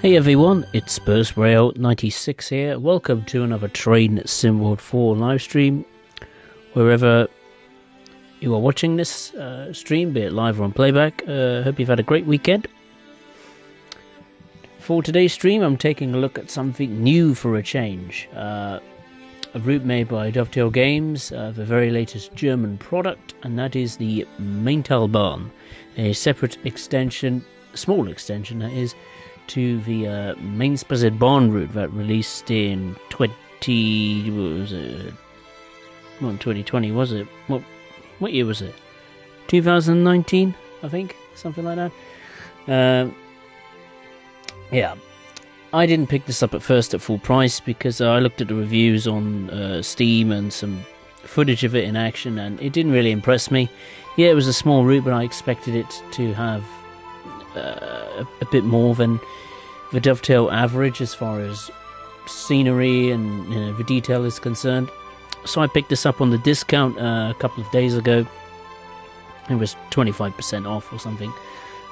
Hey everyone, it's SpursRail96 here. Welcome to another Train Sim World 4 live stream. Wherever you are watching this stream, be it live or on playback, hope you've had a great weekend. For today's stream, I'm taking a look at something new for a change. A route made by Dovetail Games, the very latest German product, and that is the Maintalbahn, a separate extension, small extension that is, to the Maintalbahn route that released in 2020 was it? What year was it? 2019, I think, something like that. Yeah, I didn't pick this up at first at full price because I looked at the reviews on Steam and some footage of it in action, and it didn't really impress me. Yeah, it was a small route, but I expected it to have a bit more than the Dovetail average as far as scenery and the detail is concerned. So I picked this up on the discount a couple of days ago. It was 25% off or something.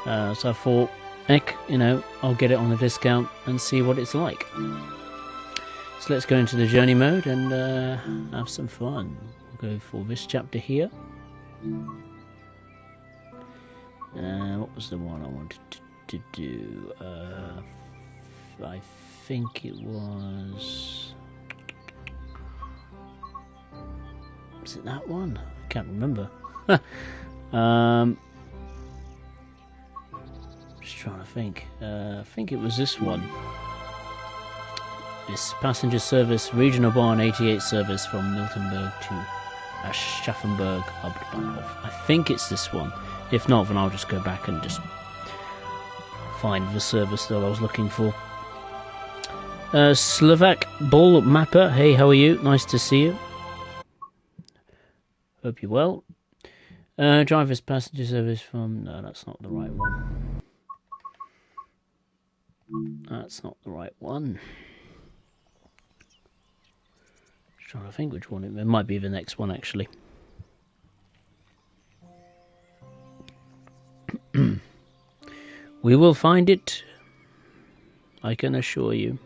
So I thought, heck, I'll get it on the discount and see what it's like. So let's go into the journey mode and have some fun. We'll go for this chapter here. What was the one I wanted to do? I think it was... Was it that one? I can't remember. Just trying to think. I think it was this one. This passenger service, regional Bahn 88 service from Milternberg to Aschaffenburg, Hauptbahnhof. I think it's this one. If not, then I'll just go back and just find the service that I was looking for. Slovak Ball Mapper, hey, how are you? Nice to see you. Hope you're well. Driver's passenger service from... No, that's not the right one. That's not the right one. Just trying to think which one. It might be the next one, actually. We will find it, I can assure you.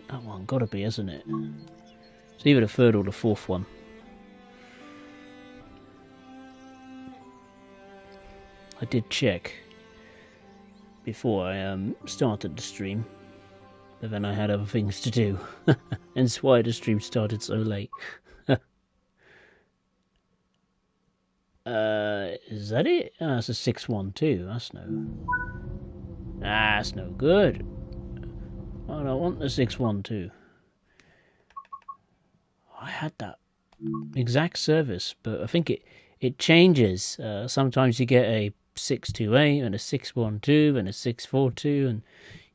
That one gotta be, isn't it? It's either the third or the fourth one. I did check before I started the stream, but then I had other things to do. Hence why the stream started so late. Is that it? Ah, it's a 612. That's no good. I don't want the 612. I had that exact service, but I think it changes. Sometimes you get a 628 and a 612 and a 642, and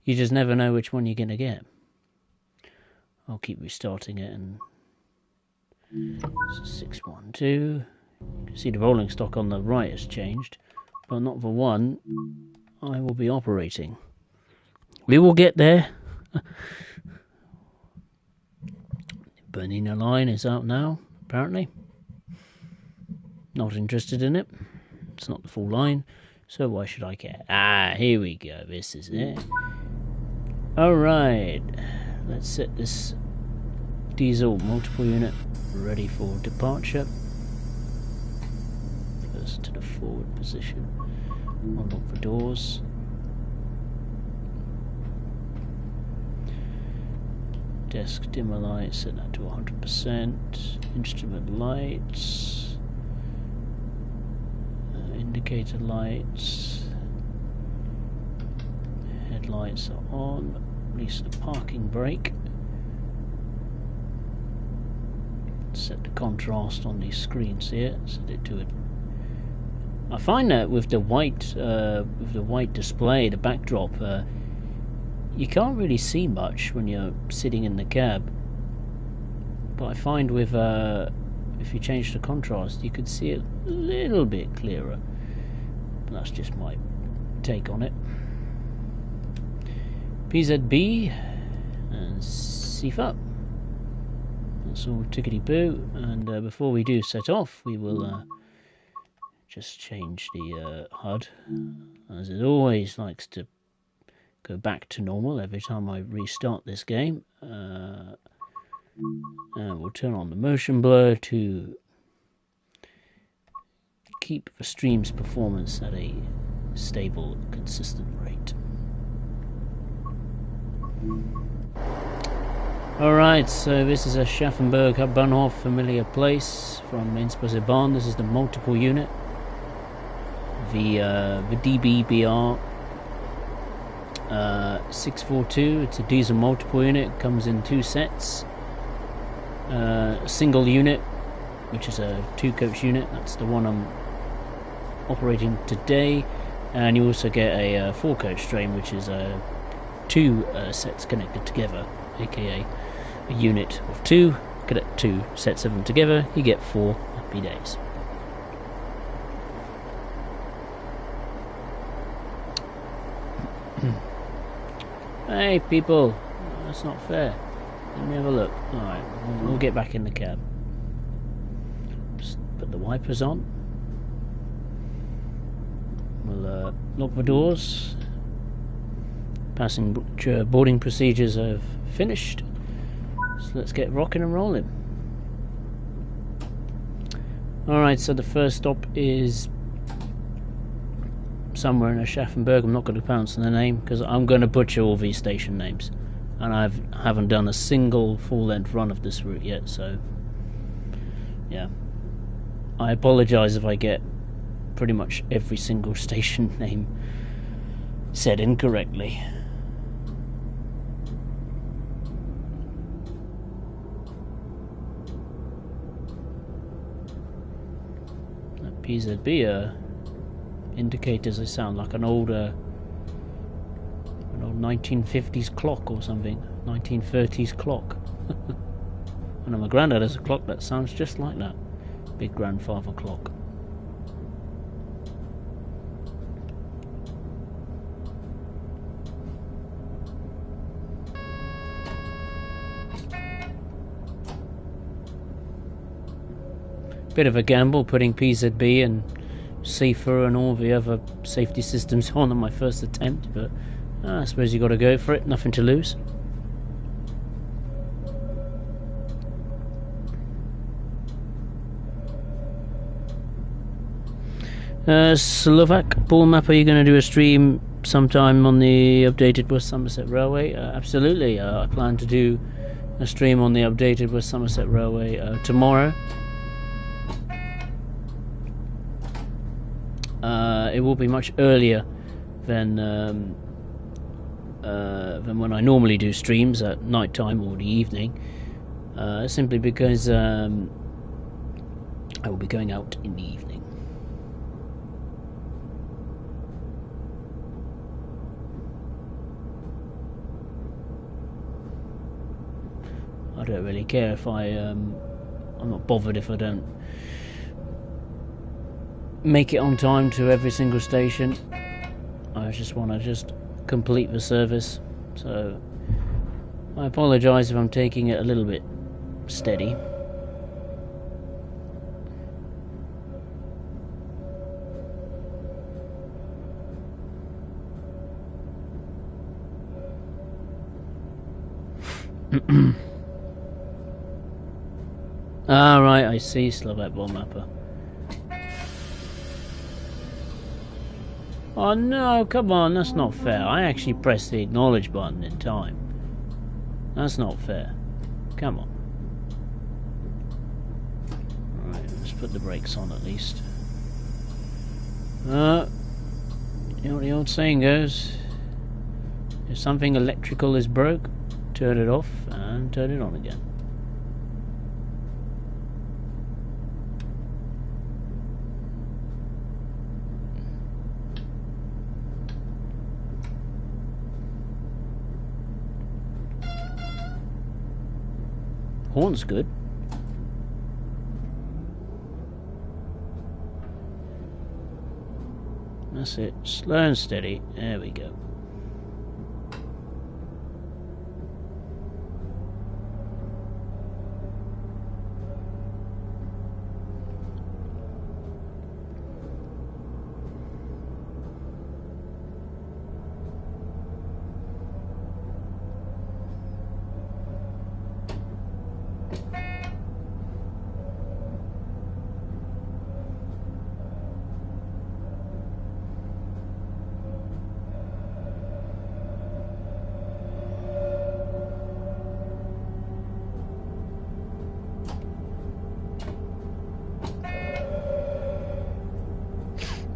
you just never know which one you're gonna get. I'll keep restarting it, and it's a 612. You can see the rolling stock on the right has changed, but not the one I will be operating. We will get there. Bernina line is out now, apparently. Not interested in it. It's not the full line, so why should I care? Ah, here we go. This is it. Alright, let's set this diesel multiple unit ready for departure. First to the forward position. Unlock the doors. Desk dimmer light, set that to 100%. Instrument lights. Indicator lights. Headlights are on. Release the parking brake. Set the contrast on these screens here. Set it to it. I find that with the white display, the backdrop, you can't really see much when you're sitting in the cab. But I find with if you change the contrast, you could see it a little bit clearer. But that's just my take on it. PZB and CFUP. That's all tickety-boo. And before we do set off, we will just change the HUD, as it always likes to go back to normal every time I restart this game. And we'll turn on the motion blur to keep the stream's performance at a stable, consistent rate. Alright, so this is Aschaffenburg, Bahnhof, familiar place from Maintalbahn. This is the multiple unit. The DBBR 642, it's a diesel multiple unit, it comes in 2 sets. A single unit, which is a 2-coach unit, that's the one I'm operating today, and you also get a 4-coach train, which is 2 sets connected together, aka a unit of 2. Connect 2 sets of them together, you get 4 happy days. Hey people, that's not fair. Let me have a look. Alright, we'll get back in the cab. Just put the wipers on. We'll lock the doors. Passenger boarding procedures have finished. So let's get rocking and rolling. Alright, so the first stop is somewhere in Aschaffenburg. I'm not going to pronounce the name because I'm going to butcher all these station names, and I haven't done a single full-length run of this route yet, so yeah, I apologise if I get pretty much every single station name said incorrectly. That PZB indicators, they sound like an old 1950s clock or something, 1930s clock. I know my granddad has a clock that sounds just like that, big grandfather clock. Bit of a gamble putting PZB and CFUR and all the other safety systems on my first attempt, but I suppose you got to go for it, nothing to lose. Slovak ball map, are you going to do a stream sometime on the updated West Somerset Railway? Absolutely, I plan to do a stream on the updated West Somerset Railway tomorrow. It will be much earlier than when I normally do streams at night time or the evening, simply because I will be going out in the evening. I don't really care if I'm not bothered if I don't make it on time to every single station. I just want to complete the service, so I apologise if I'm taking it a little bit steady. Right, I see, Slovak ball mapper. Oh no, come on, that's not fair. I actually pressed the acknowledge button in time. That's not fair. Come on. Alright, let's put the brakes on at least. You know what the old saying goes? If something electrical is broke, turn it off and turn it on again. Horn's good. That's it. Slow and steady. There we go.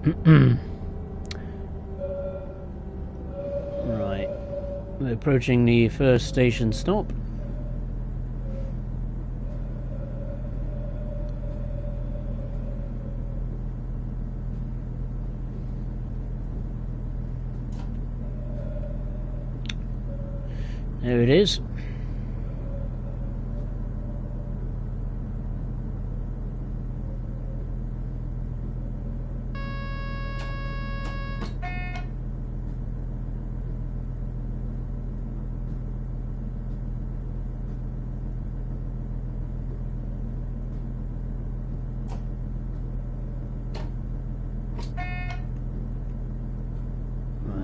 Right, we're approaching the first station stop. There it is.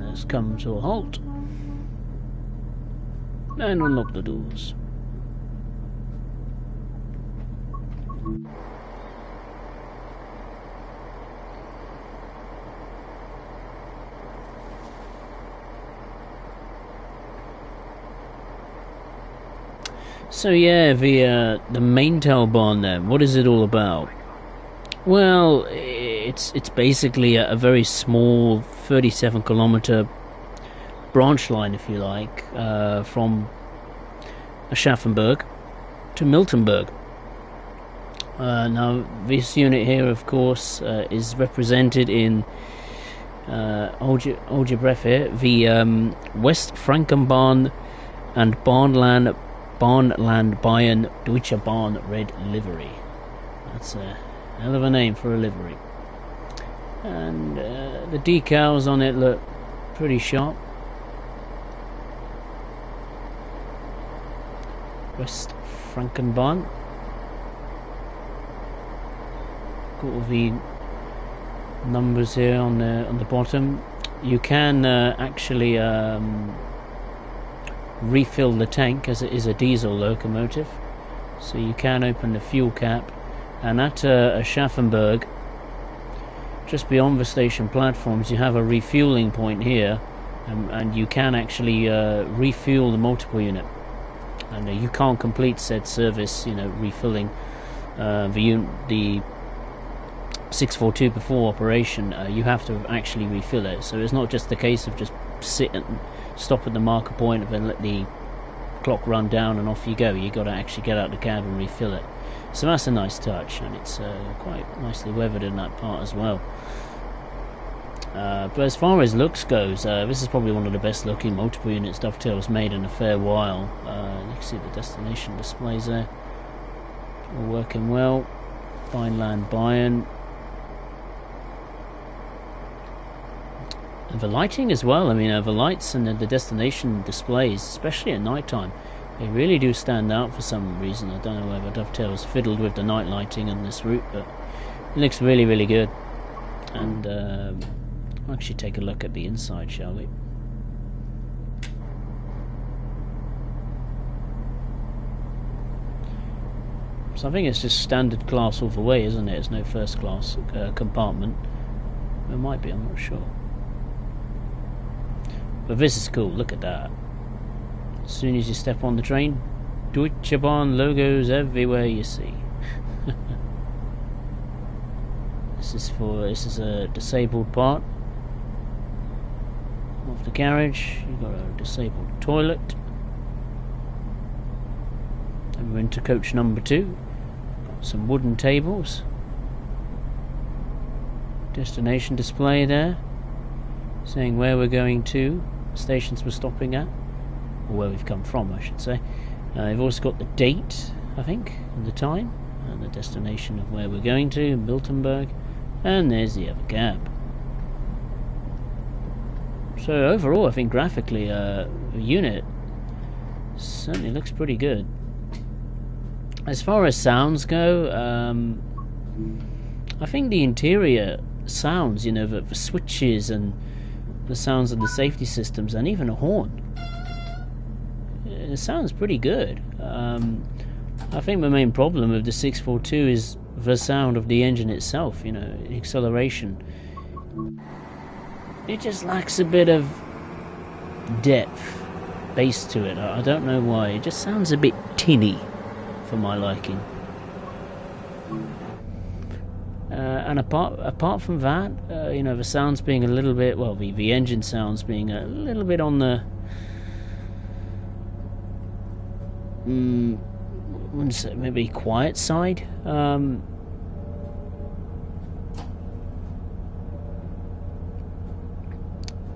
Let's come to a halt and unlock the doors. So yeah, the Maintalbahn then, what is it all about? Well, it's basically a very small 37-kilometer branch line, if you like, from Aschaffenburg to Milternberg. Now, this unit here, of course, is represented in hold your breath here, the West Frankenbahn and Bahnland Bayern Deutsche Bahn red livery. That's a hell of a name for a livery. And the decals on it look pretty sharp. West Frankenbahn. Got all the numbers here on the bottom. You can actually refill the tank, as it is a diesel locomotive, so you can open the fuel cap. And at Aschaffenburg, just beyond the station platforms, you have a refueling point here, and you can actually refuel the multiple unit. And you can't complete said service, refilling the 642 before operation. You have to actually refill it, so it's not just the case of just sit and stop at the marker point and then let the clock run down and off you go. You got to actually get out the cab and refill it. So that's a nice touch, and it's quite nicely weathered in that part as well. But as far as looks goes, this is probably one of the best looking multiple units Dovetail's made in a fair while. You can see the destination displays there, all working well. Bahnland Bayern. And the lighting as well, the lights and the destination displays, especially at night time, they really do stand out for some reason. I don't know whether Dovetail's fiddled with the night lighting on this route, but it looks really, really good. And we'll actually take a look at the inside, shall we? So I think it's just standard class all the way, isn't it? There's no first class compartment. There might be, I'm not sure. But this is cool, look at that. As soon as you step on the train, Deutsche Bahn logos everywhere you see. This is a disabled part of the carriage. You've got a disabled toilet. And we're into coach number 2. Got some wooden tables. Destination display there, saying where we're going to, stations we're stopping at, or where we've come from, I should say. They've also got the date, I think, and the time, and the destination of where we're going to, Milternberg, and there's the other cab. So overall, I think graphically, the unit certainly looks pretty good. As far as sounds go, I think the interior sounds, the switches and the sounds of the safety systems, and even a horn, it sounds pretty good. I think the main problem of the 642 is the sound of the engine itself, the acceleration. It just lacks a bit of depth, bass to it. I don't know why. It just sounds a bit tinny for my liking. And And apart from that, you know, the sounds being a little bit, well, the engine sounds being a little bit on the maybe quiet side.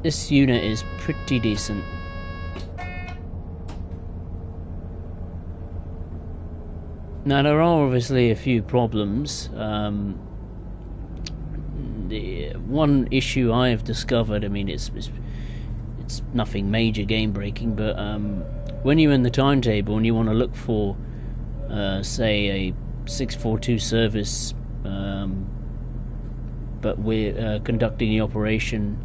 This unit is pretty decent. Now there are obviously a few problems. The one issue I have discovered, I mean, it's nothing major game breaking, but when you're in the timetable and you want to look for, say, a 642 service, but we're conducting the operation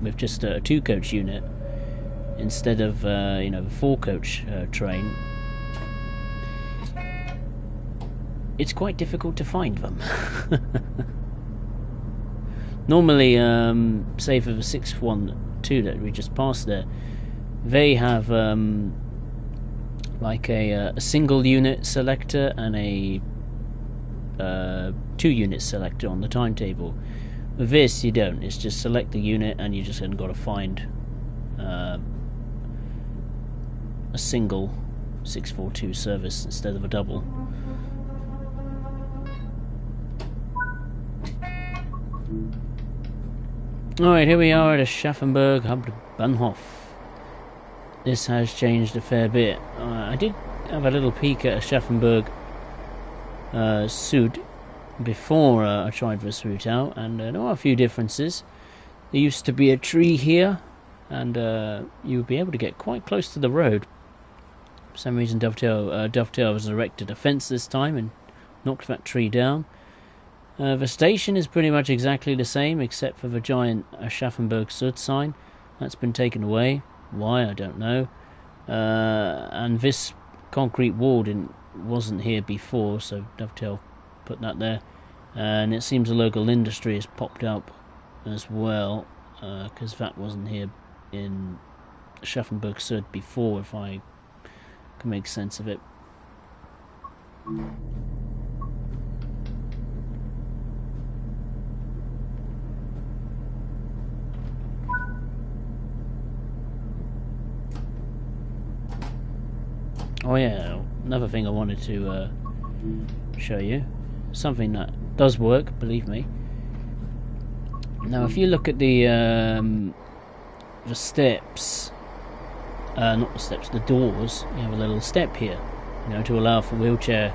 with just a 2-coach unit instead of you know, the 4-coach train, it's quite difficult to find them. Normally, say for the 612 that we just passed there, they have like a single unit selector and a 2-unit selector on the timetable. With this, you don't. It's just select the unit, and you just got to find a single 642 service instead of a double. Alright, here we are at Aschaffenburg Hauptbahnhof. This has changed a fair bit. I did have a little peek at Aschaffenburg Süd before I tried this route out, and there are a few differences. There used to be a tree here, and you would be able to get quite close to the road. For some reason Dovetail has erected a fence this time and knocked that tree down. The station is pretty much exactly the same, except for the giant Aschaffenburg Süd sign. That's been taken away. Why, I don't know. And this concrete wall wasn't here before, so Dovetail put that there. And it seems a local industry has popped up as well, because that wasn't here in Aschaffenburg Süd before, if I can make sense of it. Oh yeah, another thing I wanted to show you, something that does work, believe me. Now if you look at the steps, not the steps, the doors, you have a little step here, you know, to allow for wheelchair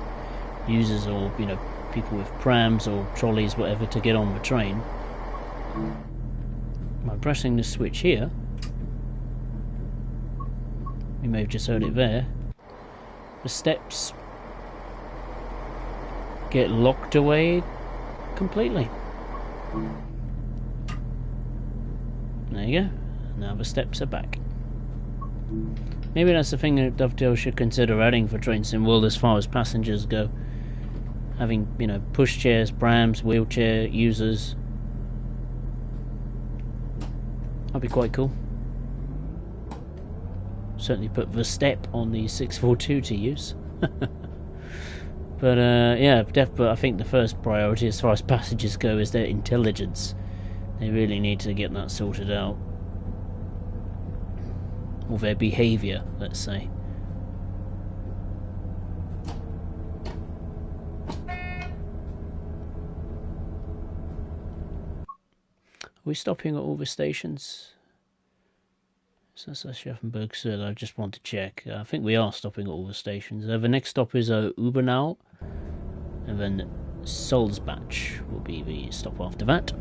users, or, you know, people with prams or trolleys, whatever, to get on the train. By pressing the switch here, you may have just heard it there, the steps get locked away completely. There you go. Now the steps are back. Maybe that's the thing that Dovetail should consider adding for Train Sim World as far as passengers go. Having, you know, pushchairs, prams, wheelchair users. That'd be quite cool. Certainly put the step on the 642 to use. But yeah, but I think the first priority as far as passengers go is their intelligence. They really need to get that sorted out. Or their behaviour, let's say. Are we stopping at all the stations? So that's Aschaffenburg Süd. I just want to check. I think we are stopping at all the stations. The next stop is Ubernau, and then Sulzbach will be the stop after that.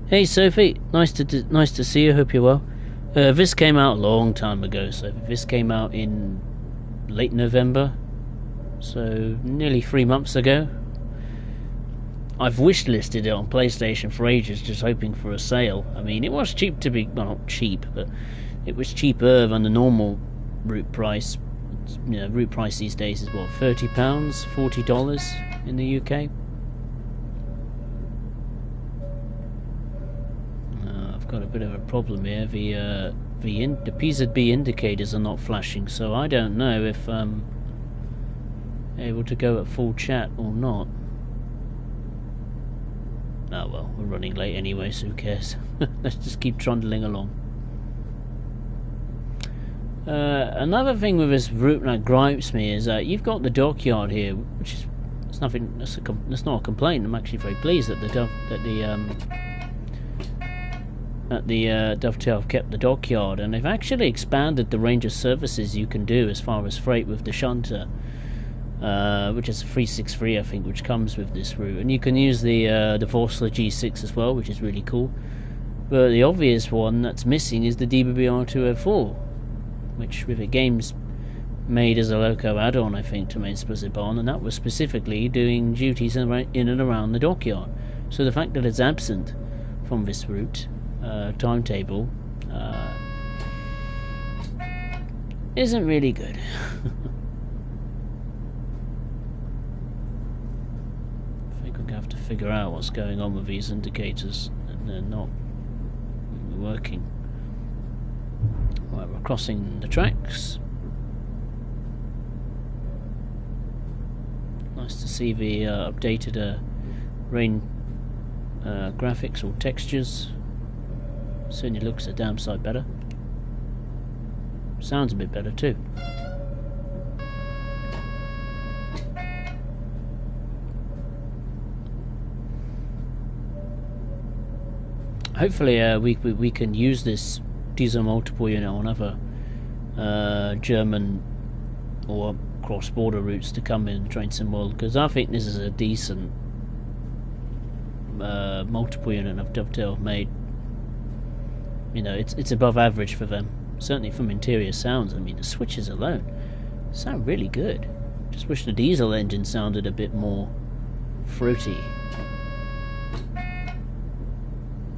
Hey Sophie, nice to see you. Hope you're well. This came out a long time ago. So this came out in late November, so nearly 3 months ago. I've wishlisted it on PlayStation for ages, just hoping for a sale. I mean, it was cheap to be, well, not cheap, but it was cheaper than the normal route price. You know, route price these days is what, £30, $40 in the UK. I've got a bit of a problem here. The PZB indicators are not flashing, so I don't know if I'm able to go at full chat or not. Oh well, we're running late anyway, so who cares? Let's just keep trundling along. Another thing with this route that gripes me is that you've got the dockyard here, which is it's nothing. That's not a complaint. I'm actually very pleased that the Dovetail have kept the dockyard, and they've actually expanded the range of services you can do as far as freight with the shunter, which is a 363, I think, which comes with this route, and you can use the Vorsla G6 as well, which is really cool. But the obvious one that's missing is the DBBR 204, which with a game's made as a loco add-on, I think, to Maintalbahn, and that was specifically doing duties in and around the dockyard. So the fact that it's absent from this route timetable isn't really good. I think we're going to have to figure out what's going on with these indicators, and they're not working. Right, we're crossing the tracks. Nice to see the updated rain graphics or textures. Certainly looks a damn sight better. Sounds a bit better too. Hopefully we can use this diesel multiple unit on other German or cross-border routes to come in train sim world, because I think this is a decent multiple unit of Dovetail made. You know, it's above average for them, certainly from interior sounds. I mean, the switches alone sound really good. Just wish the diesel engine sounded a bit more fruity.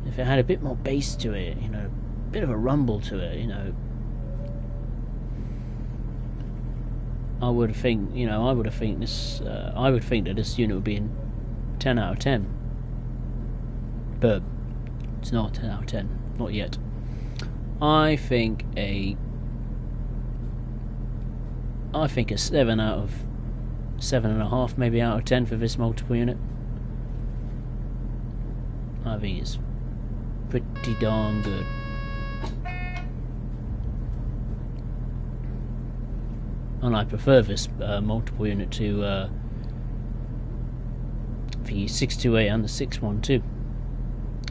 If it had a bit more bass to it, you know, a bit of a rumble to it, you know, I would think that this unit would be in 10 out of 10. But it's not 10 out of 10, not yet. I think a 7 out of 7.5, maybe out of 10 for this multiple unit. I think it's pretty darn good. And I prefer this multiple unit to the 628 and the 612.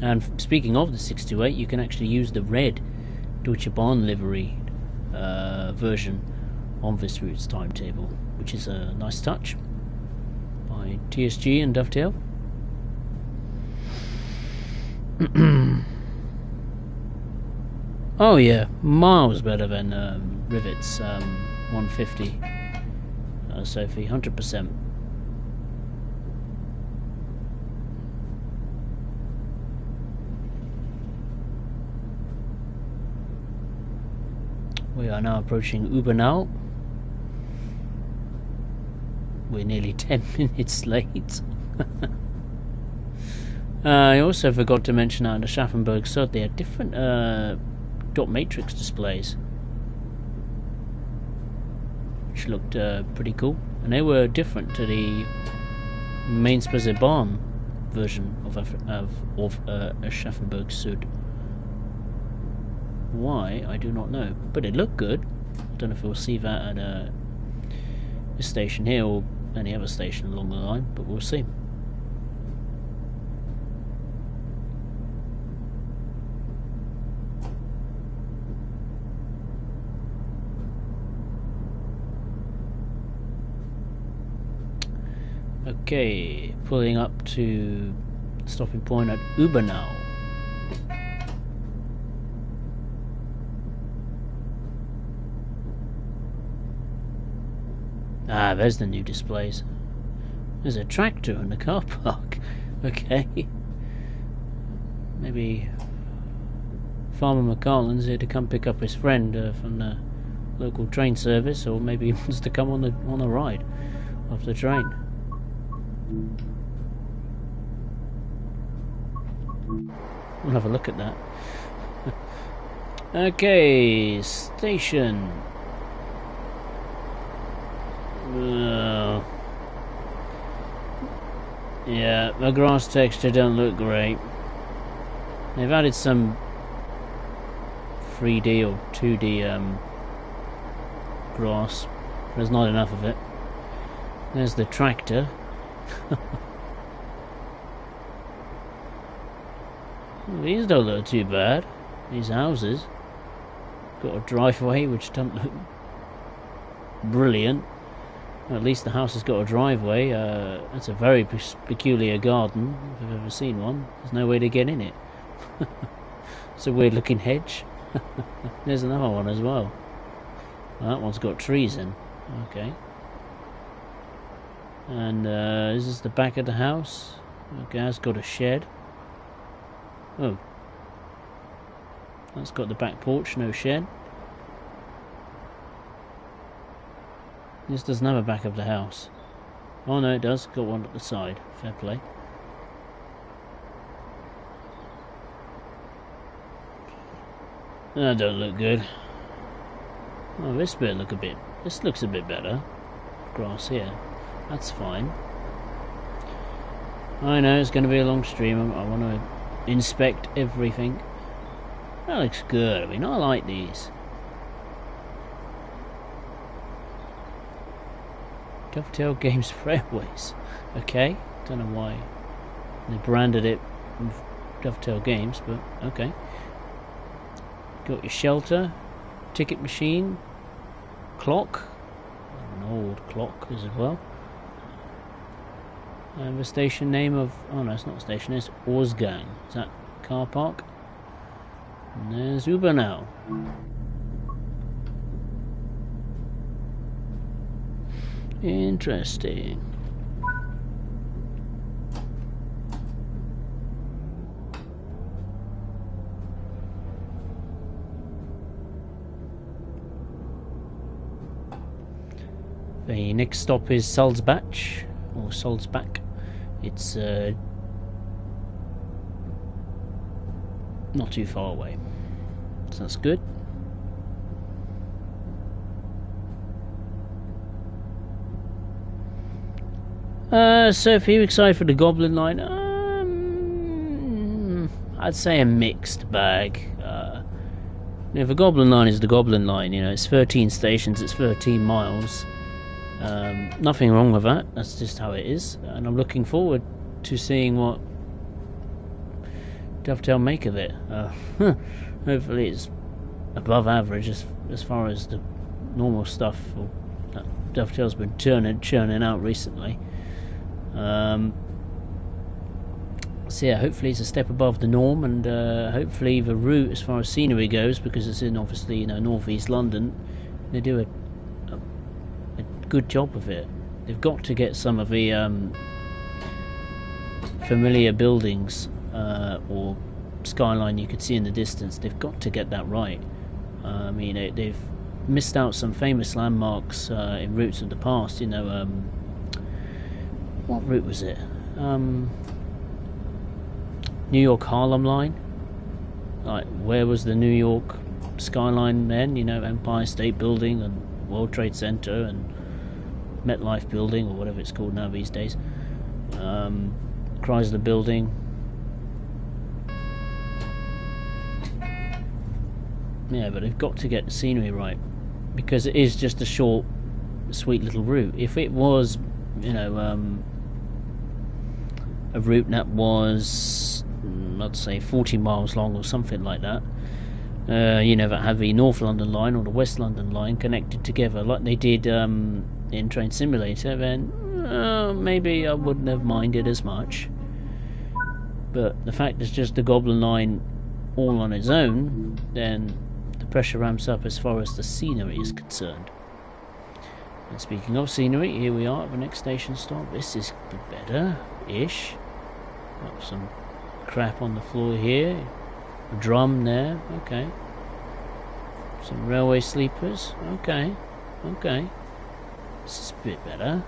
And speaking of the 628, you can actually use the red Deutsche Bahn livery version on this route's timetable, which is a nice touch by TSG and Dovetail. Oh yeah, miles better than Rivet's 150 Sophie, 100%. We are now approaching Ubernau. We're nearly 10 minutes late. I also forgot to mention out in the Aschaffenburg Sud they had different dot matrix displays, which looked pretty cool, and they were different to the Maintalbahn version of Aschaffenburg Sud. Why, I do not know, but it looked good. I don't know if we'll see that at this station here or any other station along the line, but we'll see. Okay, pulling up to stopping point at Ubernau. Ah, there's the new displays. There's a tractor in the car park. Okay. Maybe Farmer McCartland's here to come pick up his friend from the local train service, or maybe he wants to come on a ride off the train. We'll have a look at that. Okay, station. Yeah, the grass texture don't look great. They've added some 3D or 2D grass. There's not enough of it. There's the tractor. These don't look too bad. These houses. Got a driveway which don't look brilliant. Well, at least the house has got a driveway. That's a very peculiar garden, if I've ever seen one. There's no way to get in it. It's a weird looking hedge. There's another one as well. That one's got trees in. Okay. And this is the back of the house. Okay, that's got a shed. Oh. That's got the back porch, no shed. This doesn't have a back of the house. Oh no, it does. Got one at the side. Fair play. That don't look good. Oh, this bit look a bit. This looks a bit better. Grass here. That's fine. I know it's going to be a long stream. I want to inspect everything. That looks good. I mean, I like these. Dovetail Games Railways. Okay. Don't know why they branded it with Dovetail Games, but okay. Got your shelter, ticket machine, clock, an old clock as well. And the station name of, oh no, it's not a station, it's Ausgang. Is that car park? And there's Uber now. Interesting. The next stop is Salzbach, or Salzbach. It's not too far away, so that's good. So if you're excited for the Goblin line, I'd say a mixed bag. The Goblin line is the Goblin line, you know, it's 13 stations, it's 13 miles. Nothing wrong with that, that's just how it is, and I'm looking forward to seeing what Dovetail make of it. Hopefully it's above average as far as the normal stuff that Dovetail's been churning out recently. So yeah, hopefully it's a step above the norm, and hopefully the route as far as scenery goes, because it's in obviously, you know, northeast London, they do a good job of it. They've got to get some of the familiar buildings or skyline you could see in the distance. They've got to get that right. I mean, they've missed out some famous landmarks in routes of the past. You know, what route was it? New York Harlem line. Like, where was the New York skyline then? You know, Empire State Building and World Trade Center and MetLife Building, or whatever it's called now these days. Chrysler Building. Yeah, but they've got to get the scenery right, because it is just a short, sweet little route. If it was, you know, a route that was, I'd say 40 miles long or something like that, you know, that had the North London line or the West London line connected together like they did in Train Simulator, then maybe I wouldn't have minded as much. But the fact it's just the Goblin line all on its own, then the pressure ramps up as far as the scenery is concerned. And speaking of scenery, here we are at the next station stop. This is better-ish. Got some crap on the floor here. A drum there. Okay. Some railway sleepers. Okay. Okay. This is a bit better.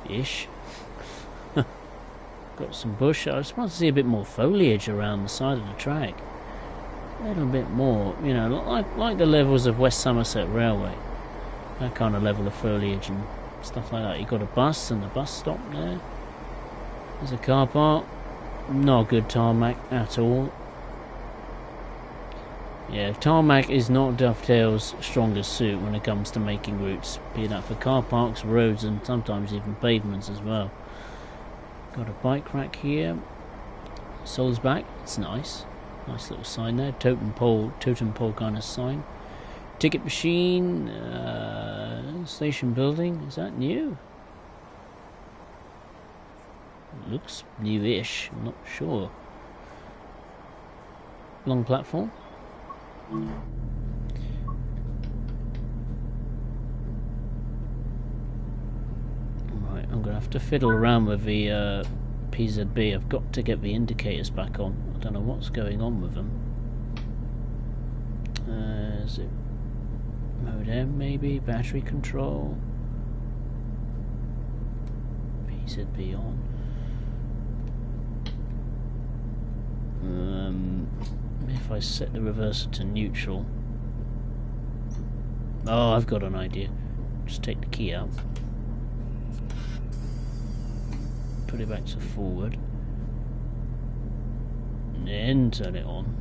Ish. Got some bush. I just want to see a bit more foliage around the side of the track. A little bit more, you know, like the levels of West Somerset Railway. That kind of level of foliage and stuff like that. You've got a bus and the bus stop there. There's a car park. Not a good tarmac at all. Yeah, tarmac is not Dovetail's strongest suit when it comes to making routes, be that for car parks, roads, and sometimes even pavements as well. Got a bike rack here. Soul's back. It's nice. Nice little sign there. Totem pole kind of sign. Ticket machine. Station building. Is that new? Looks newish. I'm not sure. Long platform. Right, I'm gonna have to fiddle around with the PZB. I've got to get the indicators back on. I don't know what's going on with them. Is it mode M maybe? Battery control. PZB on. If I set the reverser to neutral. Oh, I've got an idea. Just take the key out. Put it back to forward. And then turn it on.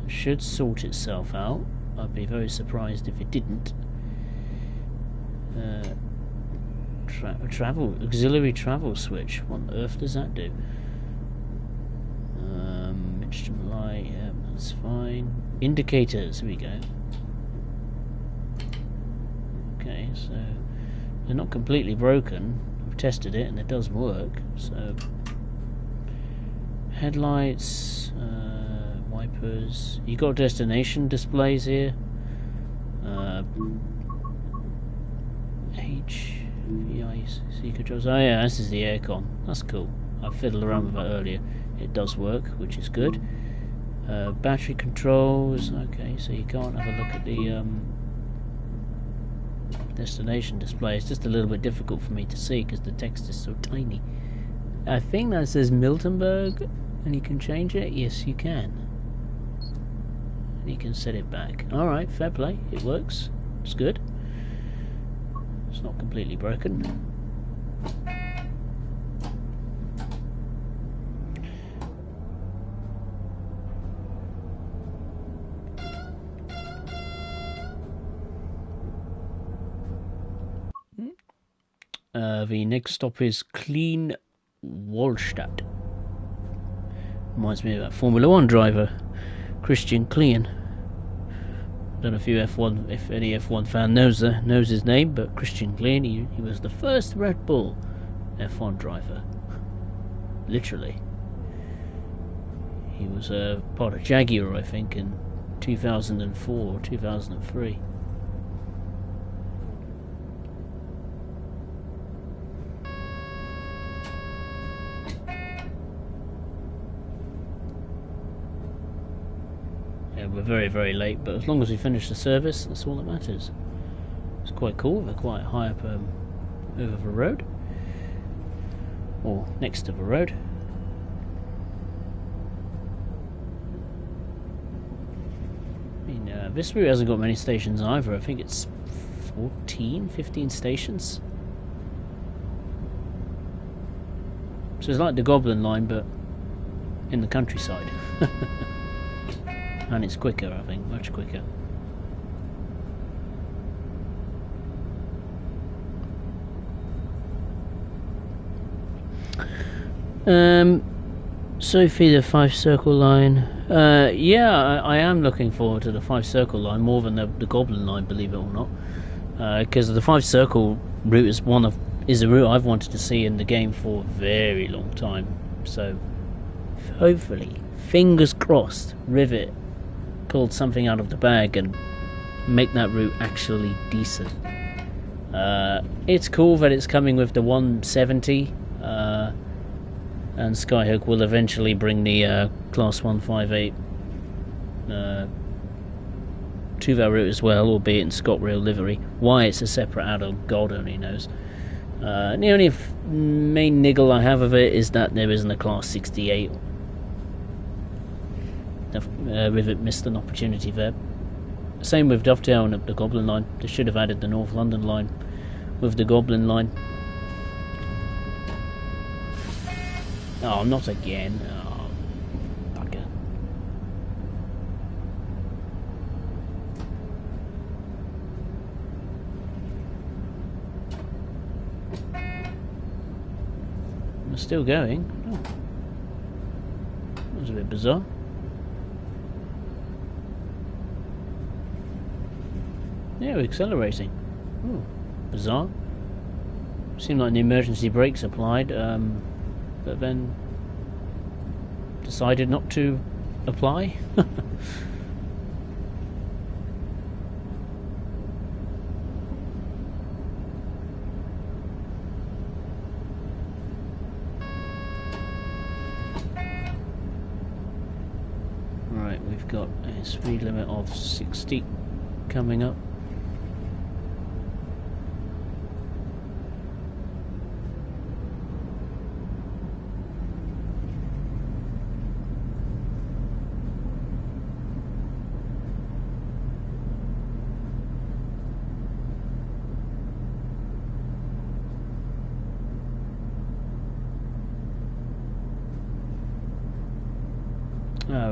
It should sort itself out. I'd be very surprised if it didn't. Auxiliary travel switch. What on earth does that do? Instrument light, yeah, that's fine. Indicators, here we go. Okay, so they're not completely broken. I've tested it and it does work. So headlights, wipers. You got destination displays here. HVIC controls. Oh yeah, this is the aircon. That's cool. I fiddled around with that earlier. It does work, which is good. Battery controls. Okay, so you can't have a look at the destination display. It's just a little bit difficult for me to see because the text is so tiny. I think that says Milternberg, and you can change it. Yes, you can. And you can set it back. All right, fair play. It works. It's good. It's not completely broken. The next stop is Klein Wallstadt. Reminds me of that Formula 1 driver, Christian Klein. I don't know if any F1 fan knows his name, but Christian Klein, he was the first Red Bull F1 driver. Literally. He was part of Jaguar, I think, in 2004 or 2003. We're very, very late, but as long as we finish the service, that's all that matters. It's quite cool. They're quite high up over the road, or next to the road. I mean, this route hasn't got many stations either. I think it's 15 stations. So it's like the Goblin line, but in the countryside. And it's quicker, I think, much quicker. Sophie, the 5 circle line. Yeah, I am looking forward to the 5 circle line more than the Goblin line, believe it or not. Because the 5 circle route is a route I've wanted to see in the game for a very long time. So hopefully, fingers crossed, Rivet pulled something out of the bag and make that route actually decent. It's cool that it's coming with the 170, and Skyhook will eventually bring the Class 158 to that route as well, albeit in ScotRail livery. Why it's a separate add-on, God only knows. The only main niggle I have of it is that there isn't a Class 68. Rivet missed an opportunity there. Same with Dovetail and the Goblin line. They should have added the North London line with the Goblin line. Oh, not again. Oh, bugger. We're still going. Oh. That was a bit bizarre. Yeah, we're accelerating. Oh, bizarre. Seemed like the emergency brakes applied, but then decided not to apply. Right, we've got a speed limit of 60 coming up.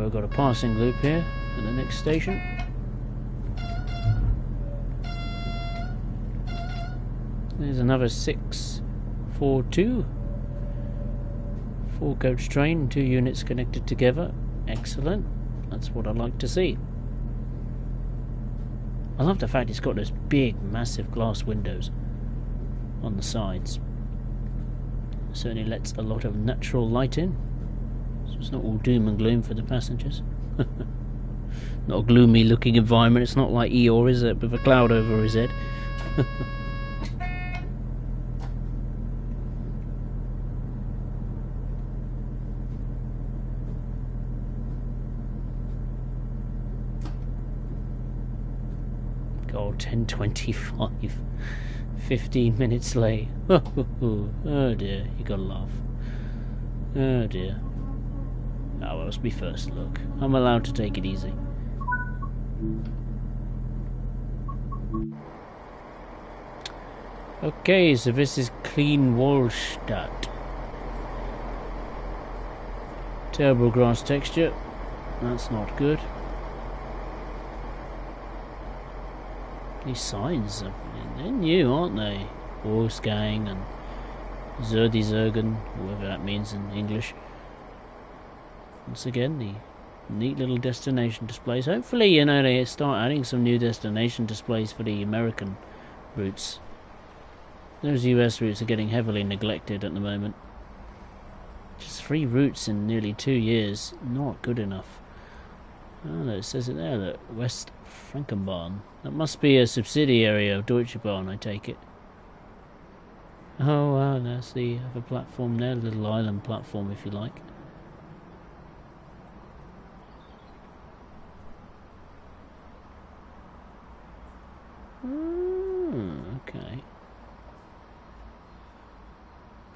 We've got a passing loop here at the next station. There's another 642. 4-coach train, 2 units connected together. Excellent. That's what I'd like to see. I love the fact it's got those big, massive glass windows on the sides. Certainly lets a lot of natural light in. So it's not all doom and gloom for the passengers. Not a gloomy looking environment. It's not like Eeyore, is it? With a cloud over his head. God, 10:25. 15 minutes late. Oh dear, you gotta laugh. Oh dear. Oh, well, it's my first look. I'm allowed to take it easy. Okay, so this is Clean Wallstadt. Terrible grass texture. That's not good. These signs, they're new, aren't they? Wolfgang and Zergen, whatever that means in English. Once again, the neat little destination displays. Hopefully, you know, they start adding some new destination displays for the American routes. Those US routes are getting heavily neglected at the moment. Just 3 routes in nearly 2 years. Not good enough. Oh, no, it says it there, that West Frankenbahn. That must be a subsidiary of Deutsche Bahn, I take it. Oh, wow, there's the other platform there, little island platform, if you like. Okay.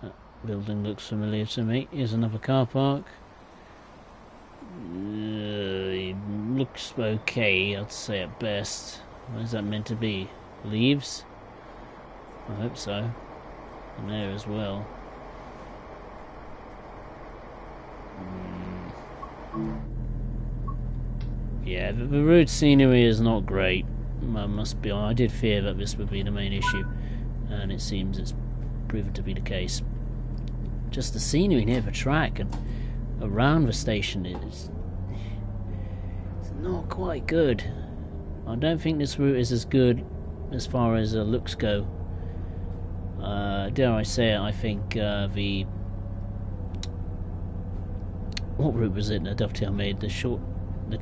That building looks familiar to me. Here's another car park. It looks okay, I'd say at best. What is that meant to be? Leaves? I hope so. And there as well. Yeah, the road scenery is not great. I did fear that this would be the main issue, and it seems it's proven to be the case. Just the scenery near the track and around the station it's not quite good. I don't think this route is as good as far as looks go. Dare I say it, I think the... What route was it that Dovetail made? The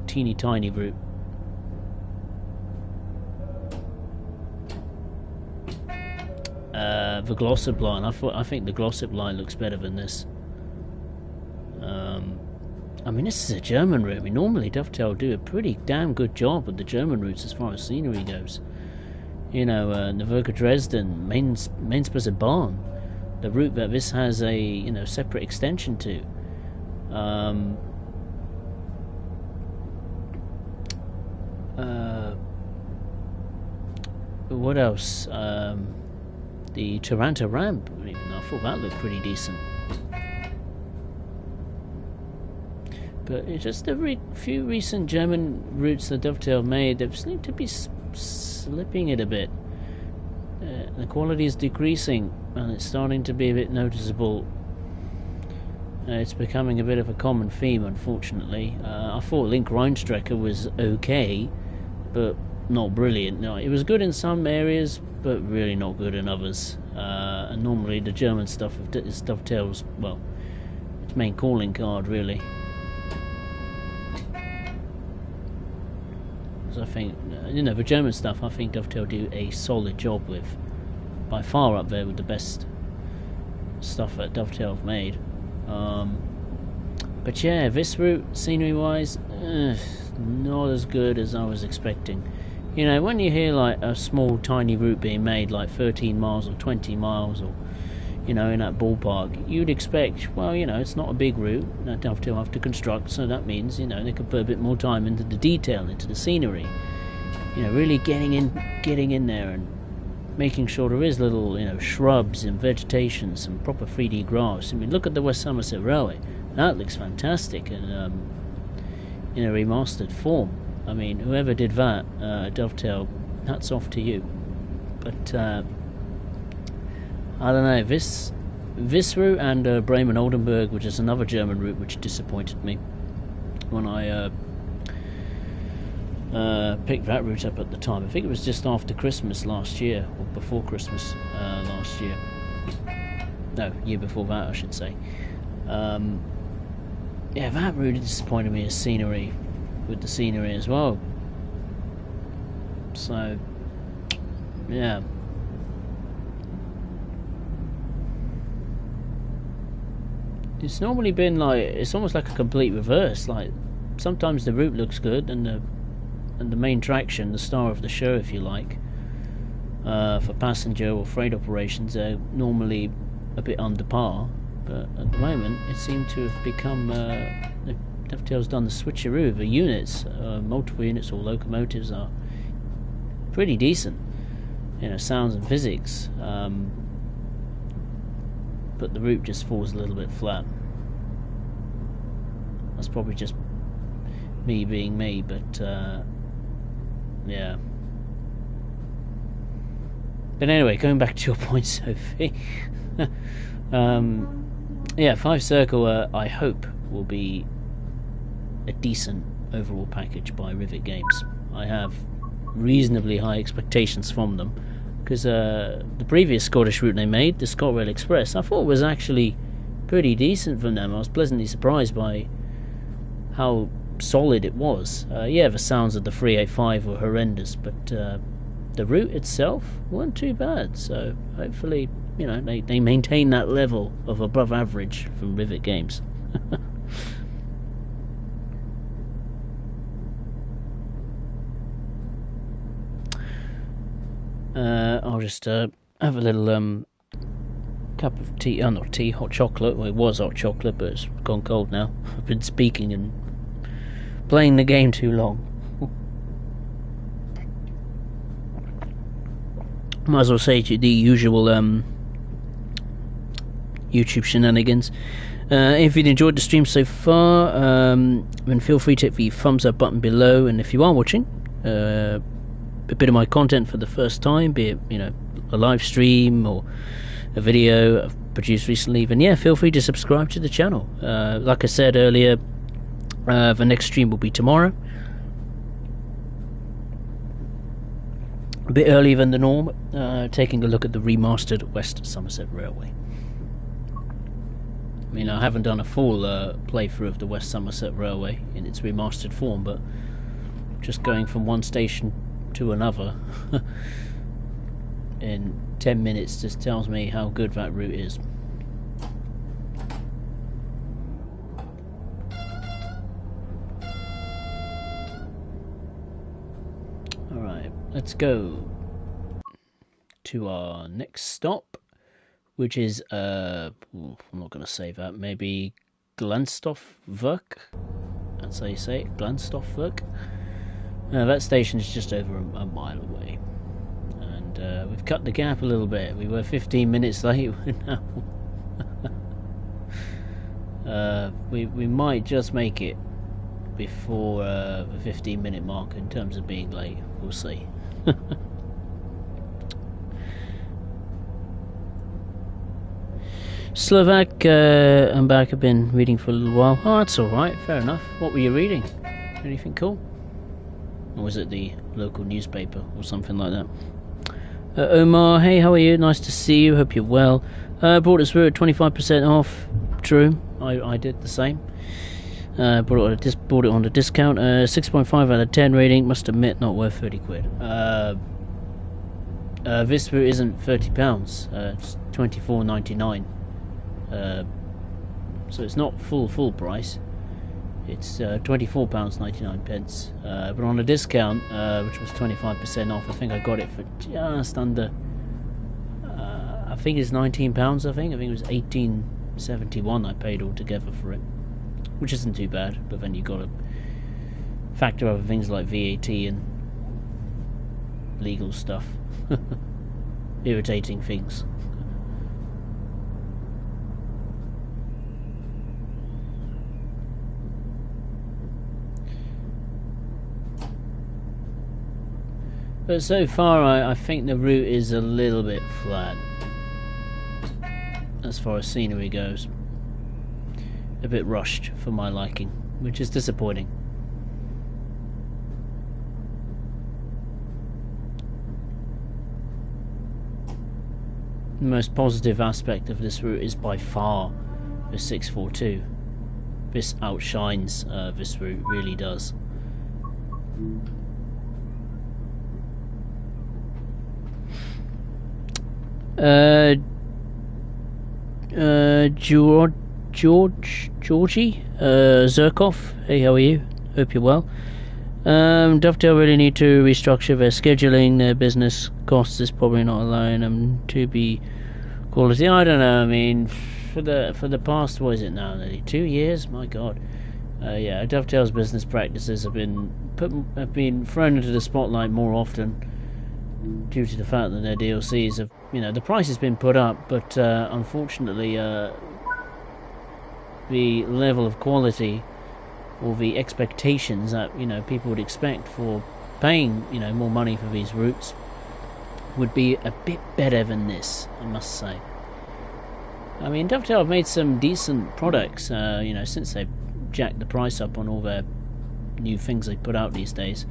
teeny tiny route. The Glossop line. I think the Glossop line looks better than this. I mean, this is a German route. I mean, normally Dovetail do a pretty damn good job with the German routes as far as scenery goes. You know, Nürburgring Dresden, Maintalbahn, the route that this has a separate extension to. What else? The Taranto ramp. I thought that looked pretty decent. But it's just a few recent German routes that Dovetail made, they seem to be slipping it a bit. The quality is decreasing, and it's starting to be a bit noticeable. It's becoming a bit of a common theme, unfortunately. I thought Link Rheinstrecke was okay, but not brilliant. No, it was good in some areas, but really not good in others. And normally the German stuff is Dovetail's, well, its main calling card, really. I think, the German stuff, I think Dovetail do a solid job with. By far up there with the best stuff that Dovetail have made. But yeah, this route, scenery-wise, not as good as I was expecting. You know, when you hear like a small, tiny route being made, like 13 miles or 20 miles, or in that ballpark, you'd expect, well, it's not a big route that Dovetail have to construct, so that means, they could put a bit more time into the detail, into the scenery. Really getting in there and making sure there is little, shrubs and vegetation, some proper 3D grass. I mean, look at the West Somerset Railway. That looks fantastic and in a remastered form. I mean, whoever did that, Dovetail, hats off to you. But I don't know, this route and Bremen-Oldenburg, which is another German route which disappointed me when I picked that route up at the time. I think it was just after Christmas last year, or before Christmas last year. No, year before that, I should say. Yeah, that route disappointed me with the scenery as well. So, yeah. It's normally been like, it's almost like a complete reverse. Like, sometimes the route looks good and the main traction, the star of the show, if you like, for passenger or freight operations, are normally a bit under par. But at the moment, it seemed to have become, Dovetail's done the switcheroo. The units, multiple units or locomotives, are pretty decent, sounds and physics. But the route just falls a little bit flat. That's probably just me being me, but yeah. But anyway, going back to your point, Sophie. Yeah, 5 Circle, I hope, will be a decent overall package by Rivet Games. I have reasonably high expectations from them, because the previous Scottish route they made, the ScotRail Express, I thought was actually pretty decent from them. I was pleasantly surprised by how solid it was. Yeah, the sounds of the 385 were horrendous, but the route itself weren't too bad. So hopefully, they maintain that level of above average from Rivet Games. I'll just have a little cup of tea, not tea, hot chocolate. Well, it was hot chocolate, but it's gone cold now. I've been speaking and playing the game too long. Might as well say to the usual YouTube shenanigans. If you've enjoyed the stream so far, then feel free to hit the thumbs up button below, and if you are watching a bit of my content for the first time, be it a live stream or a video I've produced recently, then yeah, feel free to subscribe to the channel. Like I said earlier, the next stream will be tomorrow, a bit earlier than the norm, taking a look at the remastered West Somerset Railway. I mean, I haven't done a full playthrough of the West Somerset Railway in its remastered form, but just going from one station to another in 10 minutes just tells me how good that route is. Alright, let's go to our next stop, which is I'm not going to say that, maybe Glanstoffwerk, that's how you say it, Glanstoffwerk. That station is just over a mile away, and we've cut the gap a little bit. We were 15 minutes late. Now we might just make it. before the 15-minute mark in terms of being late. We'll see. Slovak, I'm back. I've been reading for a little while. Oh, that's alright, fair enough. What were you reading? Anything cool? Or was it the local newspaper or something like that? Omar, hey, how are you? Nice to see you. Hope you're well. Brought us through at 25% off. True, I did the same. Bought it on a discount. 6.5 out of 10 rating. Must admit, not worth 30 quid. This route isn't £30. It's £24.99. So it's not full price. It's £24.99. But on a discount, which was 25% off, I think I got it for just under. I think it's £19. I think it was £18.71 I paid altogether for it, which isn't too bad. But then you got to factor other things like VAT and legal stuff, irritating things. But so far, I think the route is a little bit flat as far as scenery goes. A bit rushed for my liking, which is disappointing. The most positive aspect of this route is by far the 642. This outshines this route, really does. Georgie Zirkov, hey, how are you? Hope you're well. Dovetail really need to restructure their scheduling. Their business costs is probably not allowing them to be quality. I don't know. I mean, for the past, what is it now? Nearly 2 years. My God. Yeah, Dovetail's business practices have been thrown into the spotlight more often, due to the fact that their DLCs have, the price has been put up, but unfortunately the level of quality or the expectations that people would expect for paying more money for these routes would be a bit better than this, I must say. I mean, Dovetail have made some decent products, since they've jacked the price up on all their new things they put out these days.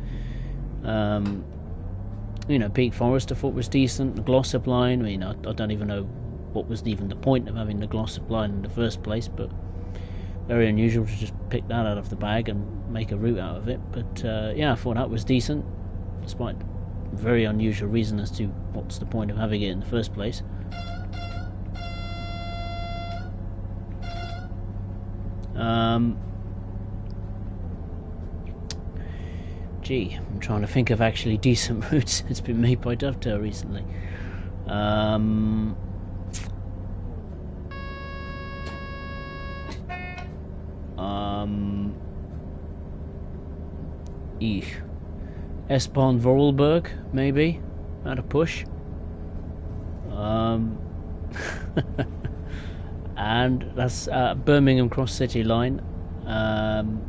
Peak Forest I thought was decent. The Glossop line, I mean, I don't even know what was even the point of having the Glossop line in the first place, but very unusual to just pick that out of the bag and make a route out of it. But yeah, I thought that was decent, despite a very unusual reason as to what's the point of having it in the first place. Gee, I'm trying to think of actually decent routes that's been made by Dovetail recently. Esbon Vorarlberg, maybe, at a push. And that's Birmingham Cross City line. And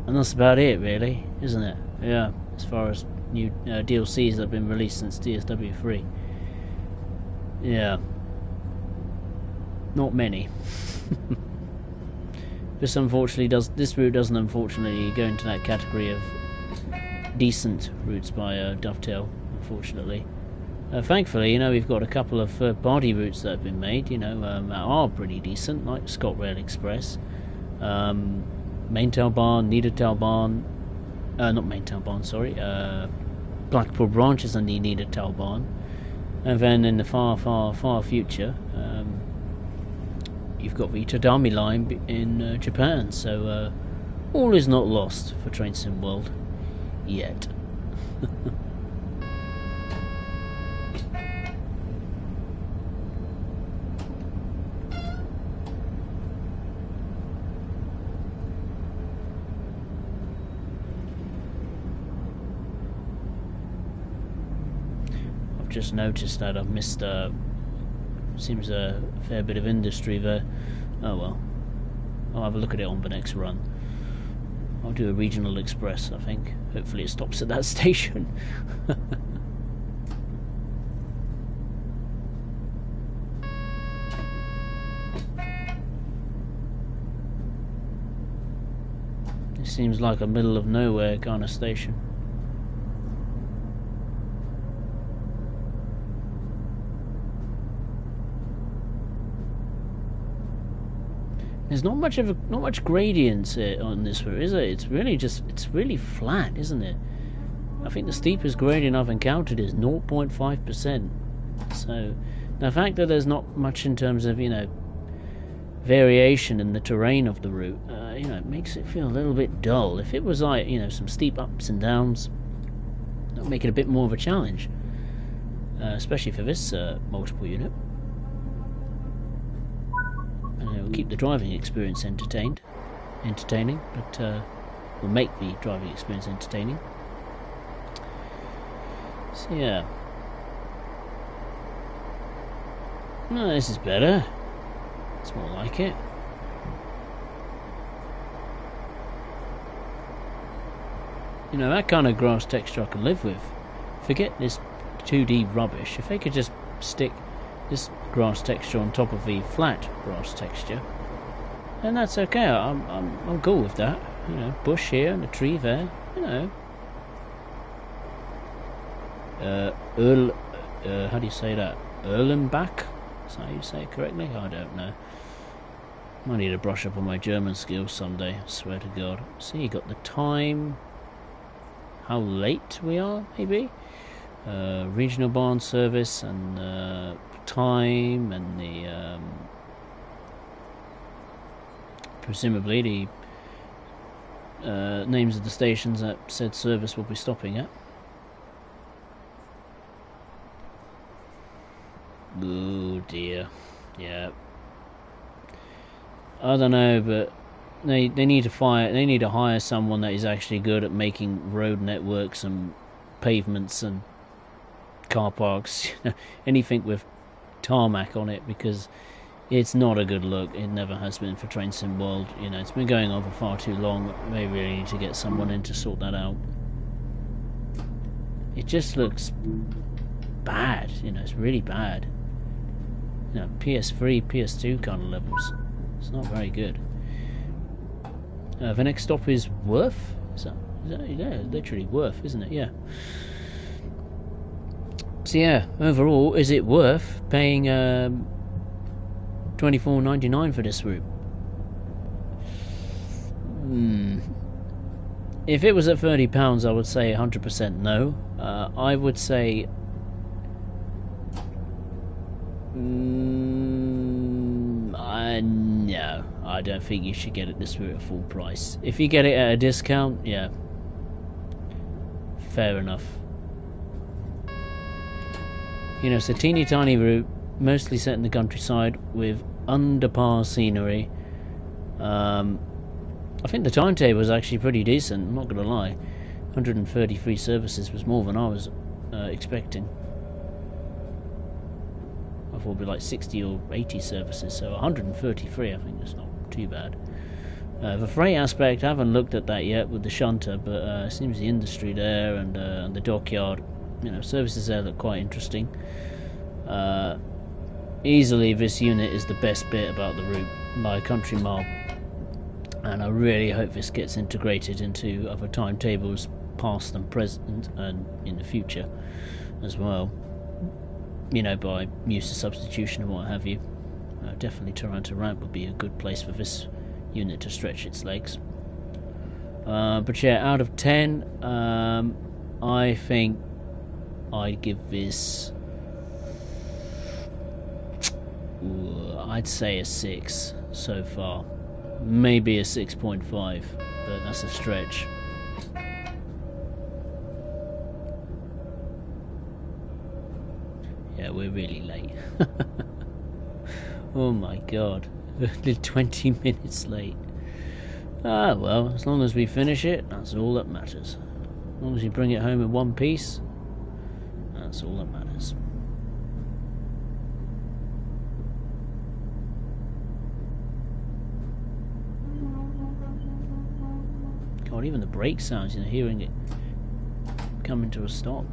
that's about it, really, isn't it? Yeah, as far as new DLCs that have been released since DSW3. Yeah. Not many. This route doesn't unfortunately go into that category of decent routes by Dovetail, unfortunately. Thankfully, we've got a couple of third-party routes that have been made, that are pretty decent, like ScotRail Express, Maintalbahn, Niedertalbahn, not Maintalbahn, sorry, Blackpool branch is on the Niedertalbahn, and then in the far future, you've got the Tadami line in Japan, so all is not lost for Train Sim World yet. Just noticed that I've missed seems a fair bit of industry there. Oh well, I'll have a look at it on the next run. I'll do a regional express, I think. Hopefully it stops at that station. It seems like a middle of nowhere kind of station. There's not much gradient on this route, is it? It's really flat, isn't it? I think the steepest gradient I've encountered is 0.5%. So the fact that there's not much in terms of, you know, variation in the terrain of the route, you know, it makes it feel a little bit dull. If it was like, you know, some steep ups and downs, that would make it a bit more of a challenge, especially for this multiple unit. We'll keep the driving experience entertaining, but we'll make the driving experience entertaining. So yeah, no, this is better. It's more like it. You know, that kind of grass texture I can live with. Forget this 2D rubbish. If they could just stick this grass texture on top of the flat grass texture, and that's okay. I'm cool with that. You know, bush here and a tree there. You know, how do you say that? Erlenbach? Is that how you say it correctly? I don't know. I need to brush up on my German skills someday. I swear to God. See, you got the time. How late we are, maybe. Regional barn service and time and the presumably the names of the stations that said service will be stopping at. Oh dear, yeah. I don't know, but they need to hire someone that is actually good at making road networks and pavements and car parks, anything with tarmac on it, because it's not a good look. It never has been for Train Sim World. You know, it's been going on for far too long. They really need to get someone in to sort that out. It just looks bad. You know, it's really bad. You know, PS3, PS2 kind of levels. It's not very good. The next stop is Worth. Is that yeah, literally Worth, isn't it? Yeah. So yeah, overall, is it worth paying $24.99 for this route? If it was at £30, I would say 100% no. I would say no. I don't think you should get it this route at full price. If you get it at a discount, yeah, fair enough. You know, it's a teeny tiny route, mostly set in the countryside with under par scenery. I think the timetable was actually pretty decent, I'm not going to lie. 133 services was more than I was expecting. I thought it would be like 60 or 80 services, so 133 I think is not too bad. The freight aspect, I haven't looked at that yet with the shunter, but it seems the industry there and the dockyard, you know, services there look quite interesting. Easily this unit is the best bit about the route by a country mile, and I really hope this gets integrated into other timetables past and present and in the future as well, you know, by use of substitution and what have you. Definitely Toronto Ramp would be a good place for this unit to stretch its legs. But yeah, out of 10, I think I'd give this, I'd say a 6 so far. Maybe a 6.5, but that's a stretch. Yeah, we're really late. Oh my god, we're 20 minutes late. Ah well, as long as we finish it, that's all that matters. As long as you bring it home in one piece, that's all that matters. God, God, even the brake sounds, you know, hearing it coming to a stop.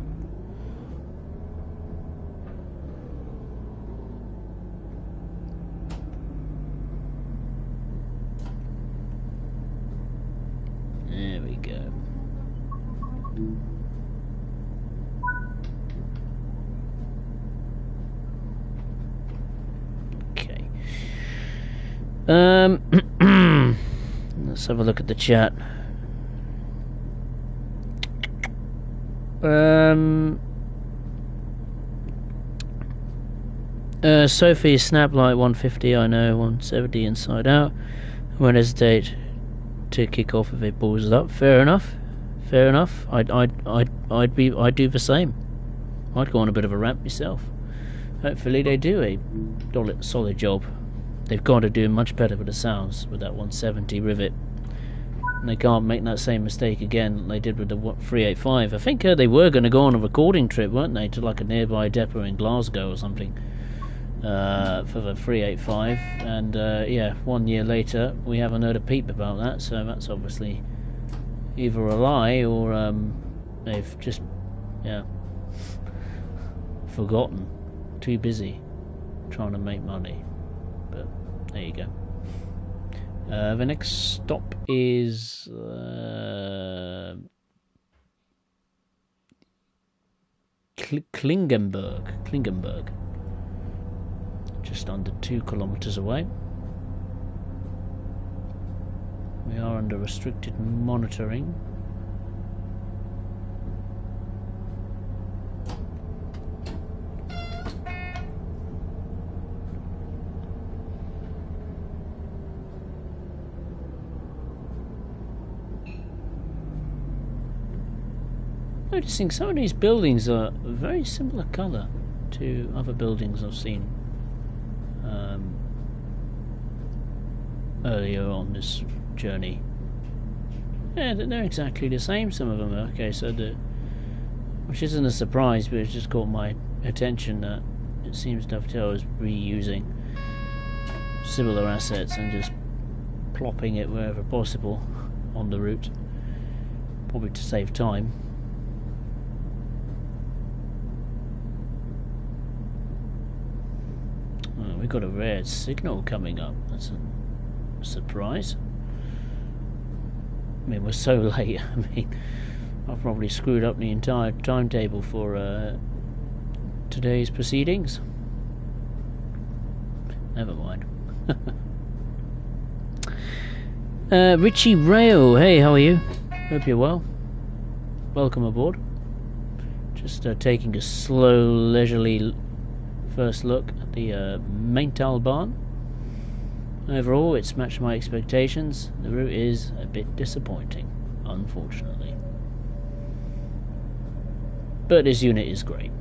There we go. Okay. Let's have a look at the chat. Sophie Snaplight 150, I know, 170 inside out. Won't hesitate to kick off if it balls up. Fair enough. Fair enough. I'd do the same. I'd go on a bit of a rant myself. Hopefully they do a solid job. They've got to do much better with the sounds with that 170 rivet. And they can't make that same mistake again that they did with the 385. I think they were going to go on a recording trip, weren't they, to like a nearby depot in Glasgow or something, for the 385. And yeah, 1 year later we haven't heard a peep about that, so that's obviously either a lie or they've just, yeah, forgotten, too busy trying to make money. But there you go. The next stop is Klingenberg, just under 2 kilometers away. We are under restricted monitoring. Noticing some of these buildings are a very similar colour to other buildings I've seen earlier on this journey. Yeah, they're exactly the same, some of them. Okay, so which isn't a surprise, but it's just caught my attention that it seems Dovetail is reusing similar assets and just plopping it wherever possible on the route, probably to save time. We've got a rare signal coming up. That's a surprise. I mean, we're so late. I mean, I've probably screwed up the entire timetable for today's proceedings. Never mind. Richie Rail, hey, how are you? Hope you're well. Welcome aboard. Just taking a slow, leisurely first look at the Maintalbahn. Overall, it's matched my expectations. The route is a bit disappointing, unfortunately. But this unit is great.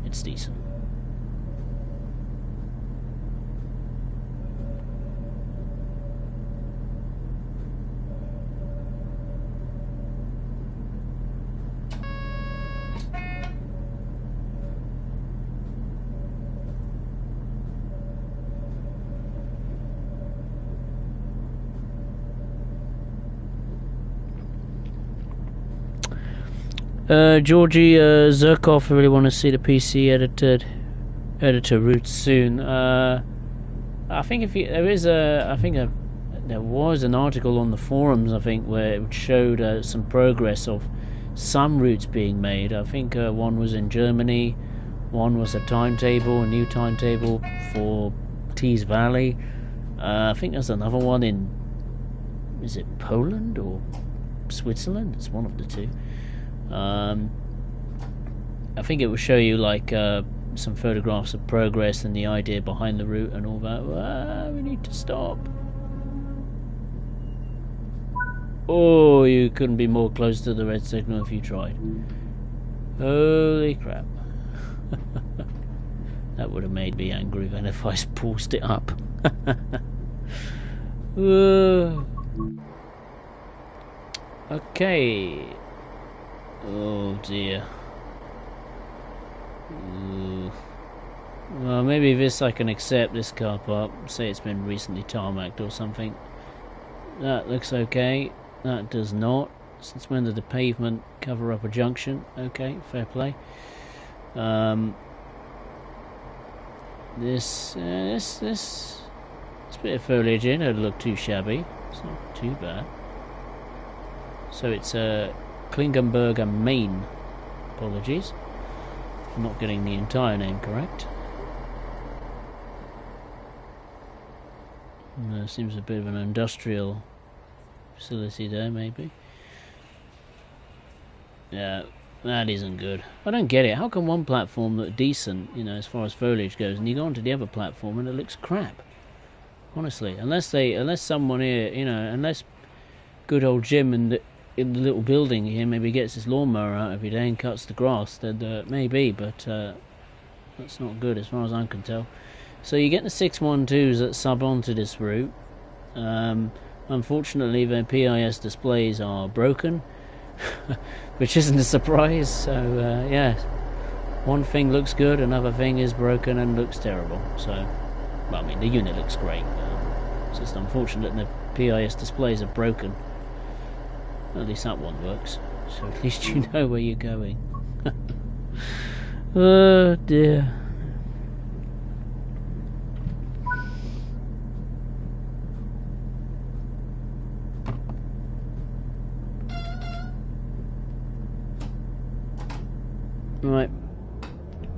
It's decent. Georgie Zirkov, I really want to see the PC editor route soon. I think there was an article on the forums, I think, where it showed some progress of some routes being made. I think one was in Germany, one was a new timetable for Tees Valley. I think there's another one in, is it Poland or Switzerland? It's one of the two. I think it will show you like some photographs of progress and the idea behind the route and all that. We need to stop. Oh, you couldn't be more close to the red signal if you tried. Holy crap. That would have made me angry then if I paused it up. Okay. Oh dear. Well, maybe this I can accept, this car park. Say it's been recently tarmacked or something. That looks okay. That does not. Since when did the pavement cover up a junction? Okay, fair play. This bit of foliage in don't look too shabby. It's not too bad. So it's Klingenberg and Main. Apologies for not getting the entire name correct. Seems a bit of an industrial facility there, maybe. Yeah, that isn't good. I don't get it. How can one platform look decent, you know, as far as foliage goes, and you go onto the other platform and it looks crap? Honestly, unless someone here, you know, unless good old Jim in the little building here maybe gets his lawnmower out every day and cuts the grass, then maybe, but that's not good as far as I can tell. So you get the 612s that sub onto this route. Unfortunately, their PIS displays are broken, which isn't a surprise. So yeah, one thing looks good, another thing is broken and looks terrible. So, well, I mean, the unit looks great. It's just unfortunate the PIS displays are broken. At least that one works. So at least you know where you're going. Oh dear. Right,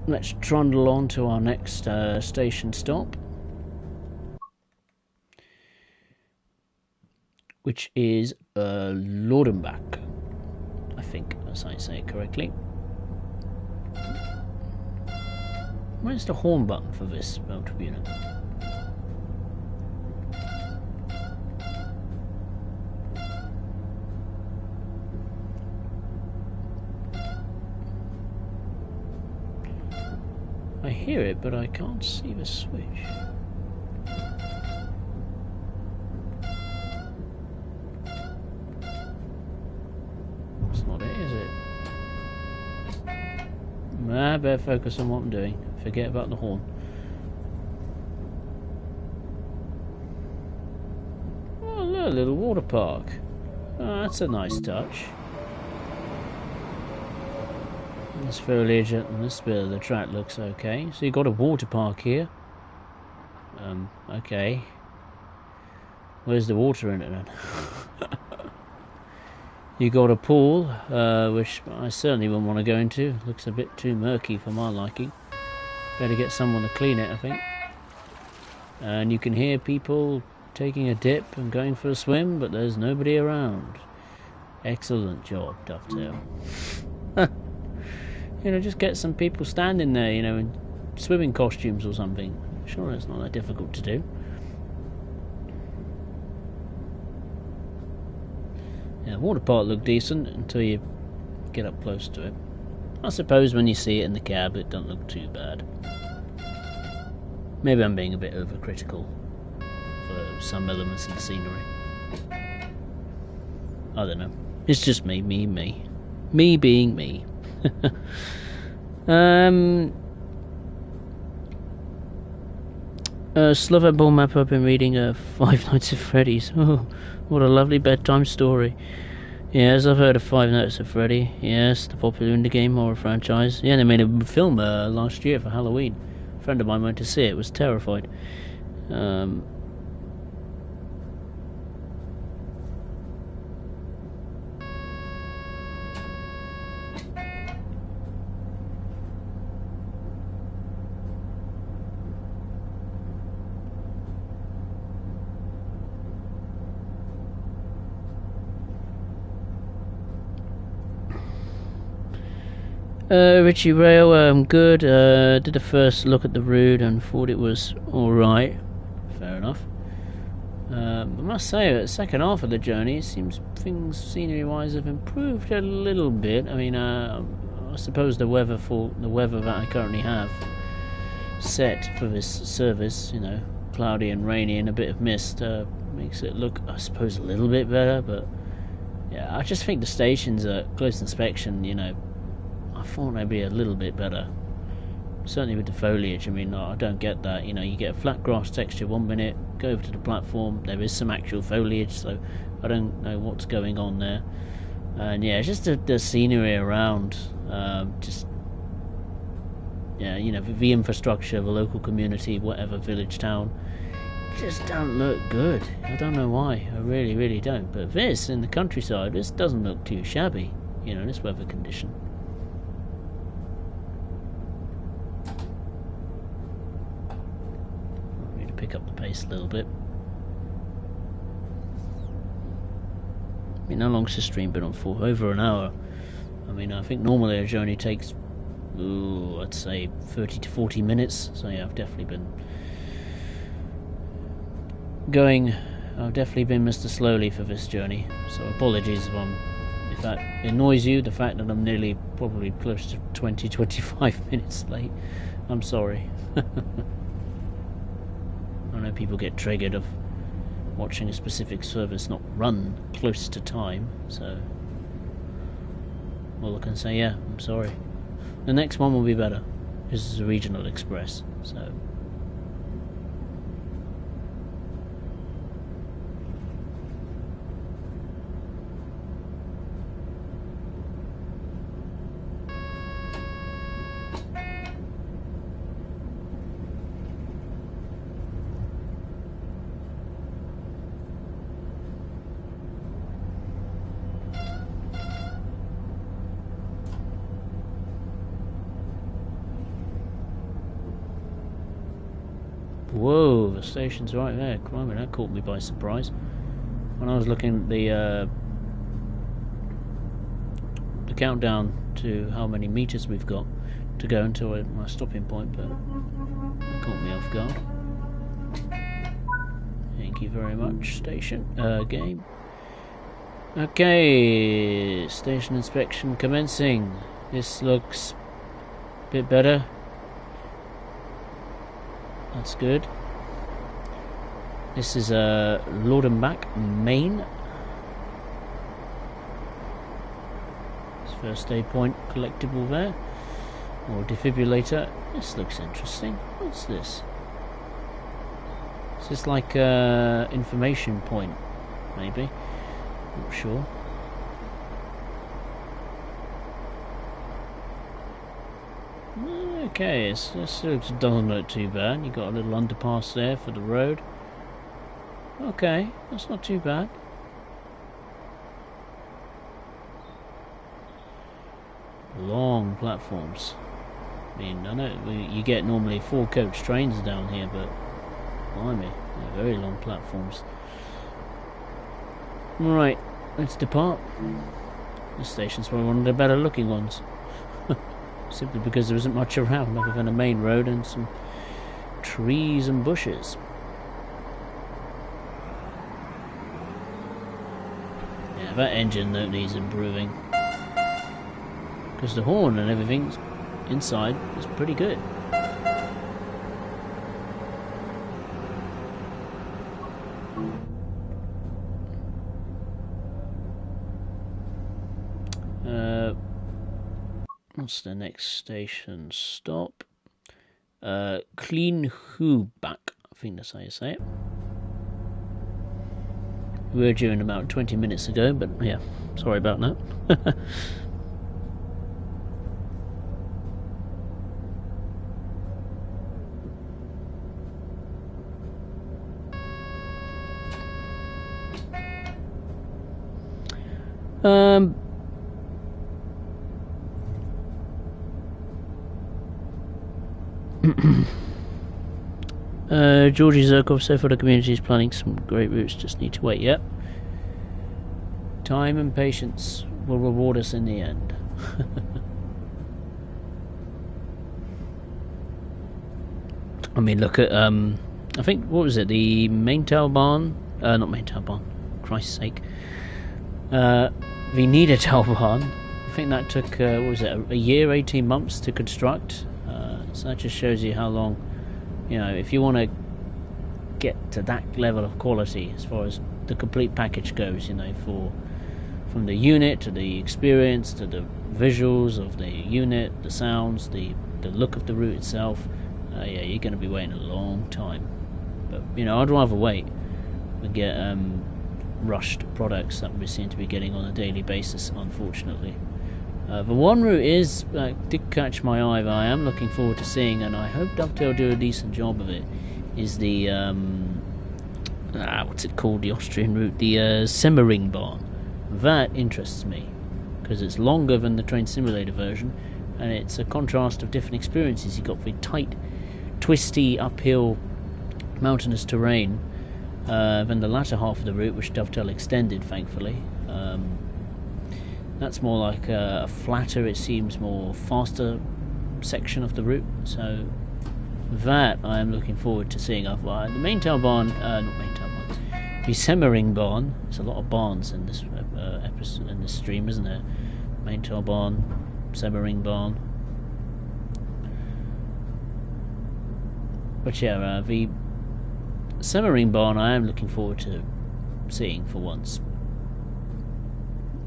let's trundle on to our next station stop, which is Milternberg. I think that's how I say it correctly. Where's the horn button for this motor unit? I hear it, but I can't see the switch. That's not it, is it? I better focus on what I'm doing. Forget about the horn. Oh, look, a little water park. Oh, that's a nice touch. This foliage and this bit of the track looks okay. So you've got a water park here. Okay. Where's the water in it then? You got a pool, which I certainly wouldn't want to go into. Looks a bit too murky for my liking. Better get someone to clean it, I think. And you can hear people taking a dip and going for a swim, but there's nobody around. Excellent job, Dovetail. You know, just get some people standing there, you know, in swimming costumes or something. Sure, it's not that difficult to do. Yeah, water park looked decent until you get up close to it. I suppose when you see it in the cab, it doesn't look too bad. Maybe I'm being a bit overcritical for some elements of the scenery. I don't know. It's just me being me. Slovak map I've been reading Five Nights at Freddy's. Oh, what a lovely bedtime story. Yes, I've heard of Five Nights at Freddy. Yes, the popular indie game horror franchise. Yeah, they made a film last year for Halloween. A friend of mine went to see it, was terrified. Richie Rail, good. Did a first look at the route and thought it was alright. Fair enough. I must say, the second half of the journey, it seems things scenery-wise have improved a little bit. I mean, I suppose the weather that I currently have set for this service, you know, cloudy and rainy and a bit of mist, makes it look, I suppose, a little bit better. But yeah, I just think the stations at close inspection, you know, I thought they'd be a little bit better. Certainly with the foliage, I mean, I don't get that. You know, you get a flat grass texture 1 minute, go over to the platform, there is some actual foliage, so I don't know what's going on there. And yeah, just the scenery around, just yeah, you know, the infrastructure of a local community, whatever village, town, just don't look good. I don't know why. I really, really don't. But this in the countryside, this doesn't look too shabby. You know, this weather condition. I need to pick up the pace a little bit. I mean, how long's the stream been on for? Over an hour. I mean, I think normally a journey takes, ooh, I'd say 30 to 40 minutes. So yeah, I've definitely been Mr. Slowly for this journey. So apologies if that annoys you, the fact that I'm nearly probably close to 20-25 minutes late. I'm sorry. I know people get triggered of watching a specific service not run close to time, so all I can say, yeah, I'm sorry. The next one will be better. This is a regional express, so whoa, the station's right there. Crimey, that caught me by surprise. When I was looking at the countdown to how many meters we've got to go until my stopping point, but that caught me off guard. Thank you very much, station. Game. Okay, station inspection commencing. This looks a bit better. That's good. This is Milternberg, Maine. First aid point collectible there, or defibrillator. This looks interesting. What's this? Is this like information point? Maybe. Not sure. Okay, this doesn't look too bad. You got a little underpass there for the road. Okay, that's not too bad. Long platforms. I mean, I know you get normally 4-coach trains down here, but blimey, they're very long platforms. Right, let's depart. This station's probably one of the better looking ones. Simply because there isn't much around other than a main road and some trees and bushes. Yeah, that engine though needs improving. Because the horn and everything inside is pretty good. What's the next station stop? Clean back. I think that's how you say it. We were due in about 20 minutes ago, but yeah, sorry about that. Georgie Zirkov said for the community is planning some great routes, just need to wait. Yep. Time and patience will reward us in the end. I mean, look at I think, what was it, the Maintalbahn? Not Maintalbahn, Christ's sake. The Niedertalbahn. I think that took what was it, a year, 18 months to construct. So that just shows you how long, you know, if you want to get to that level of quality as far as the complete package goes, you know, from the unit to the experience to the visuals of the unit, the sounds, the look of the route itself, yeah, you're going to be waiting a long time. But you know, I'd rather wait and get rushed products that we seem to be getting on a daily basis, unfortunately. The one route did catch my eye, that I am looking forward to seeing, and I hope Dovetail do a decent job of it, is the what's it called, the Austrian route, the Semmeringbahn. That interests me because it's longer than the Train Simulator version, and it's a contrast of different experiences. You've got the tight, twisty, uphill, mountainous terrain, than the latter half of the route, which Dovetail extended, thankfully. That's more like a flatter, it seems, more faster section of the route. So that I am looking forward to seeing. The Maintalbahn, the Semmeringbahn. There's a lot of barns in this episode, in this stream, isn't there? Maintalbahn, Semmeringbahn. But yeah, the Semmeringbahn I am looking forward to seeing for once.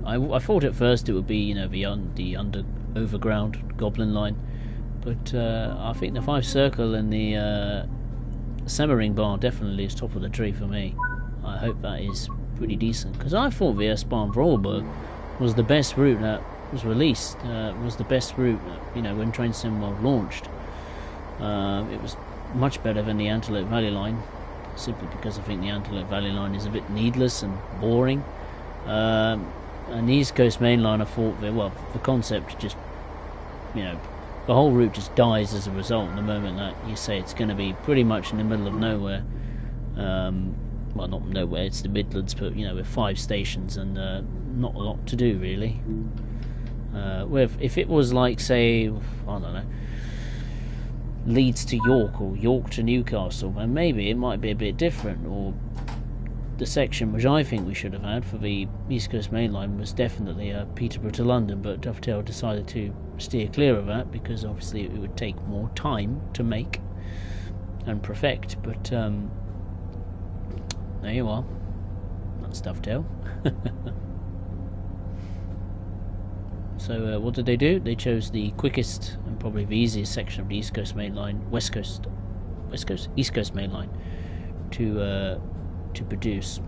I thought at first it would be, the overground Goblin line, but I think the 5 Circle and the Semmeringbahn definitely is top of the tree for me. I hope that is pretty decent, because I thought the S-Bahn Vorarlberg was the best route that was released, was the best route, when Train Sim World launched. It was much better than the Antelope Valley line, simply because I think the Antelope Valley line is a bit needless and boring. And the East Coast Main Line, I thought, the concept just, the whole route just dies as a result the moment that you say it's going to be pretty much in the middle of nowhere. Well, not nowhere, it's the Midlands, but, with 5 stations and not a lot to do, really. If it was like, say, I don't know, Leeds to York or York to Newcastle, then maybe it might be a bit different, or the section which I think we should have had for the East Coast Main Line was definitely Peterborough to London, but Dovetail decided to steer clear of that because obviously it would take more time to make and perfect. But there you are, that's Dovetail. So what did they do? They chose the quickest and probably the easiest section of the East Coast Main Line, East Coast Main Line to produce.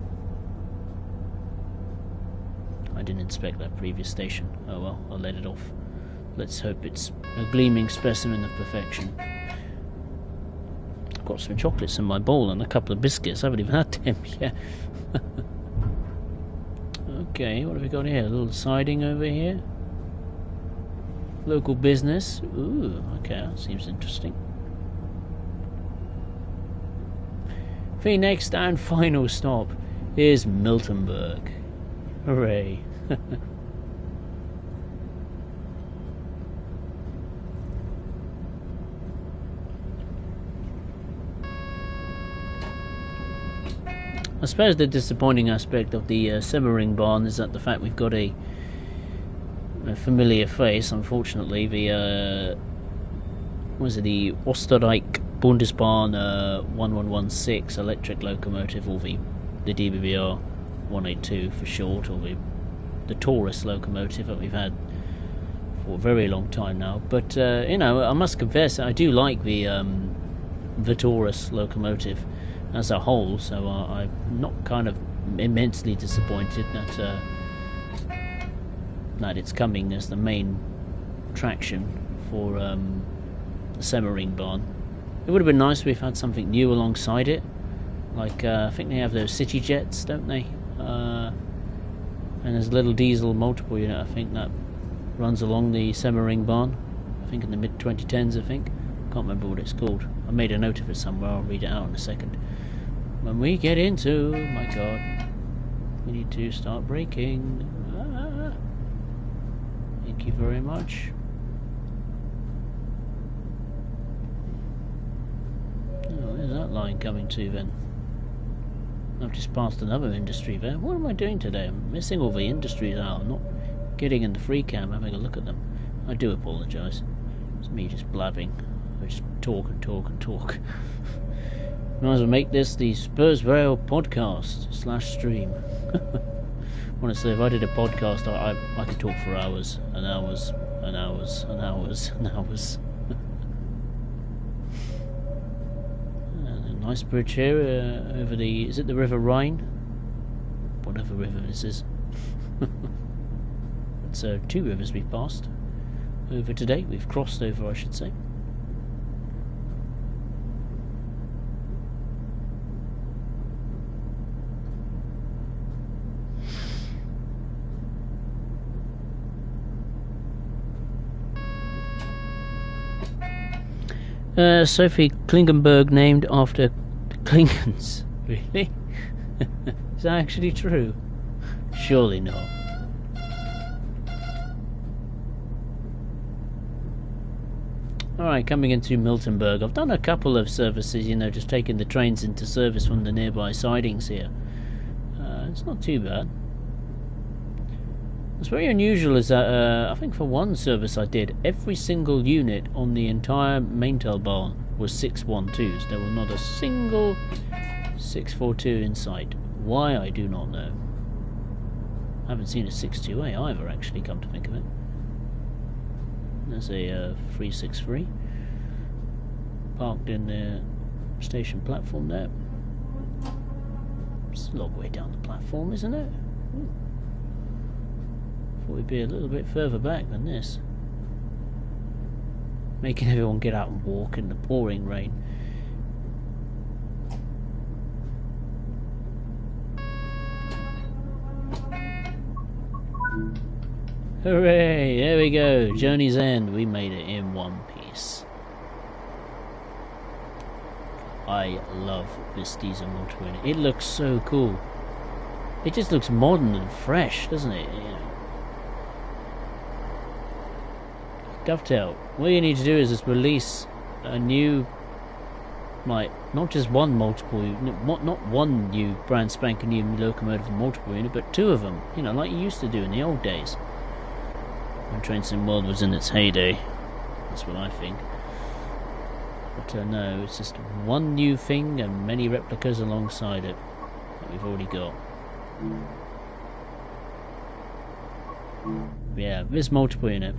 I didn't inspect that previous station. Oh well, I'll let it off. Let's hope it's a gleaming specimen of perfection. I've got some chocolates in my bowl and a couple of biscuits. I haven't even had them yet. Okay, what have we got here? A little siding over here. Local business. Ooh, okay, that seems interesting. The next and final stop is Milternberg. Hooray. I suppose the disappointing aspect of the Semmeringbahn is that the fact we've got a familiar face. Unfortunately, the Österreich Bundesbahn 1116 electric locomotive, or the DBBR 182 for short, or the Taurus locomotive that we've had for a very long time now. But I must confess I do like the Taurus locomotive as a whole, so I'm not kind of immensely disappointed that it's coming as the main traction for the Semmeringbahn. It would have been nice if we've had something new alongside it, like I think they have those city jets, don't they? And there's a little diesel multiple unit, I think, that runs along the Semmeringbahn, I think in the mid-2010s, I think. Can't remember what it's called. I made a note of it somewhere, I'll read it out in a second. When we get into, my god, we need to start braking. Thank you very much. Oh, there's that line coming to then. I've just passed another industry there. What am I doing today? I'm missing all the industries out. I'm not getting in the free cam having a look at them. I do apologise. It's me just blabbing. I just talk and talk and talk. Might as well make this the Spursvale podcast / stream. Honestly, if I did a podcast, I could talk for hours and hours and hours and hours and hours. A nice bridge here over the, is it the River Rhine? whatever river this is. It's 2 rivers we've passed over today. We've crossed over, I should say. Sophie Klingenberg named after the Klingons. Really? Is that actually true? Surely not. Alright, coming into Milternberg. I've done a couple of services, you know, just taking the trains into service from the nearby sidings here. It's not too bad. What's very unusual is that I think for one service I did, every single unit on the entire Maintalbahn was 612s. There was not a single 642 in sight. Why, I do not know. I haven't seen a 62A either, actually, come to think of it. There's a 363 parked in the station platform there. It's a long way down the platform, isn't it? Thought we'd be a little bit further back than this. Making everyone get out and walk in the pouring rain. Hooray! There we go. Journey's end. We made it in one piece. I love this diesel motorway. It looks so cool. It just looks modern and fresh, doesn't it? Yeah. Dovetail. What you need to do is just release a new, like, not just one multiple unit, not one new brand spanking new locomotive and multiple unit, but 2 of them. You know, like you used to do in the old days. When Train Sim World was in its heyday. That's what I think. But no, it's just one new thing and many replicas alongside it that we've already got. Yeah, this multiple unit.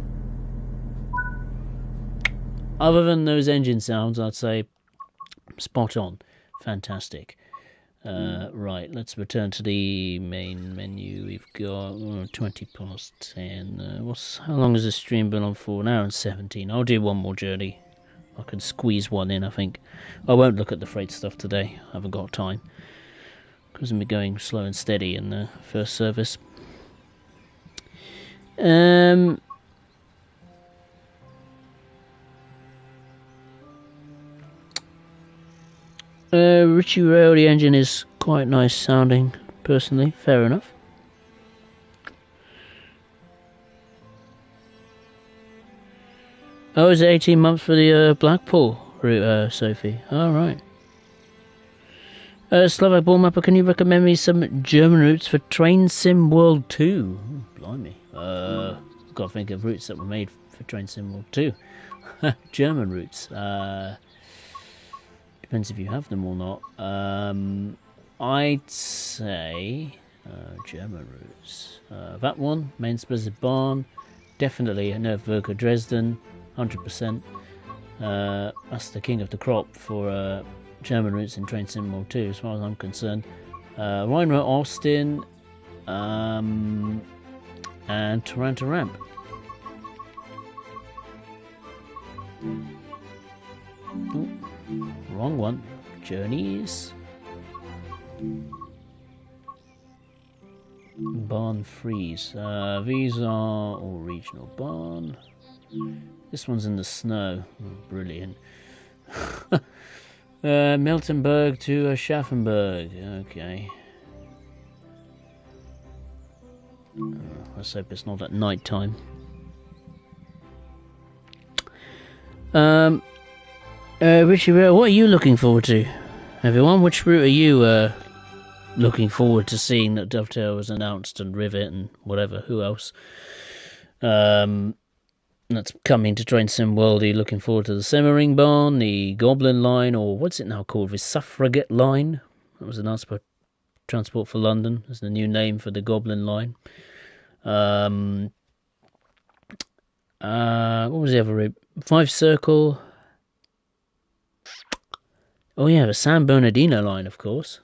Other than those engine sounds, I'd say spot on. Fantastic. Right, let's return to the main menu. We've got 20 past 10. How long has this stream been on for? An hour and 17. I'll do one more journey. I can squeeze one in, I think. I won't look at the freight stuff today. I haven't got time. Because I'm going slow and steady in the first service. Richie Rail, the engine is quite nice sounding, personally. Fair enough. Oh, is it 18 months for the Blackpool route, Sophie? Alright. Slovak Ball Mapper, can you recommend me some German routes for Train Sim World 2? Oh, blimey. Got to think of routes that were made for Train Sim World 2. German routes. Depends if you have them or not. I'd say German routes. That one, Maintalbahn, definitely Nürburgring Dresden, 100%. That's the king of the crop for German routes in Train Sim World 2, as far as I'm concerned. Rhino Austin, and Taranto Ramp. Ooh, wrong one. Journeys. Barn Freeze. These are all regional barn. This one's in the snow. Brilliant. Milternberg to Aschaffenburg. Okay. Let's hope it's not at night time. Richie, what are you looking forward to, everyone? Which route are you looking forward to seeing that Dovetail was announced, and Rivet and whatever, who else? That's coming to Train Sim World. Are you looking forward to the Semmering Barn, the Goblin Line, or what's it now called? The Suffragette Line? That was announced by Transport for London as the new name for the Goblin Line. What was the other route? 5 Circle. Oh yeah, the San Bernardino line, of course.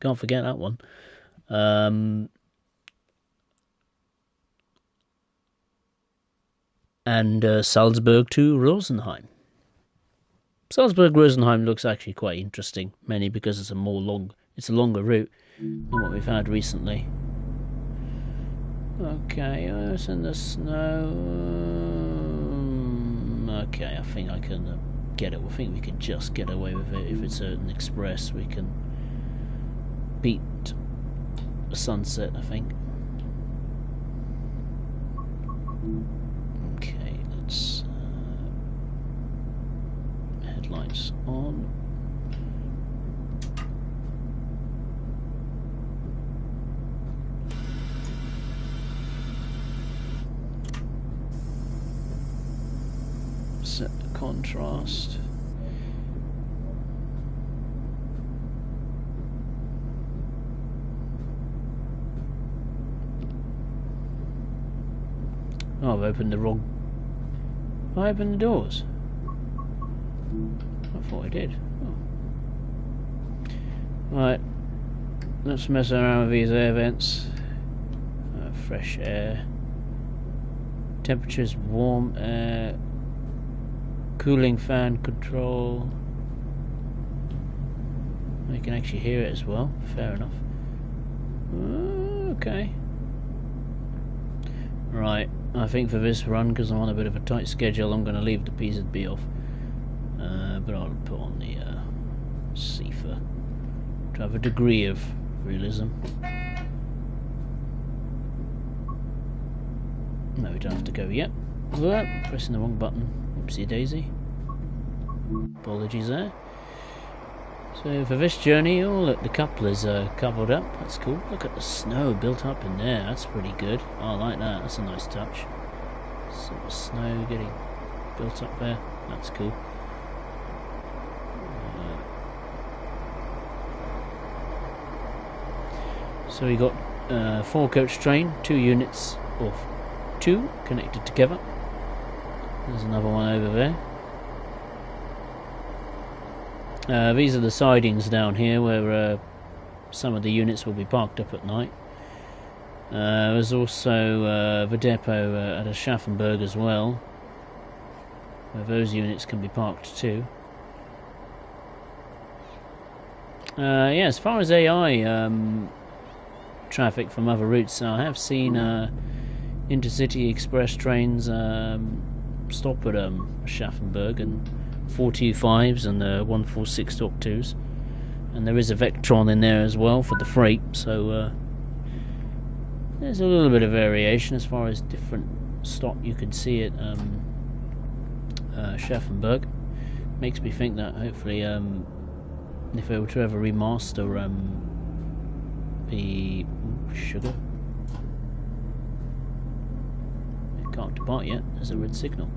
Can't forget that one. And Salzburg to Rosenheim. Salzburg-Rosenheim looks actually quite interesting, mainly because it's a longer route than what we've had recently. Okay, it's in the snow. Okay, I think I can get it. I think we can just get away with it. If it's an express, we can beat a sunset, I think. Okay, let's headlights on. Set the contrast. Oh, I've opened the wrong... I opened the doors. I thought I did. Oh. Right, let's mess around with these air vents. Fresh air. Temperatures, warm air. Cooling fan control. You can actually hear it as well. Fair enough. Okay. Right, I think for this run, because I'm on a bit of a tight schedule, I'm going to leave the PZB off. But I'll put on the CIFA to have a degree of realism. No, we don't have to go yet. Pressing the wrong button. Oopsie daisy. Apologies there. So for this journey, oh look, the coupler's coupled up. That's cool. Look at the snow built up in there. That's pretty good. I like that. That's a nice touch. Sort of snow getting built up there. That's cool. So we got 4-coach train, 2 units of 2 connected together. There's another one over there. These are the sidings down here where some of the units will be parked up at night. There's also the depot at Aschaffenburg as well, where those units can be parked too. Yeah, as far as AI traffic from other routes, I have seen intercity express trains stop at Aschaffenburg, and 425s and 146 Dock 2s, and there is a Vectron in there as well for the freight, so there's a little bit of variation as far as different stock you can see at Aschaffenburg. Makes me think that hopefully if they were to ever remaster the sugar, it can't depart yet, there's a red signal,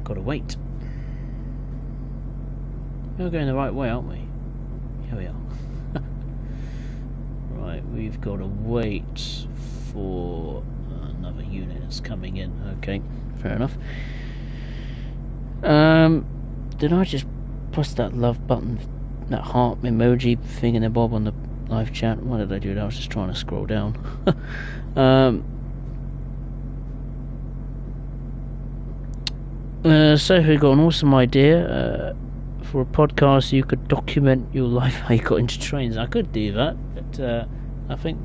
gotta wait. We're going the right way, aren't we? Here we are. Right, we've got to wait for another unit that's coming in. Okay, fair enough. Did I just press that love button, that heart emoji thingamabob on the live chat? Why did I do that? I was just trying to scroll down. So we've got an awesome idea. For a podcast, you could document your life, how you got into trains. I could do that, but I think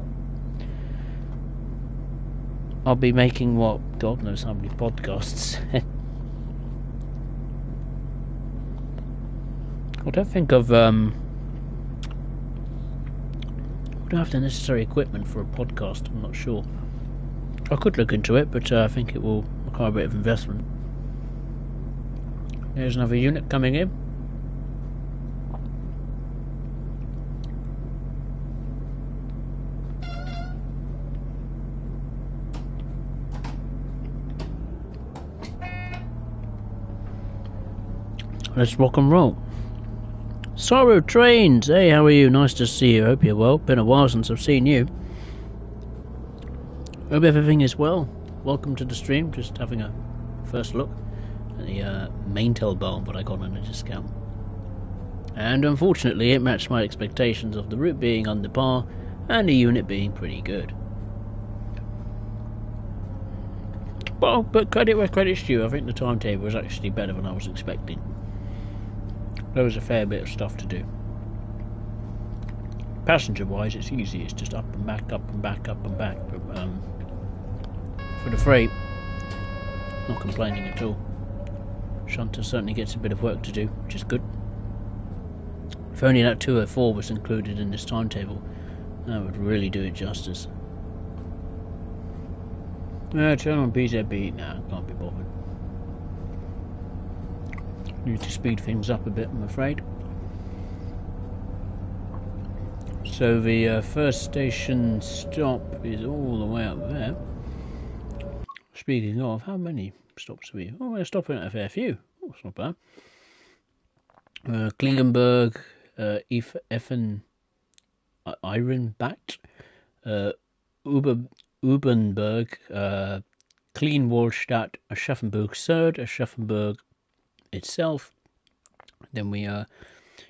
I'll be making, what, God knows how many podcasts. I don't think I've I don't have the necessary equipment for a podcast. I'm not sure. I could look into it, but I think it will require a bit of investment. There's another unit coming in. Let's rock and roll. Sorrow Trains, hey, how are you? Nice to see you. Hope you're well. Been a while since I've seen you. Hope everything is well. Welcome to the stream. Just having a first look at the Maintalbahn, but I got on a discount. And unfortunately, it matched my expectations of the route being under par and the unit being pretty good. But credit where credit's due, I think the timetable was actually better than I was expecting. There was a fair bit of stuff to do. Passenger wise it's easy, it's just up and back, up and back, up and back, but for the freight, not complaining at all. Shunter certainly gets a bit of work to do, which is good. If only that 204 was included in this timetable, that would really do it justice. Turn on PZB, nah, can't be bothered. Need to speed things up a bit, I'm afraid. So the first station stop is all the way up there. Speaking of, how many stops are we? Oh, we're stopping at a fair few. Oh, it's not bad. Klingenberg, Effen, Ironbat, Ubenberg, Kleinwallstadt, Aschaffenburg Third, Aschaffenburg itself. Then we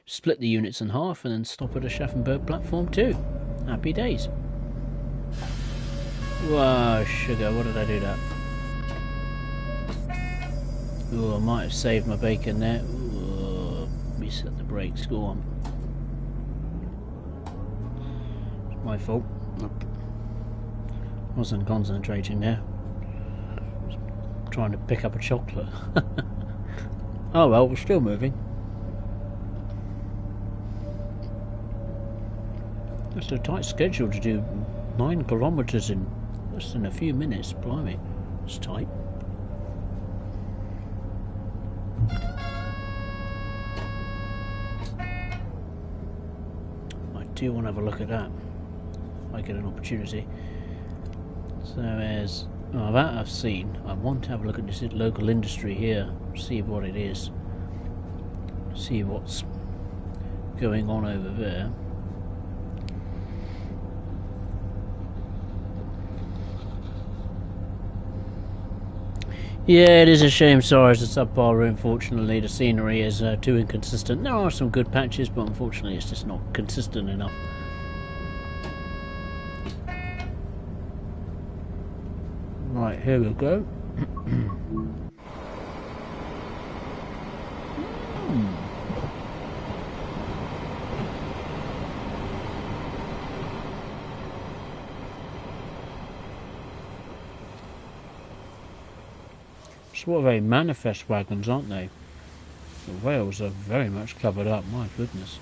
split the units in half and then stop at Aschaffenburg platform 2. Happy days. Wow, sugar, what did I do that? Oh, I might have saved my bacon there. Ooh, reset the brakes, go on. It's my fault. Wasn't concentrating there. Was trying to pick up a chocolate. Oh well, we're still moving. It's a tight schedule to do 9 kilometres in less than a few minutes. Blimey, it's tight. I do want to have a look at that if I get an opportunity. So as that I've seen, I want to have a look at this local industry here, see what it is, see what's going on over there. Yeah, it is a shame, sorry, it's a subpar route. Unfortunately, the scenery is too inconsistent. There are some good patches, but unfortunately it's just not consistent enough. Right, here we go. Sort of very manifest wagons, aren't they? The wheels are very much covered up, my goodness.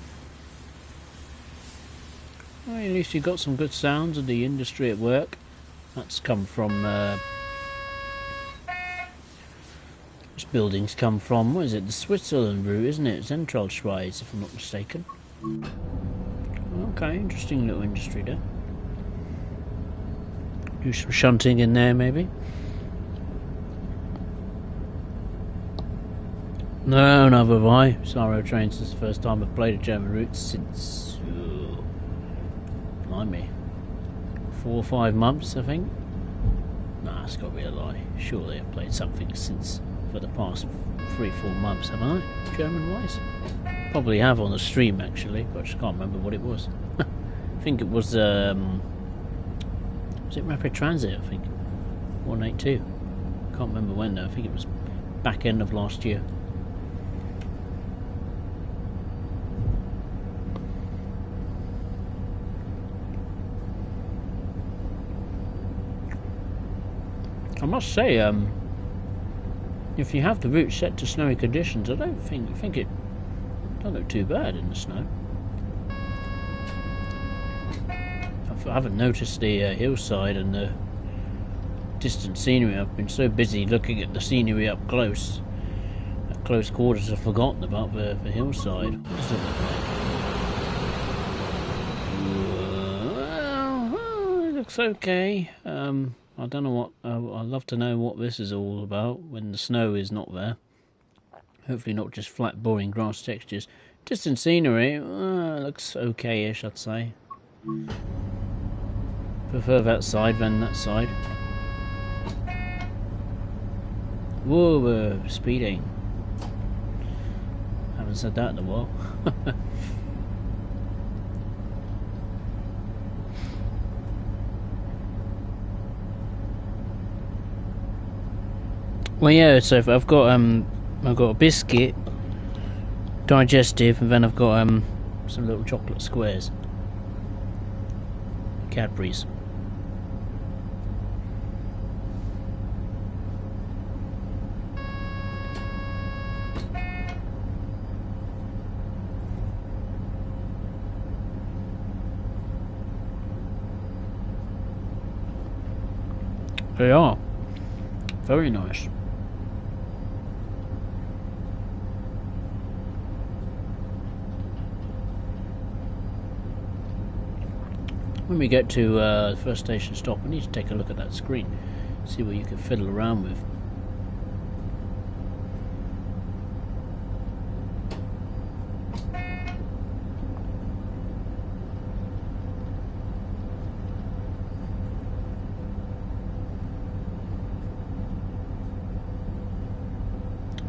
Well, at least you got some good sounds of the industry at work. That's come from this building's come from, what is it, the Switzerland route, isn't it? Zentralschweiz, if I'm not mistaken. Okay, interesting little industry there. Do some shunting in there maybe. No, neither have I. Saro trains is the first time I've played a German route since blimey, 4 or 5 months, I think. Nah, it's got to be a lie. Surely I've played something since for the past 3-4 months, haven't I? German-wise? Probably have on the stream actually, but I just can't remember what it was. I think it was it Rapid Transit? I think 182. Can't remember when though. I think it was back end of last year. I must say, if you have the route set to snowy conditions, I don't think it don't look too bad in the snow. I haven't noticed the hillside and the distant scenery. I've been so busy looking at the scenery up close. At close quarters, I've forgotten about the hillside. What does it look like? Well, it looks okay. I don't know what. I'd love to know what this is all about when the snow is not there. Hopefully not just flat, boring grass textures. Distant scenery looks okay-ish, I'd say. Prefer that side than that side. Whoa, we're speeding. Haven't said that in a while. Well, yeah. So if I've got a biscuit, digestive, and then I've got some little chocolate squares, Cadbury's. They are very nice. When we get to the first station stop, we need to take a look at that screen, see what you can fiddle around with.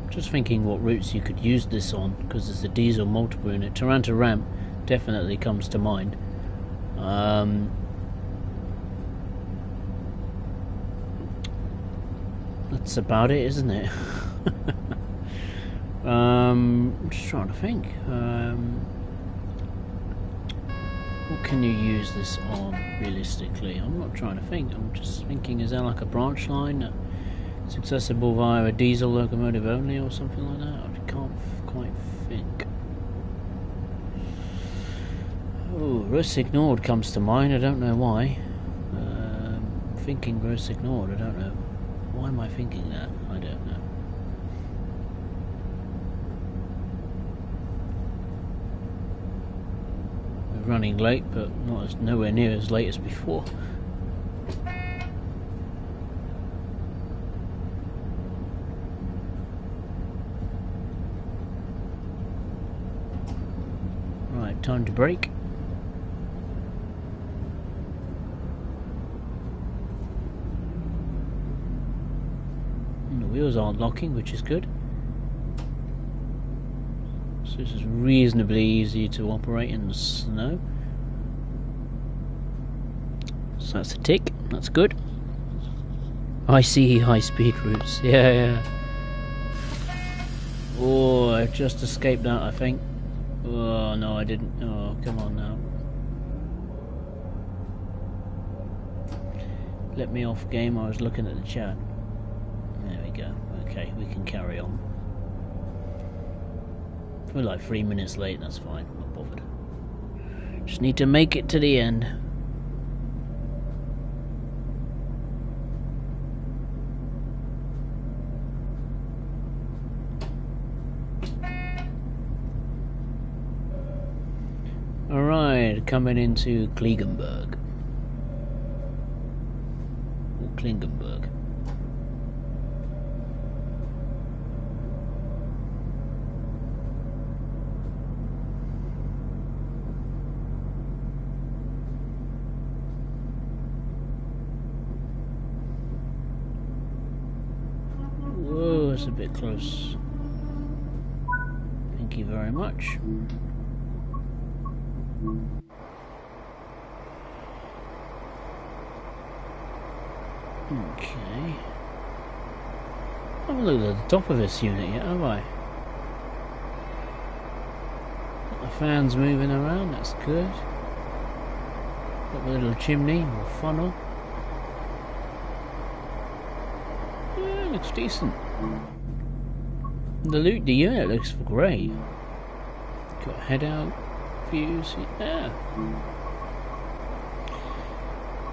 Just thinking what routes you could use this on, because there's a diesel multiple unit. Taranto ramp definitely comes to mind. That's about it, isn't it? I'm just trying to think. What can you use this on realistically? I'm not trying to think. I'm just thinking, is there like a branch line that's accessible via a diesel locomotive only or something like that? I can't quite think. Oh, Rossignol comes to mind. I don't know why. Thinking Rossignol, I don't know. Why am I thinking that? I don't know. We're running late, but nowhere near as late as before. Right, time to brake. Wheels aren't locking, which is good. So this is reasonably easy to operate in the snow. So that's a tick, that's good. I see high-speed routes, yeah. Oh, I just escaped that, I think. Oh, no, I didn't. Oh, come on now. Let me off game, I was looking at the chat. There we go. Okay, we can carry on. We're like 3 minutes late, that's fine. I'm not bothered. Just need to make it to the end. Alright, coming into Klingenberg. Or Klingenberg. It's a bit close. Thank you very much. Okay. I haven't looked at the top of this unit yet, have I? Got the fans moving around, that's good. Got the little chimney or funnel. Yeah, it looks decent. The unit looks great. Got head out views, yeah.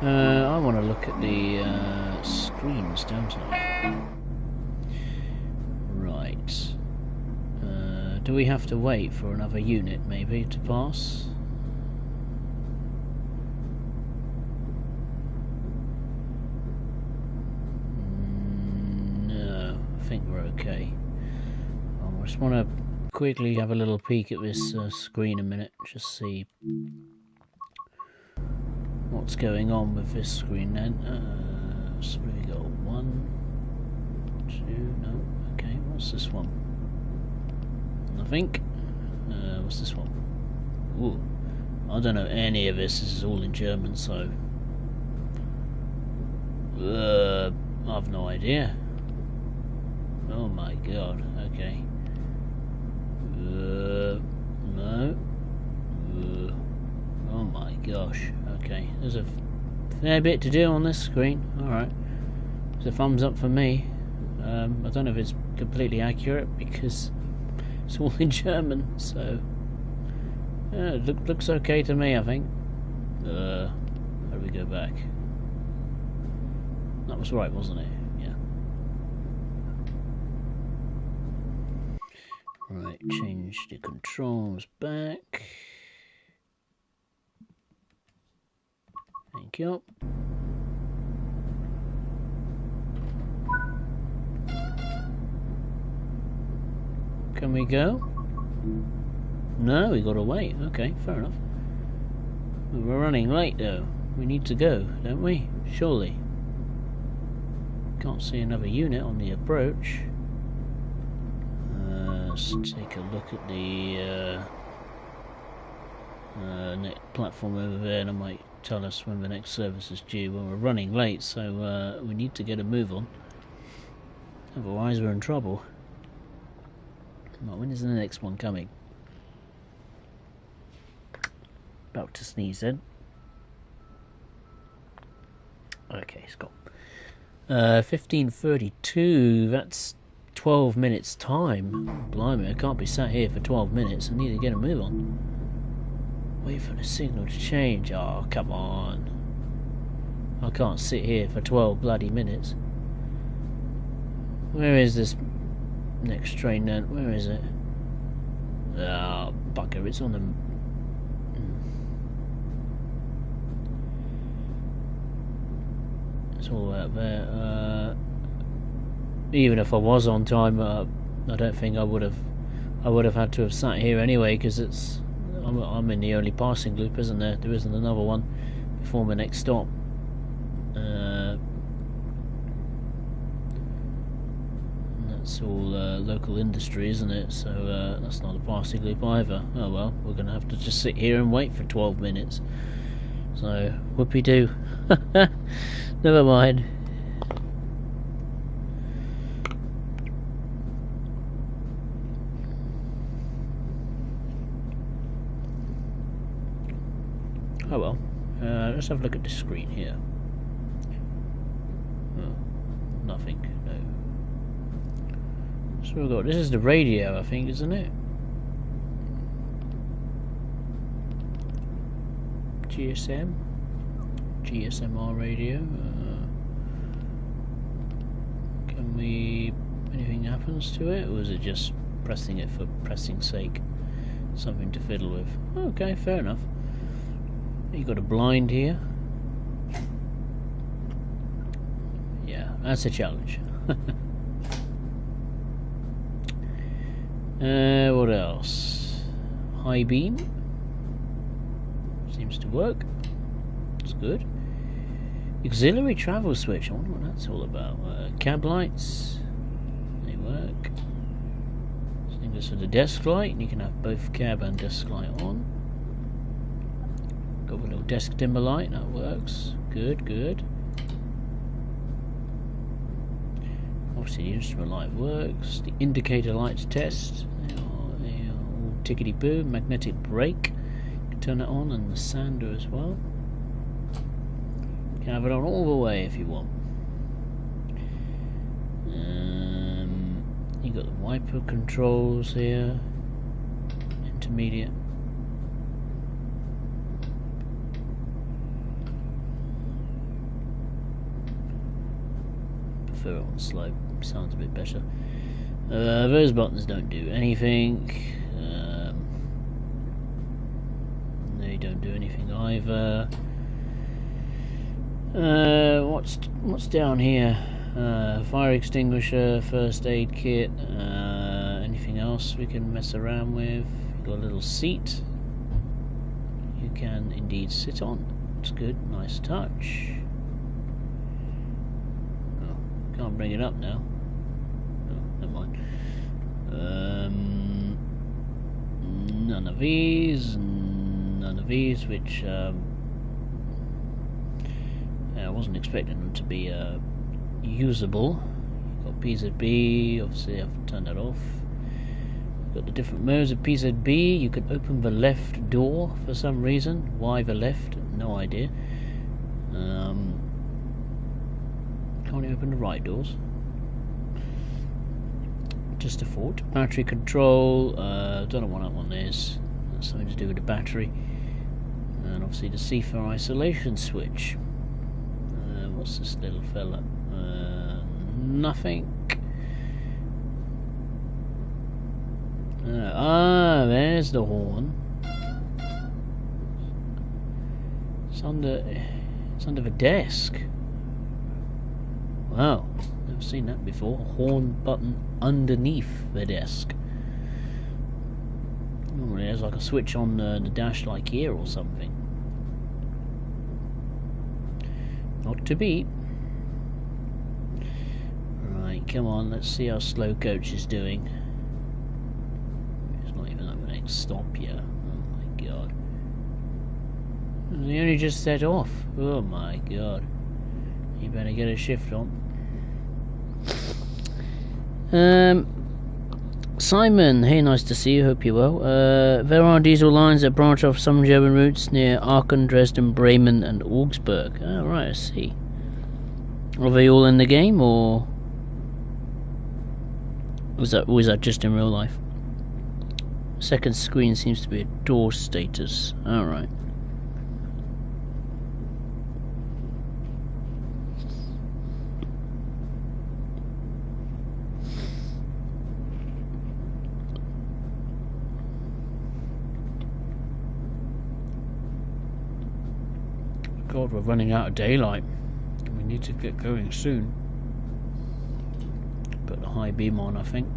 I want to look at the screens, don't I? Right. Do we have to wait for another unit, maybe, to pass? No, I think we're okay. I just want to quickly have a little peek at this screen a minute, just see what's going on with this screen then. So we got 1, 2, no, okay, what's this one? Nothing. What's this one? Ooh, I don't know any of this is all in German, so I've no idea. Oh my god, okay. No. Oh my gosh, okay. There's a fair bit to do on this screen. Alright. It's a thumbs up for me. I don't know if it's completely accurate because it's all in German, so yeah, it looks okay to me, I think. How do we go back? That was right, wasn't it? Yeah. Right, change the controls back. Thank you. Can we go? No, we gotta wait. Okay, fair enough. We're running late though. We need to go, don't we? Surely. Can't see another unit on the approach. Let's take a look at the platform over there, and it might tell us when the next service is due. Well, we're running late, so we need to get a move on. Otherwise, we're in trouble. Well, when is the next one coming? About to sneeze then. Okay, it's gone. 15:32. That's 12 minutes time. Blimey, I can't be sat here for 12 minutes. I need to get a move on. Wait for the signal to change. Oh, come on. I can't sit here for 12 bloody minutes. Where is this next train then? Where is it? Oh, bugger, it's on the... It's all out there. Even if I was on time, I don't think I would have had to have sat here anyway, because I'm in the early passing loop, isn't there? There isn't another one before my next stop. That's all local industry, isn't it? So that's not a passing loop either. Oh well, we're going to have to just sit here and wait for 12 minutes. So, whoopie-doo. Never mind. Oh well. Let's have a look at the screen here. Oh, nothing. No. So we've got, this is the radio, I think, isn't it? GSMR radio. Can we... anything happens to it, or is it just pressing it for pressing sake? Something to fiddle with. Okay, fair enough. You got a blind here. Yeah, that's a challenge. What else? High beam. Seems to work. It's good. Auxiliary travel switch. I wonder what that's all about. Cab lights. They work. Same goes for the desk light. You can have both cab and desk light on. Got a little desk dimmer light. That works. Good, good. Obviously the instrument light works. The indicator lights test. They are all tickety-boo. Magnetic brake. Turn it on, and the sander as well. You can have it on all the way if you want. You got the wiper controls here. Intermediate. Prefer it on slow. Sounds a bit better. Those buttons don't do anything. They don't do anything either. What's down here? Fire extinguisher, first aid kit. Anything else we can mess around with? You've got a little seat. You can indeed sit on. It's good, nice touch. Oh, can't bring it up now. Oh, never mind. None of these. None of these, which I wasn't expecting them to be usable. You've got PZB, obviously I've turned that off. Got the different modes of PZB. You can open the left door for some reason. Why the left? No idea. Can't you open the right doors? Just default. Battery control. Don't know what that one is. That's something to do with the battery. And obviously the CFA isolation switch. What's this little fella? Nothing. There's the horn. It's under the desk. Wow, never seen that before. Horn button underneath the desk. Normally there's like a switch on the dash like here or something. Not to be. Right, come on, let's see how slow coach is doing. It's not even at the next stop yet. Oh my god. He only just set off. Oh my god. You better get a shift on. Simon, hey, nice to see you, hope you're well. There are diesel lines that branch off some German routes near Aachen, Dresden, Bremen and Augsburg. Oh, right, I see. Are they all in the game, or was that just in real life? Second screen seems to be a door status. Alright. God, we're running out of daylight. We need to get going soon. Put the high beam on, I think.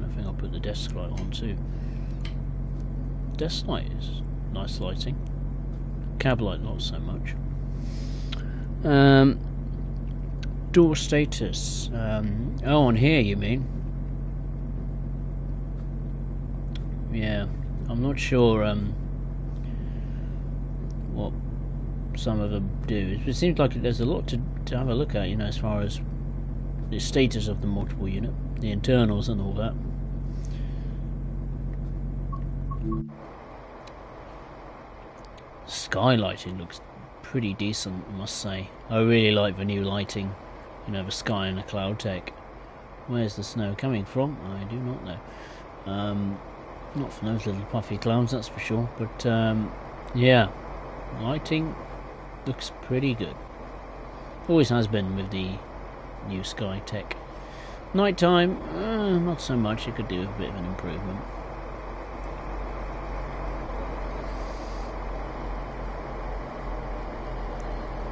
I think I'll put the desk light on too. Desk light is nice lighting. Cab light not so much. Door status. Oh, on here you mean? Yeah, I'm not sure what some of them do. It seems like there's a lot to have a look at, you know, as far as the status of the multiple unit, the internals and all that. Skylighting looks pretty decent, I must say. I really like the new lighting, you know, the sky and the cloud tech. Where's the snow coming from? I do not know. Not from those little puffy clouds, that's for sure. But yeah, lighting looks pretty good. Always has been with the new sky tech. Nighttime, not so much. It could do with a bit of an improvement.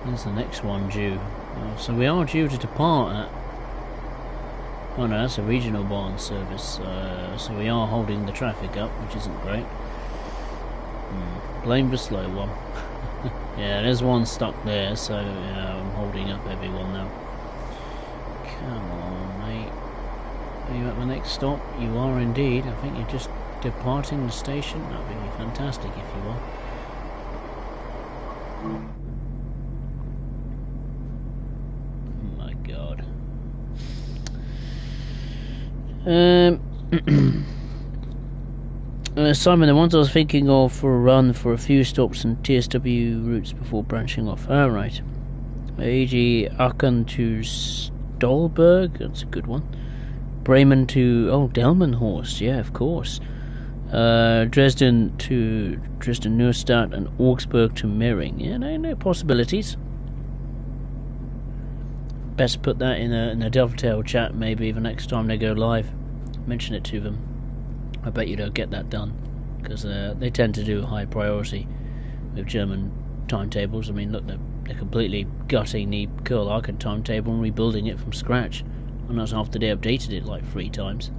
When's the next one due? Oh, so we are due to depart at... Oh no, that's a regional Bahn service. So we are holding the traffic up, which isn't great. Blame the slow one. Yeah, there's one stuck there, so I'm holding up everyone now. Come on, mate. Are you at the next stop? You are indeed. I think you're just departing the station. That would be fantastic if you are. Oh my god. Simon, the ones I was thinking of for a run for a few stops and TSW routes before branching off. Alright. E.g. Aachen to Stolberg, that's a good one. Bremen to... oh, Delmenhorst, yeah, of course. Dresden to Dresden-Neustadt and Augsburg to Mering. Yeah, no possibilities. Best put that in a Dovetail chat maybe the next time they go live. Mention it to them. I bet you they'll get that done, because they tend to do a high priority with German timetables. I mean, look, they're completely gutting the Curl Aachen timetable and rebuilding it from scratch, and that's after they updated it like 3 times.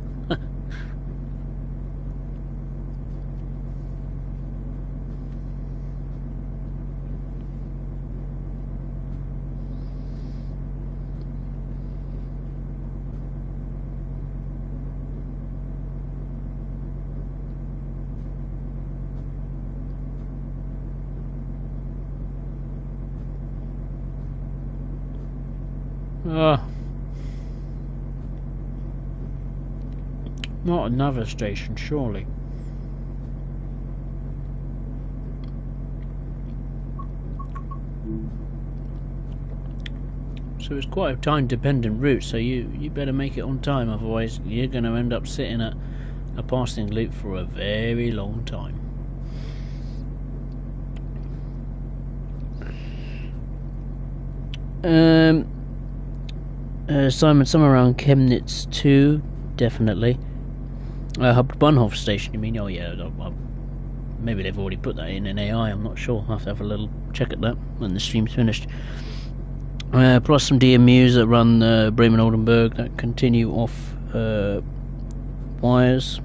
Not another station, surely. So it's quite a time-dependent route, so you better make it on time, otherwise you're going to end up sitting at a passing loop for a very long time. Simon, somewhere around Chemnitz 2, definitely. Bahnhof station, you mean? Oh yeah, maybe they've already put that in AI, I'm not sure. I'll have to have a little check at that when the stream's finished. Plus some DMUs that run Bremen-Oldenburg that continue off wires.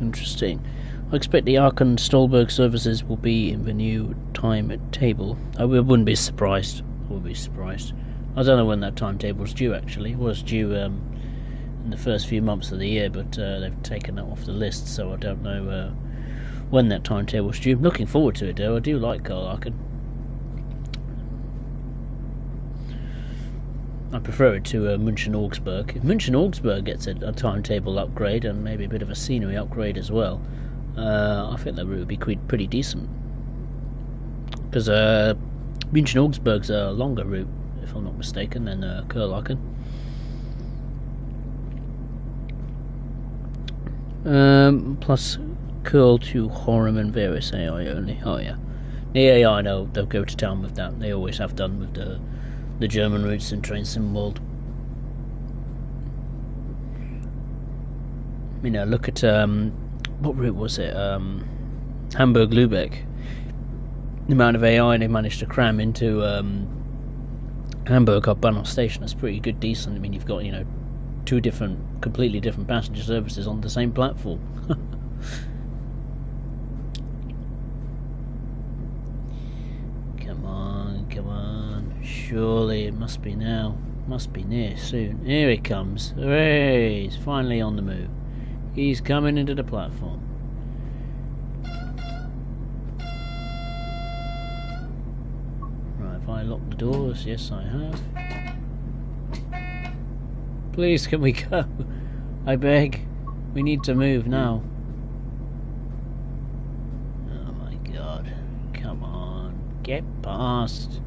Interesting. I expect the Aachen-Stolberg services will be in the new timetable. I wouldn't be surprised. I would be surprised. I don't know when that timetable's due, actually. It was due in the first few months of the year, but they've taken that off the list, so I don't know when that timetable's due. I'm looking forward to it, though. I do like Aachen. I prefer it to München-Augsburg. If München-Augsburg gets a timetable upgrade and maybe a bit of a scenery upgrade as well, I think that route would be pretty decent. Because München-Augsburg's a longer route, if I'm not mistaken, than Aachen. Plus curl to Horem and various AI only. Oh yeah, the AI, they'll go to town with that. They always have done with the German routes in Train Sim World. You know, look at what route was it? Hamburg-Lübeck. The amount of AI they managed to cram into Hamburg Hauptbahnhof station, that's pretty good, decent. I mean, you've got, you know, two completely different passenger services on the same platform. Come on, surely it must be now. Must be near soon. Here he comes. Hooray, he's finally on the move. He's coming into the platform. Right, have I locked the doors? Yes, I have. Please, can we go? I beg. We need to move now. Oh my god. Come on. Get past.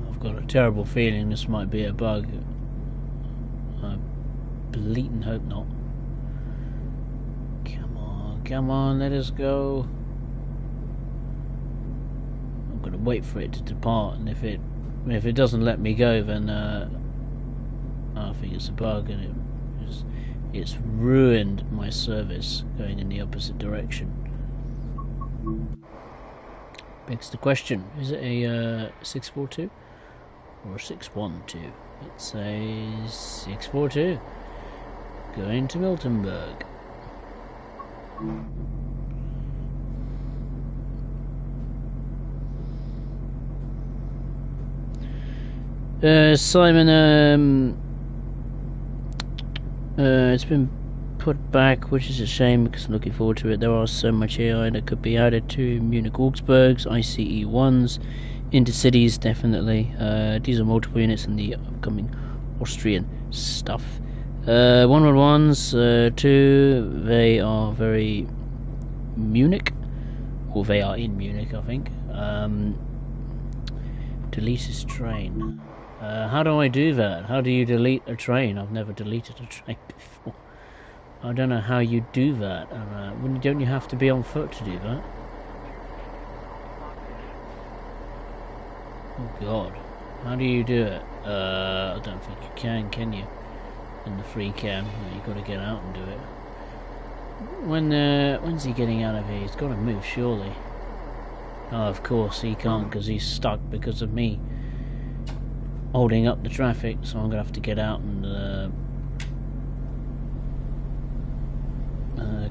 I've got a terrible feeling this might be a bug. I bleating hope not. Come on, let us go. I'm gonna wait for it to depart, and if it doesn't let me go, then I think it's a bug, and it's ruined my service going in the opposite direction. Begs the question: is it a 642 or a 612? It's a 642 going to Milternberg. Simon, it's been put back, which is a shame because I'm looking forward to it. There are so much AI that could be added to Munich-Augsburg's ICE 1s, intercities definitely, diesel multiple units, and the upcoming Austrian stuff. 111s, 2, they are very Munich, or they are in Munich, I think. Delete his train. How do I do that? How do you delete a train? I've never deleted a train before. I don't know how you do that. Don't you have to be on foot to do that? Oh god. How do you do it? I don't think you can you? In the free cam, you've got to get out and do it. When's he getting out of here? He's got to move, surely. Oh, of course he can't because he's stuck because of me holding up the traffic. So I'm gonna have to get out and.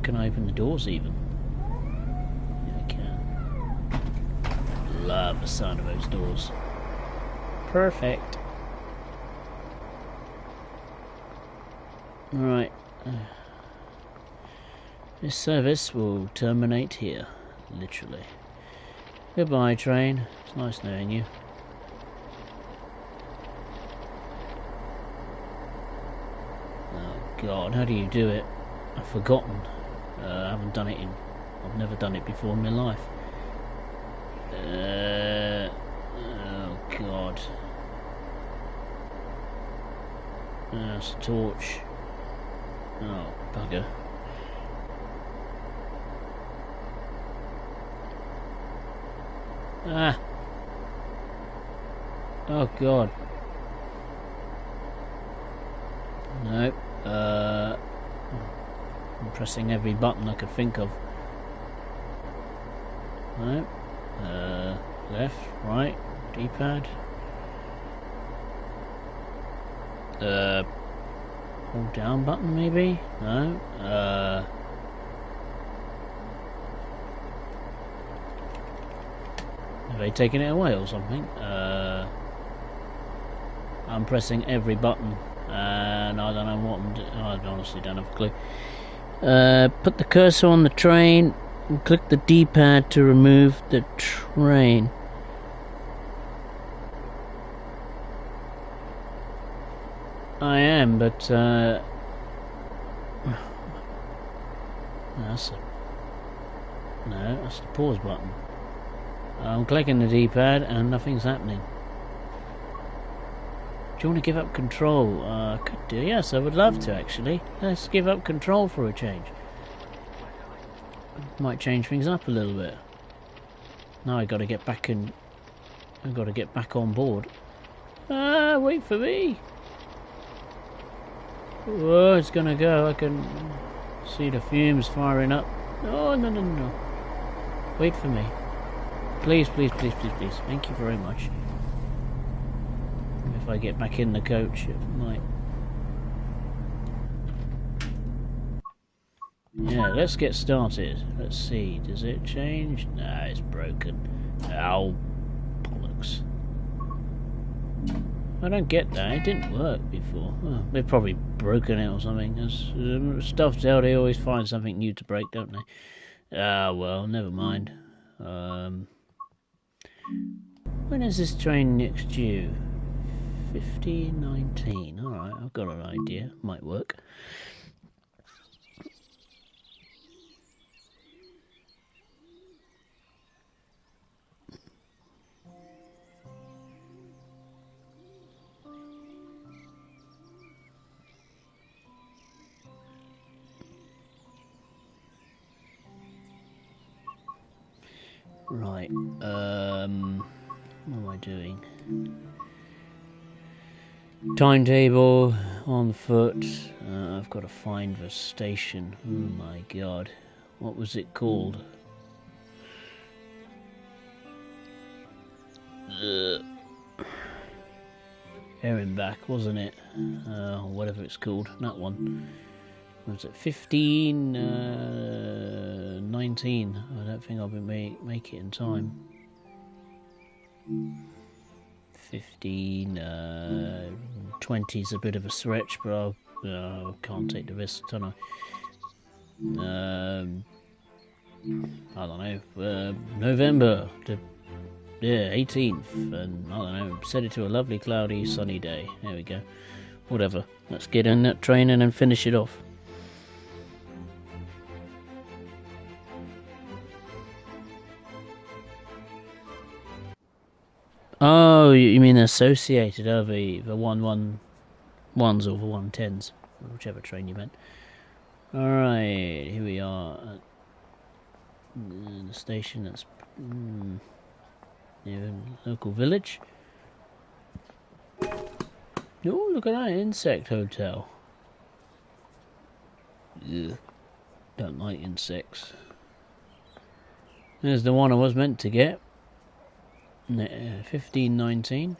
Can I open the doors even? Yeah, I can. Love the sound of those doors. Perfect. Right. This service will terminate here, literally. Goodbye, train. It's nice knowing you. Oh God, how do you do it? I've forgotten. I haven't done it in... I've never done it before in my life. Oh God. That's a torch. Oh, bugger. Ah! Oh God. No. I'm pressing every button I could think of. No. Left, right, D-pad. Hold down button maybe? No. Have they taken it away or something? I'm pressing every button and I don't know what I'm doing. I honestly don't have a clue. Put the cursor on the train and click the D-pad to remove the train. I am, but that's the pause button. I'm clicking the D-pad and nothing's happening. Do you want to give up control? I could do, yes, I would love to actually. Let's give up control for a change. Might change things up a little bit. Now I got to get back in. I've got to get back on board. Ah, wait for me. Oh, it's gonna go. I can see the fumes firing up. Oh, no. Wait for me. Please. Thank you very much. If I get back in the coach, it might. Yeah, let's get started. Let's see. Does it change? Nah, it's broken. Ow. Bollocks. I don't get that. It didn't work before. Oh, they've probably broken it or something. As stuff tell, they always find something new to break, don't they? Ah, well, never mind. When is this train next due? 1519. Alright, I've got an idea. Might work. Right, what am I doing? Timetable on foot. I've got to find the station. Oh my God. What was it called? Milternberg, wasn't it? Whatever it's called. That one. Was it 1519? I don't think I'll be make it in time. 1520 is a bit of a stretch, but I can't take the risk, can I? I don't know. November, the 18th, and I don't know. Set it to a lovely, cloudy, sunny day. There we go. Whatever. Let's get in that train and then finish it off. Oh, you mean associated over the 111s or the 110s, whichever train you meant. Alright, here we are at the station that's near a local village. Oh, look at that insect hotel. Ugh, don't like insects. There's the one I was meant to get. 1519.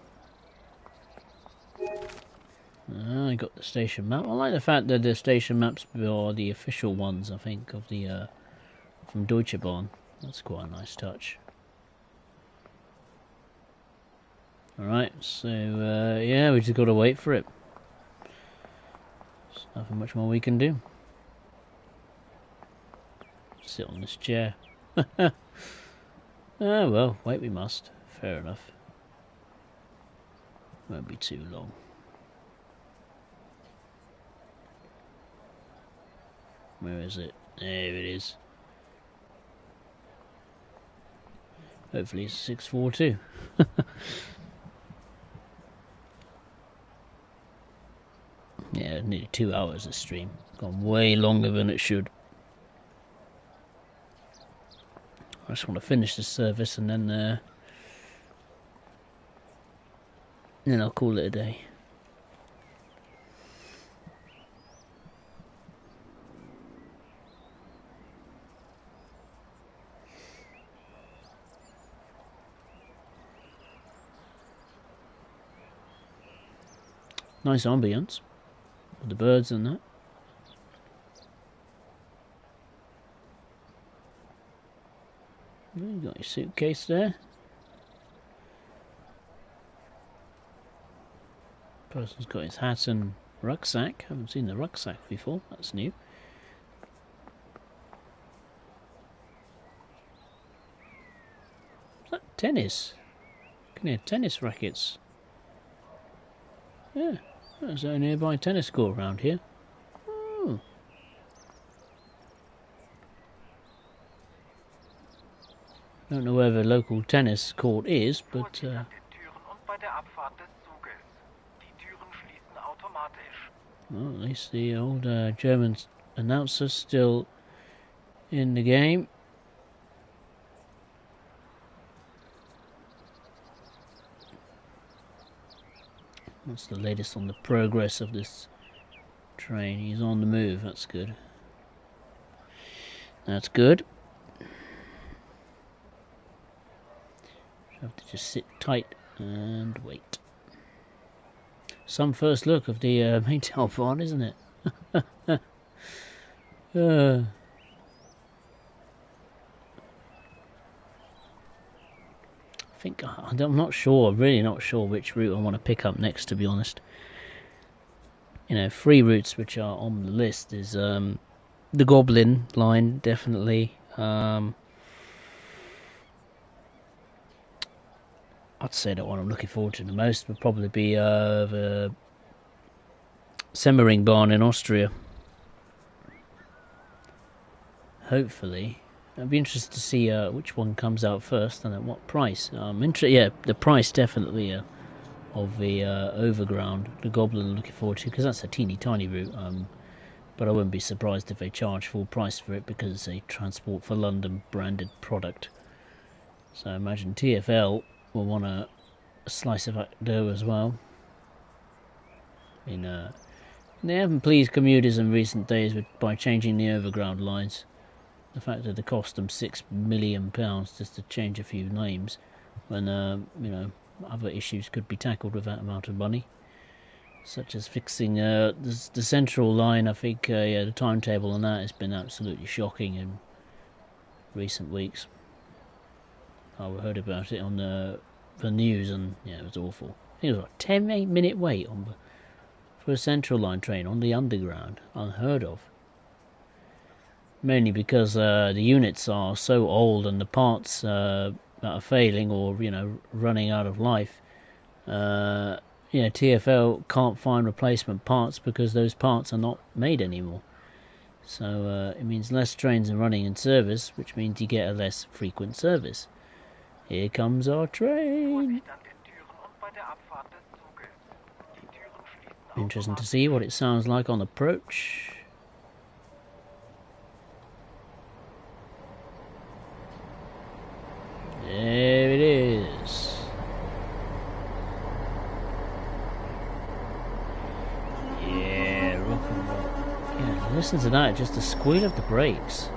I got the station map. I like the fact that the station maps are the official ones, I think, of the from Deutsche Bahn. That's quite a nice touch. Alright, so yeah, we just got to wait for it. There's nothing much more we can do. Sit on this chair. Ah, well, wait we must. Fair enough. Won't be too long. Where is it? There it is. Hopefully it's 642. Yeah, nearly 2 hours of stream. Gone way longer than it should. I just want to finish this service and then I'll call it a day. Nice ambience with the birds and that. You got your suitcase there. Person's got his hat and rucksack. Haven't seen the rucksack before. That's new. Is that tennis? Can hear tennis rackets. Yeah, there's a nearby tennis court around here. Oh. Don't know where the local tennis court is, but well, at least the old German announcer's still in the game. What's the latest on the progress of this train? He's on the move, that's good. That's good. Have to just sit tight and wait. Some first look of the Maintalbahn, isn't it? I'm not sure, really not sure which route I want to pick up next, to be honest. You know, 3 routes which are on the list is the Goblin line, definitely. I'd say the one I'm looking forward to the most would probably be the Maintalbahn in Austria. Hopefully. I'd be interested to see which one comes out first and at what price. Yeah, the price definitely of the overground, the Goblin I'm looking forward to, because that's a teeny tiny route. But I wouldn't be surprised if they charge full price for it because it's a Transport for London branded product. So I imagine TfL will want a slice of that dough as well. They haven't pleased commuters in recent days by changing the overground lines. The fact that it cost them £6 million just to change a few names, when you know, other issues could be tackled with that amount of money, such as fixing the central line. I think the timetable on that has been absolutely shocking in recent weeks. I heard about it on the news, and yeah, it was awful. I think it was like a 10-minute wait for a central line train on the underground. Unheard of. Mainly because the units are so old and the parts that are failing or, you know, running out of life. TfL can't find replacement parts because those parts are not made anymore. So it means less trains are running in service, which means you get a less frequent service. Here comes our train. Interesting to see what it sounds like on approach. There it is. Yeah, rock and roll. Yeah, listen to that, just the squeal of the brakes.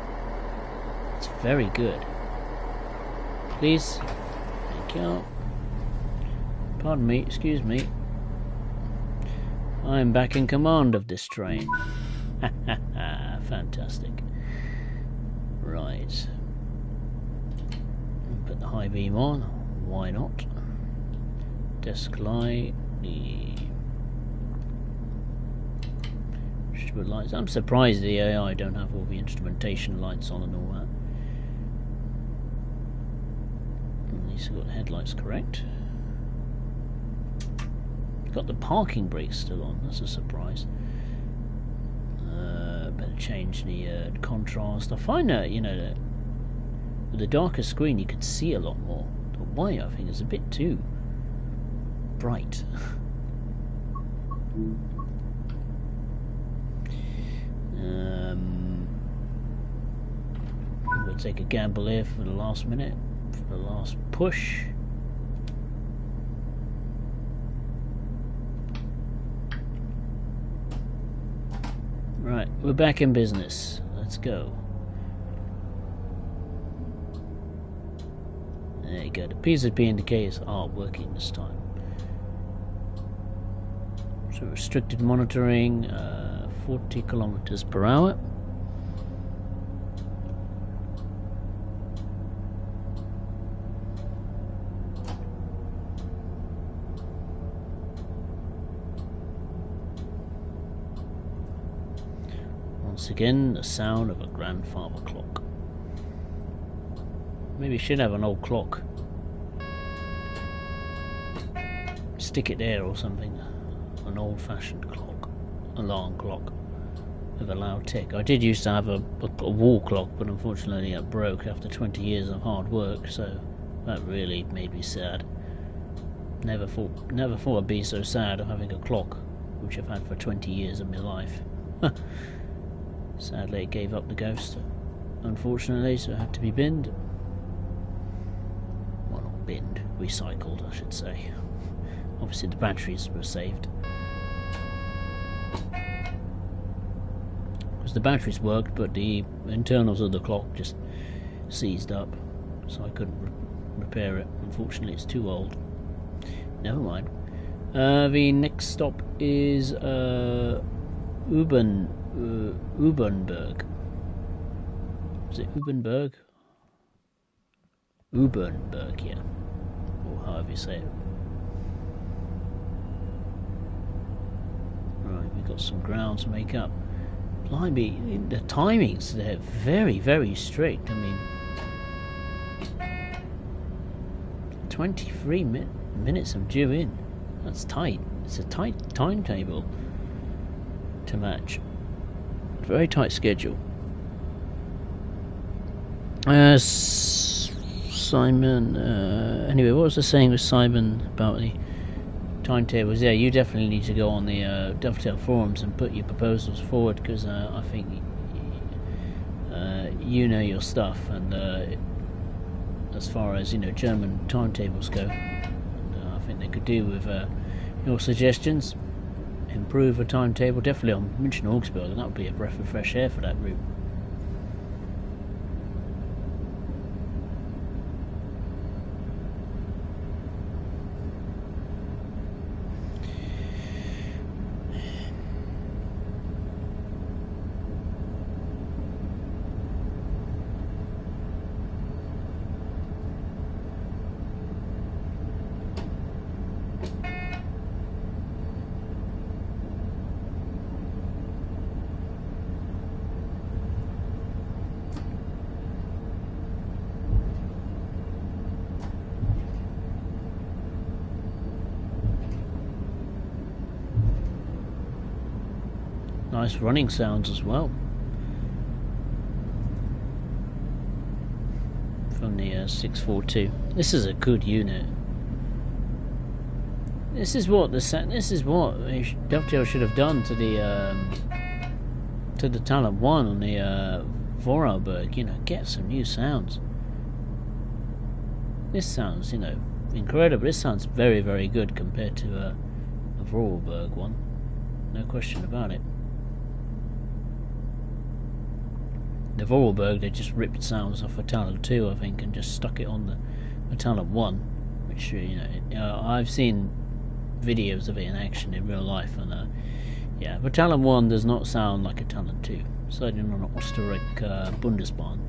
It's very good. Please. Thank you. Pardon me, excuse me. I'm back in command of this train. Ha ha ha, fantastic. Right. Put the high beam on, why not? Desk light, the instrument lights. I'm surprised the AI don't have all the instrumentation lights on and all that. At least I've got the headlights correct. Got the parking brakes still on. That's a surprise. Better change the contrast. I find that, you know, that with the darker screen you could see a lot more. The white, I think, is a bit too bright. We'll take a gamble here for the last minute, for the last push. Right, we're back in business. Let's go. There you go. The PZP indicators are working this time. So restricted monitoring, 40 kilometers per hour. Once again, the sound of a grandfather clock. Maybe you should have an old clock. Stick it there or something. An old-fashioned clock, alarm clock with a loud tick. I did used to have a wall clock, but unfortunately it broke after 20 years of hard work, so that really made me sad. Never thought I'd be so sad of having a clock which I've had for 20 years of my life. Sadly it gave up the ghost, unfortunately, so it had to be binned. Well, not binned, recycled I should say. Obviously the batteries were saved. Because the batteries worked, but the internals of the clock just seized up, so I couldn't repair it. Unfortunately, it's too old. Never mind. The next stop is Ubernberg. Is it Ubernberg? Ubernberg, yeah. Or however you say it. Right, we've got some ground to make up. Blimey, the timings, they're very, very strict. I mean, 23 minutes I'm due in. That's tight. It's a tight timetable to match. Very tight schedule. Simon, anyway, what was I saying with Simon about the timetables? Yeah, you definitely need to go on the Dovetail forums and put your proposals forward, because I think you know your stuff, and as far as, you know, German timetables go, I think they could do with your suggestions. Improve a timetable, definitely on München Augsburg, and that would be a breath of fresh air for that route. Nice running sounds as well from the 642. This is a good unit. This is what Dovetail should have done to the Talent 1 on the Vorarlberg. You know, get some new sounds. This sounds, you know, incredible. This sounds very, very good compared to the Vorarlberg one. No question about it. The Vorarlberg, they just ripped sounds off a Talent 2, I think, and just stuck it on the Talent 1, which, you know, I've seen videos of it in action in real life, and yeah, the Talent 1 does not sound like a Talent 2, certainly not an Österreich Bundesbahn.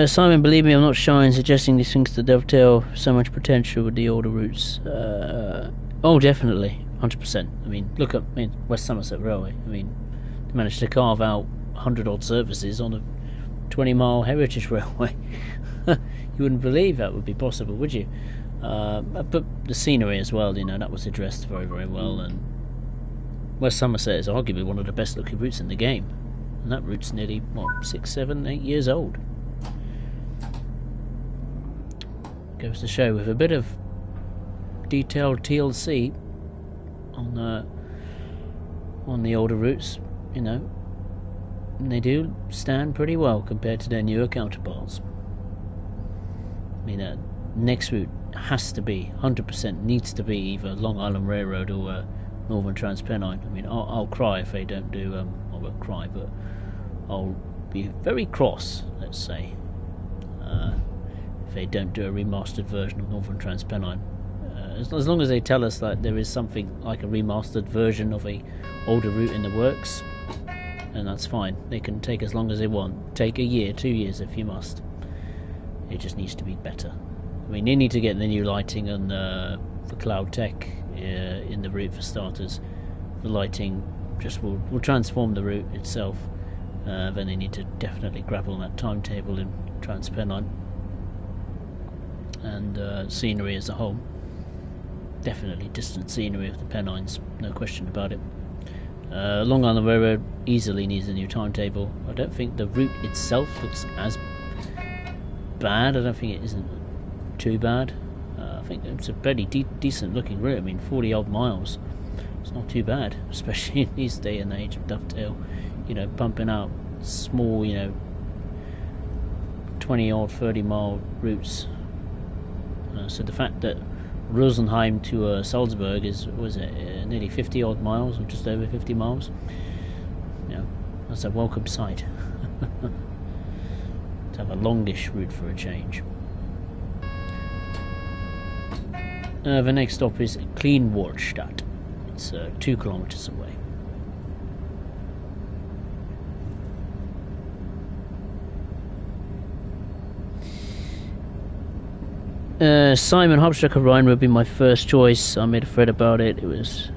Simon, believe me, I'm not shy in suggesting these things to dovetail so much potential with the older routes. Oh, definitely, 100%. I mean, look at West Somerset Railway. I mean, they managed to carve out 100 odd services on a 20-mile heritage railway. You wouldn't believe that would be possible, would you? But the scenery as well, that was addressed very, very well. And West Somerset is arguably one of the best looking routes in the game. And that route's nearly, 6, 7, 8 years old. Goes to show, with a bit of detailed TLC on the older routes, they do stand pretty well compared to their newer counterparts. I mean, next route has to be 100% needs to be either Long Island Railroad or Northern Transpennine. I mean, I'll cry if they don't do. I won't cry, but I'll be very cross. Let's say if they don't do a remastered version of Northern Transpennine. As long as they tell us that there is something like a remastered version of a older route in the works, and that's fine. They can take as long as they want. Take a year, 2 years if you must. It just needs to be better. I mean, they need to get the new lighting and the cloud tech in the route for starters. The lighting just will transform the route itself. Then they need to definitely grab on that timetable in Transpennine. And scenery as a whole. Definitely distant scenery of the Pennines, no question about it. Long Island Railroad easily needs a new timetable. I don't think the route itself looks as bad. I don't think it isn't too bad. I think it's a pretty decent looking route. I mean, 40 odd miles. It's not too bad, especially in these day and age of dovetail. Pumping out small, 20 odd, 30 mile routes. So the fact that Rosenheim to Salzburg was nearly 50 odd miles, or just over 50 miles. That's a welcome sight. To have a longish route for a change. The next stop is Kleinwarstadt. It's 2 kilometers away. Simon, Hauptstrecke Rhine would be my first choice. I made a thread about it. It was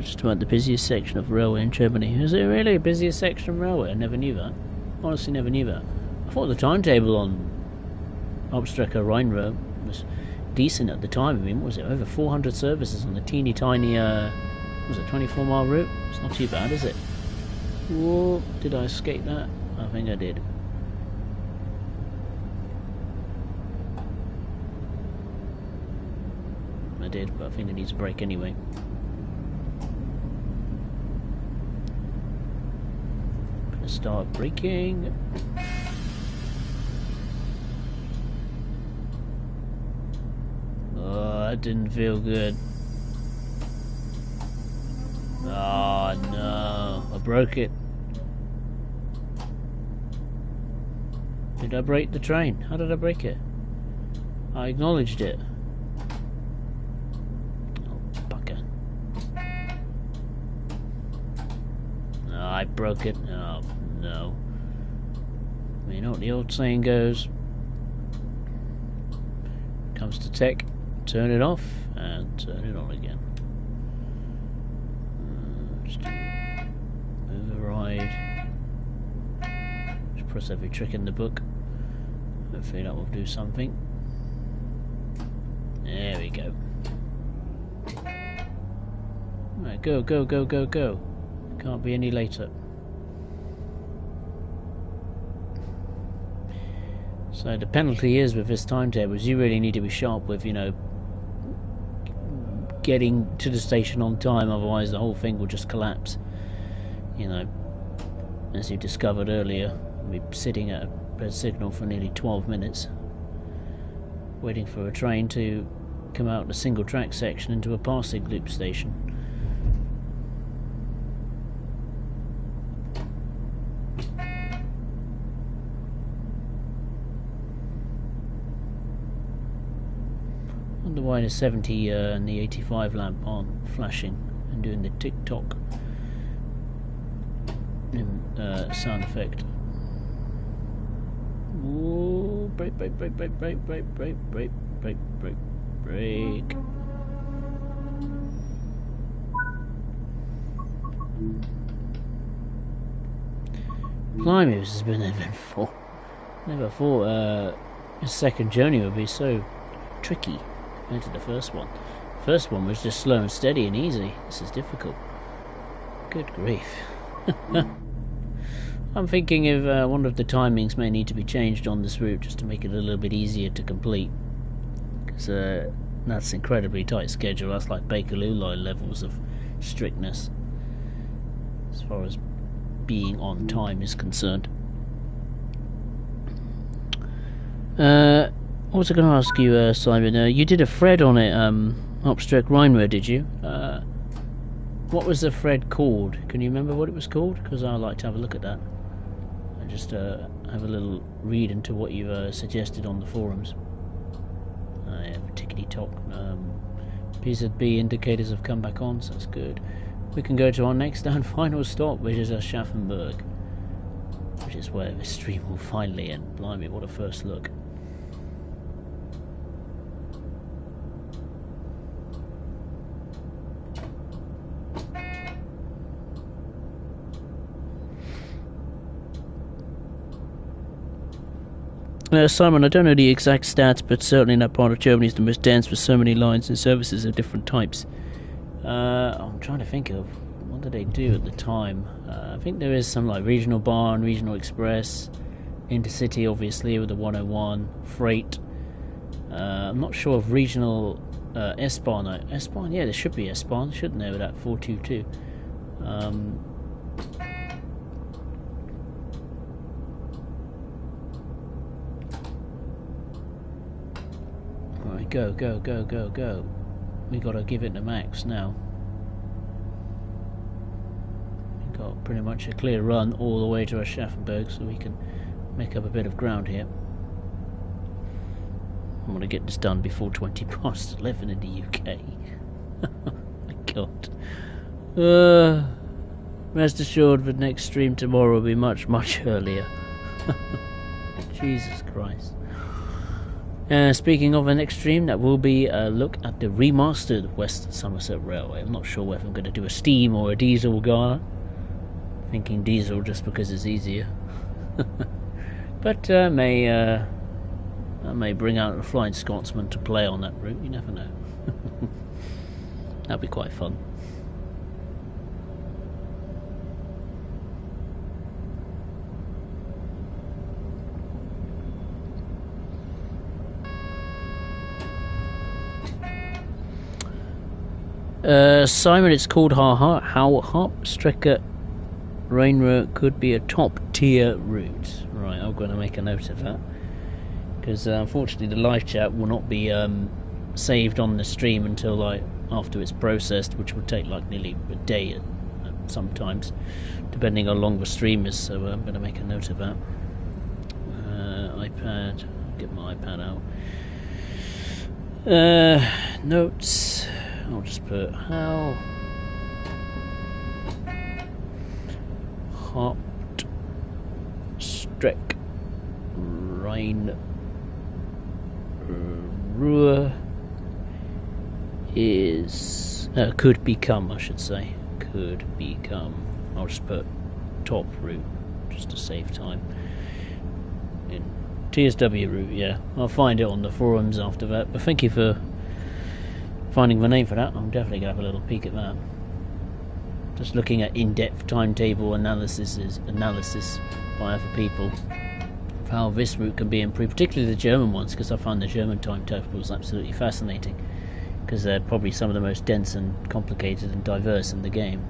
just about the busiest section of railway in Germany. Is it really the busiest section of railway? I never knew that. Honestly, never knew that. I thought the timetable on Hauptstrecke Rhine Road was decent at the time. I mean, what was it? Over 400 services on the teeny tiny, 24-mile route? It's not too bad, is it? Whoa, did I escape that? I think I did. I did, but I think it needs a break anyway. Gonna start braking. Oh, that didn't feel good. Oh no, I broke it. Did I break the train? How did I break it? I acknowledged it. I broke it. Oh no. You know what the old saying goes? Comes to tech, turn it off and turn it on again. Just override. Just press every trick in the book. Hopefully that will do something. There we go. Right, go, go, go, go, go. Can't be any later. So the penalty is with this timetable is you really need to be sharp with, getting to the station on time, otherwise the whole thing will just collapse. As you discovered earlier, we've been sitting at a red signal for nearly 12 minutes, waiting for a train to come out the single track section into a passing loop station. Wonder why the 70 and the 85 lamp aren't flashing and doing the tick-tock sound effect. Whoa. brake. Blimey, this has been eventful. Never thought a second journey would be so tricky compared to the first one. The first one was just slow and steady and easy. This is difficult. Good grief. I'm thinking if one of the timings may need to be changed on this route just to make it a little bit easier to complete. Because that's incredibly tight schedule. That's like Bakerloo line levels of strictness as far as being on time is concerned. What was I going to ask you, Simon? You did a thread on it, Upstreck Rheinware, did you? What was the thread called? Can you remember what it was called? Because I'd like to have a look at that. And just have a little read into what you've suggested on the forums. Yeah, tickety-tock. PZB indicators have come back on, so that's good. We can go to our next and final stop, which is Aschaffenburg, which is where this stream will finally end. Blimey, what a first look. Simon, I don't know the exact stats, but certainly that part of Germany is the most dense with so many lines and services of different types. I'm trying to think of what did they do at the time. I think there is some like regional Bahn, regional express, intercity obviously with the 101, freight. I'm not sure of regional S-Bahn. S-Bahn, yeah, there should be S-Bahn, shouldn't there, with that 422. Alright, go. We gotta give it the max now. We've got pretty much a clear run all the way to Aschaffenburg, so we can make up a bit of ground here. I want to get this done before 20 past 11 in the UK. Oh my god. Rest assured the next stream tomorrow will be much earlier. Jesus Christ. Speaking of an extreme, that will be a look at the remastered West Somerset Railway. I'm not sure whether I'm going to do a steam or a diesel guy. Thinking diesel just because it's easier. But I may bring out a Flying Scotsman to play on that route, you never know. That'd be quite fun. Simon, it's called how Hauptstrecke Rheinroute could be a top tier route. Right, I'm going to make a note of that, because unfortunately the live chat will not be saved on the stream until like after it's processed, which will take like nearly a day sometimes, depending how long the stream is. So I'm going to make a note of that. iPad, get my iPad out. Notes. I'll just put how Hauptstrecke Rheinruhr is could become, I should say, could become. I'll just put top route just to save time. In TSW route, yeah. I'll find it on the forums after that. But thank you for finding the name for that. I'm definitely going to have a little peek at that. Just looking at in-depth timetable analysis by other people of how this route can be improved, particularly the German ones, because I find the German timetables absolutely fascinating, because they're probably some of the most dense and complicated and diverse in the game.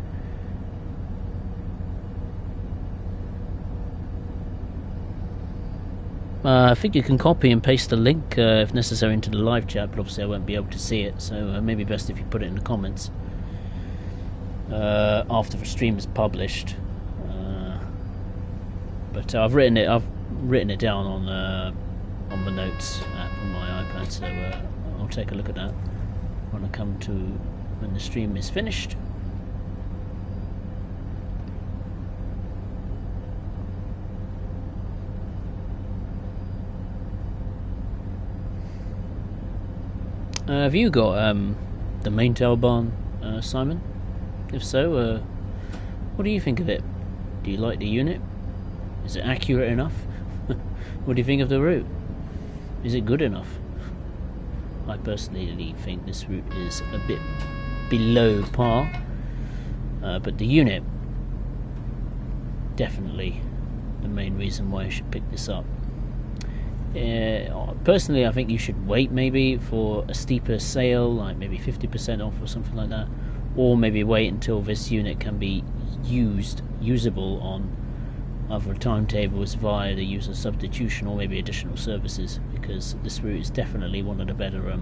I think you can copy and paste the link if necessary into the live chat, but obviously I won't be able to see it, so maybe best if you put it in the comments after the stream is published. But I've written it down on the notes app on my iPad, so I'll take a look at that when I come to when the stream is finished. Have you got the Maintalbahn, Simon? If so, what do you think of it? Do you like the unit? Is it accurate enough? What do you think of the route? Is it good enough? I personally think this route is a bit below par, but the unit, definitely the main reason why you should pick this up. Personally, I think you should wait maybe for a steeper sale, like maybe 50% off or something like that, or maybe wait until this unit can be usable on other timetables via the user substitution or maybe additional services, because this route is definitely one of the better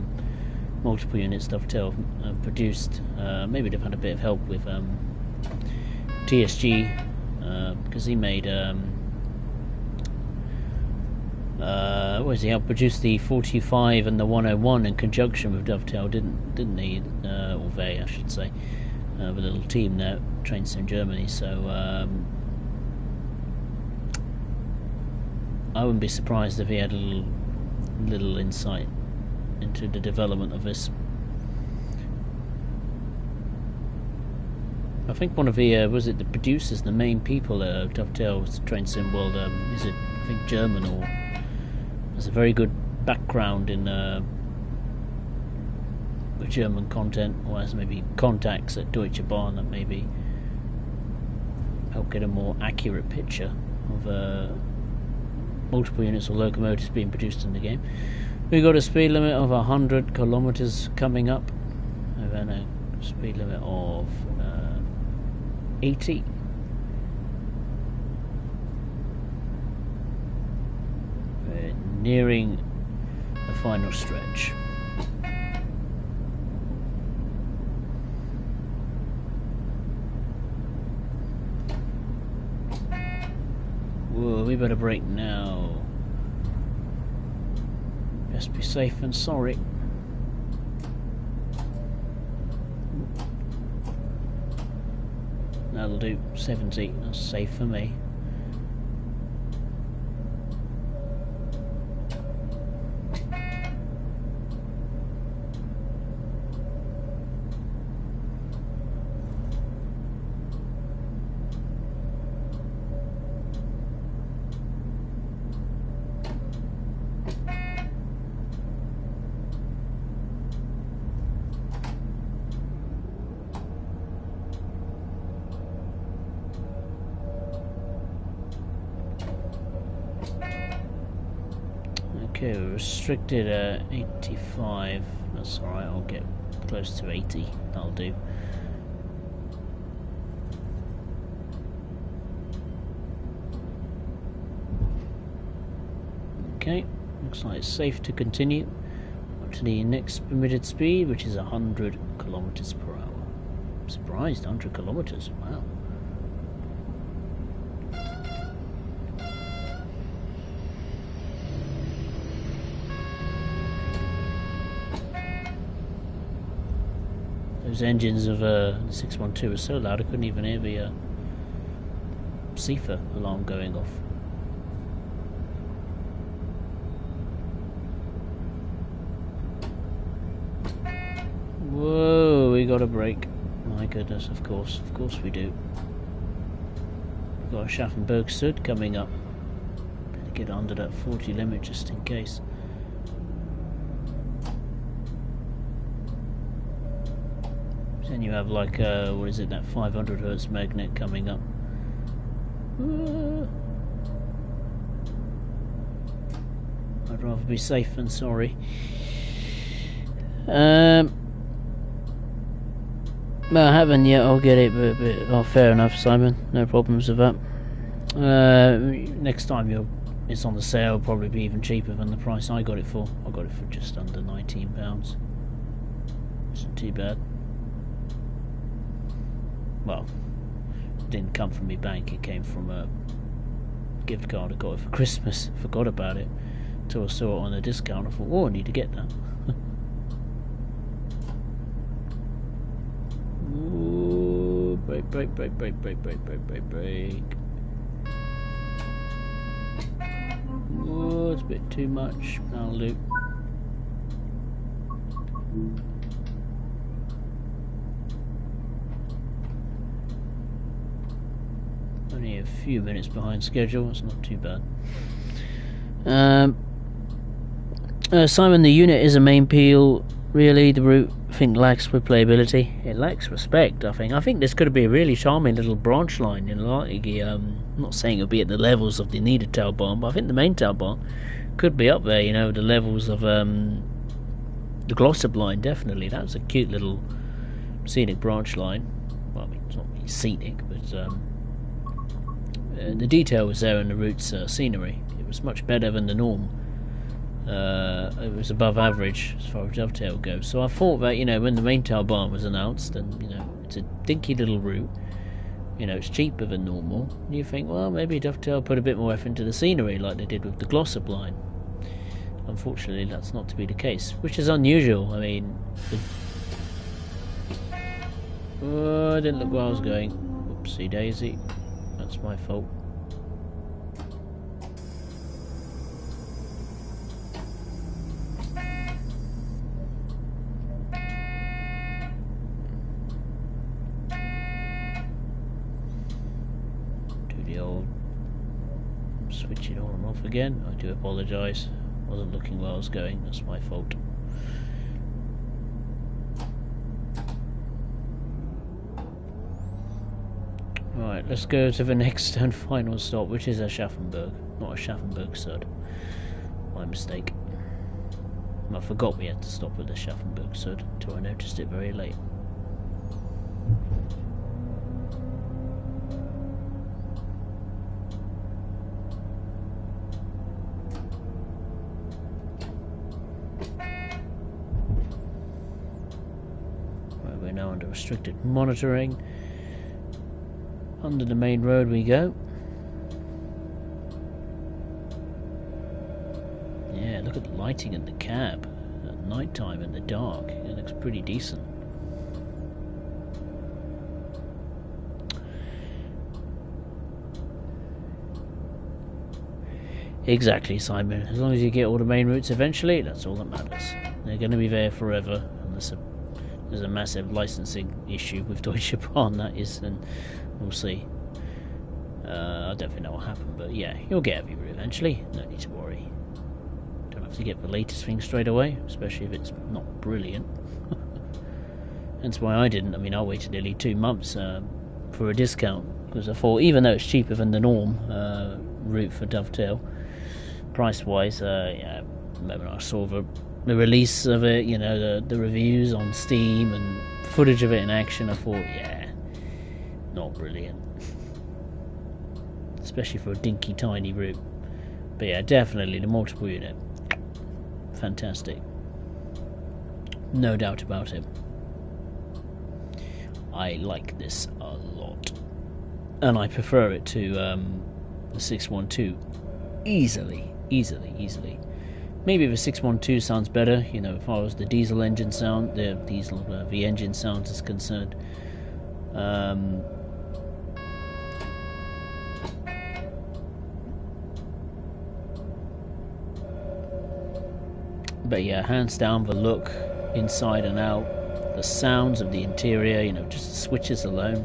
multiple units Dovetail produced. Maybe they've had a bit of help with TSG, because he made he helped produce the 45 and the 101 in conjunction with Dovetail, didn't he? Or they, I should say, with a little team there, trains in Germany. So I wouldn't be surprised if he had a little insight into the development of this. I think one of the was it the producers, the main people at Dovetail Train Sim World, is it, I think, German, or has a very good background in the German content, or has maybe contacts at Deutsche Bahn that maybe help get a more accurate picture of multiple units or locomotives being produced in the game. We've got a speed limit of 100 kilometers coming up, and then a speed limit of 80. We're nearing the final stretch. Whoa, we better brake now. Best be safe than sorry. That'll do. 70. That's safe for me. Okay, we're restricted at 85. That's alright, I'll get close to 80. That'll do. Okay, looks like it's safe to continue up to the next permitted speed, which is 100 kilometers per hour. I'm surprised, 100 kilometers, wow. Those engines of the 612 are so loud I couldn't even hear the CIFA alarm going off. Whoa, we got a brake. My goodness, of course we do. We've got a Aschaffenburg Sud coming up. Better get under that 40 limit just in case. Then you have like what is it, that 500 Hertz magnet coming up. I'd rather be safe than sorry. No, I haven't yet. I'll get it, but oh, fair enough, Simon. No problems with that. Next time it's on the sale, it'll probably be even cheaper than the price I got it for. I got it for just under £19. Isn't too bad. Well, it didn't come from my bank, it came from a gift card I got it for Christmas. Forgot about it until I saw it on a discount. I thought, oh, I need to get that. Ooh, brake. Oh, it's a bit too much. That'll do. Only a few minutes behind schedule, it's not too bad. Simon, the unit is a main peel. Really, the route I think lacks replayability. It lacks respect, I think. I think this could be a really charming little branch line. I'm not saying it'll be at the levels of the Niedertalbahn, but I think the Maintalbahn could be up there, the levels of the Glossop line, definitely. That's a cute little scenic branch line. Well, I mean, it's not really scenic, but the detail was there in the route's scenery. It was much better than the norm. It was above average as far as Dovetail goes. So I thought that, when the Maintalbahn was announced, and, it's a dinky little route, it's cheaper than normal, you think, well, maybe Dovetail put a bit more effort into the scenery like they did with the Glossop line. Unfortunately, that's not to be the case, which is unusual. I mean, I didn't look where I was going. Whoopsie daisy. That's my fault. Do the old switch it on and off again. I do apologise. Wasn't looking where I was going. That's my fault. Right, let's go to the next and final stop, which is Aschaffenburg. Not Aschaffenburg, Sud. My mistake. I forgot we had to stop at Aschaffenburg, Sud, until I noticed it very late. Right, we're now under restricted monitoring. Under the main road we go. Yeah, look at the lighting in the cab. At night time in the dark, it looks pretty decent. Exactly, Simon. As long as you get all the main routes eventually, that's all that matters. They're going to be there forever, unless there's a massive licensing issue with Deutsche Bahn, that is, and we'll see. I don't think that will happen, but yeah, you'll get every route eventually. No need to worry. Don't have to get the latest thing straight away, especially if it's not brilliant. That's why I didn't. I mean, I waited nearly 2 months for a discount, because I thought, even though it's cheaper than the norm route for Dovetail, price-wise, yeah, when I saw the release of it, the reviews on Steam and footage of it in action, I thought, yeah, not brilliant. Especially for a dinky tiny route. But yeah, definitely the multiple unit, fantastic. No doubt about it. I like this a lot. And I prefer it to the 612 easily. Maybe the 612 sounds better, as far as the diesel engine sound, the engine sound is concerned. But yeah, hands down, the look inside and out, the sounds of the interior, just the switches alone,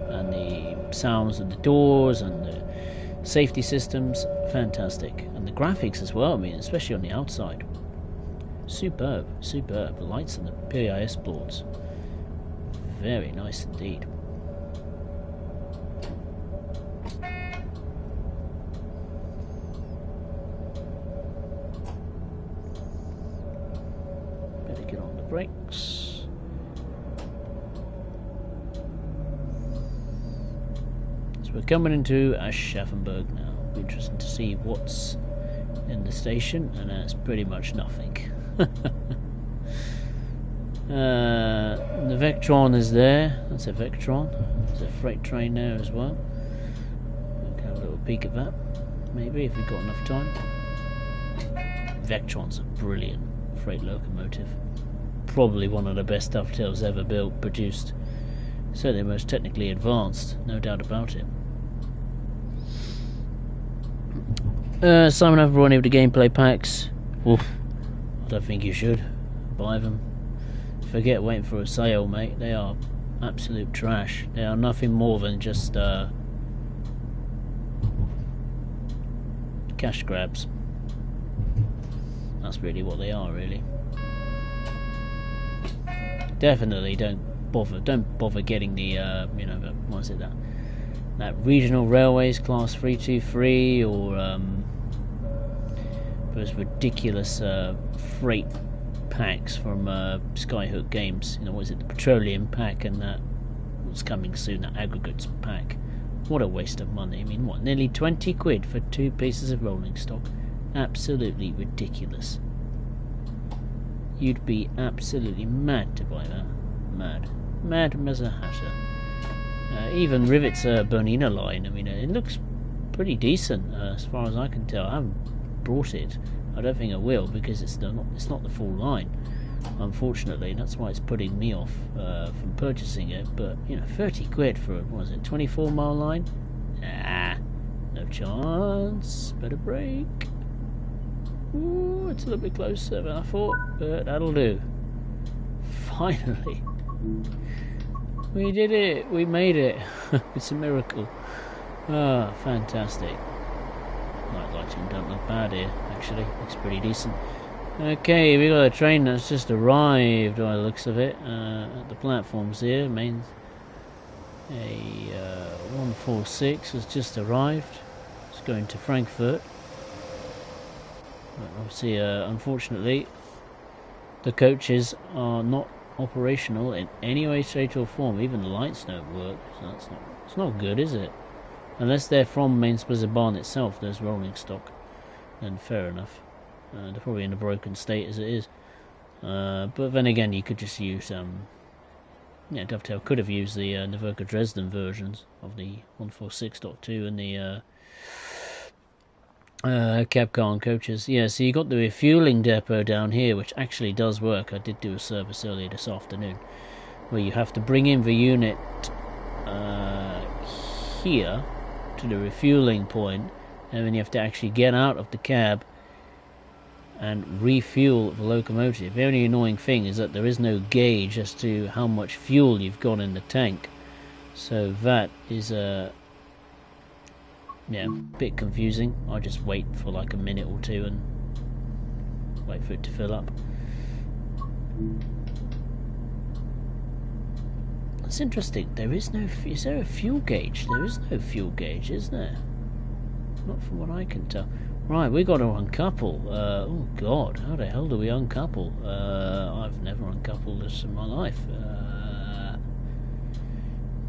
and the sounds of the doors and the safety systems, fantastic. And the graphics as well, I mean, especially on the outside, superb. The lights and the PIS boards, very nice indeed. Better get on the brakes. So we're coming into Aschaffenburg now. It'll be interesting to see what's in the station, and that's pretty much nothing. The Vectron is there. That's a Vectron. There's a freight train there as well. We can have a little peek at that, maybe, if we've got enough time. Vectron's a brilliant freight locomotive. Probably one of the best dovetails ever built, produced. Certainly the most technically advanced, no doubt about it. Simon, have run over the gameplay packs. Oof, I don't think you should. buy them. Forget waiting for a sale, mate. They are absolute trash. They are nothing more than just cash grabs. That's really what they are, really. Definitely don't bother getting the you know, what is it, that regional railways class 323, or those ridiculous freight packs from Skyhook Games. You know, what is it, the petroleum pack, and that what's coming soon, that aggregates pack. What a waste of money. I mean, what, nearly 20 quid for 2 pieces of rolling stock? Absolutely ridiculous. You'd be absolutely mad to buy that. Mad as a hatter. Even Rivet's Bernina line, I mean, it looks pretty decent as far as I can tell. I haven't brought it. I don't think I will, because it's not the full line, unfortunately. That's why it's putting me off from purchasing it. But you know, 30 quid for a, what was it, 24-mile line? Ah, no chance. Better brake. Ooh, it's a little bit closer than I thought, but that'll do. Finally, we did it. We made it. It's a miracle. Ah, fantastic. Night lighting don't look bad here, actually. Looks pretty decent. Okay, we got a train that's just arrived by the looks of it at the platforms here. Main a 146 has just arrived. It's going to Frankfurt. But obviously, unfortunately, the coaches are not operational in any way, shape or form. Even the lights don't work, so it's not good, is it? Unless they're from Maintalbahn itself, there's rolling stock, then fair enough. They're probably in a broken state as it is. But then again, you could just use yeah, Dovetail could have used the Naverka Dresden versions of the 146.2 and the Capcom coaches. Yeah, so you got the refueling depot down here, which actually does work. I did do a service earlier this afternoon, where you have to bring in the unit here to the refueling point, and then you have to actually get out of the cab and refuel the locomotive. The only annoying thing is that there is no gauge as to how much fuel you've got in the tank, so that is yeah, a bit confusing. I just wait for like a minute or two and wait for it to fill up. That's interesting. There is no. Is there a fuel gauge? There is no fuel gauge, is there? Not from what I can tell. Right, we got to uncouple. Oh God, how the hell do we uncouple? I've never uncoupled this in my life.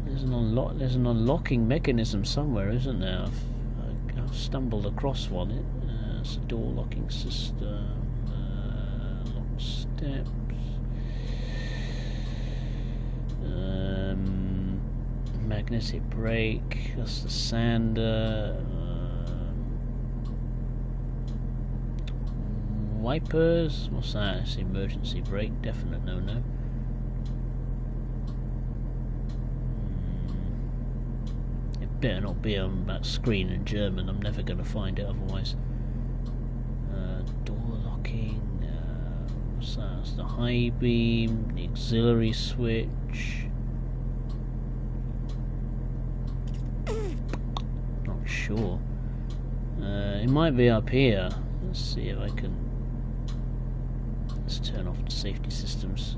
There's an unlocking mechanism somewhere, isn't there? I've stumbled across one. It's a door locking system. Lock steps. Magnetic brake. That's the sander. Wipers. What's that? It's emergency brake. Definite no-no. Better not be on that screen in German. I'm never going to find it otherwise. Door locking. What's that? It's the high beam, the auxiliary switch. Not sure. It might be up here. Let's see if I can. Let's turn off the safety systems.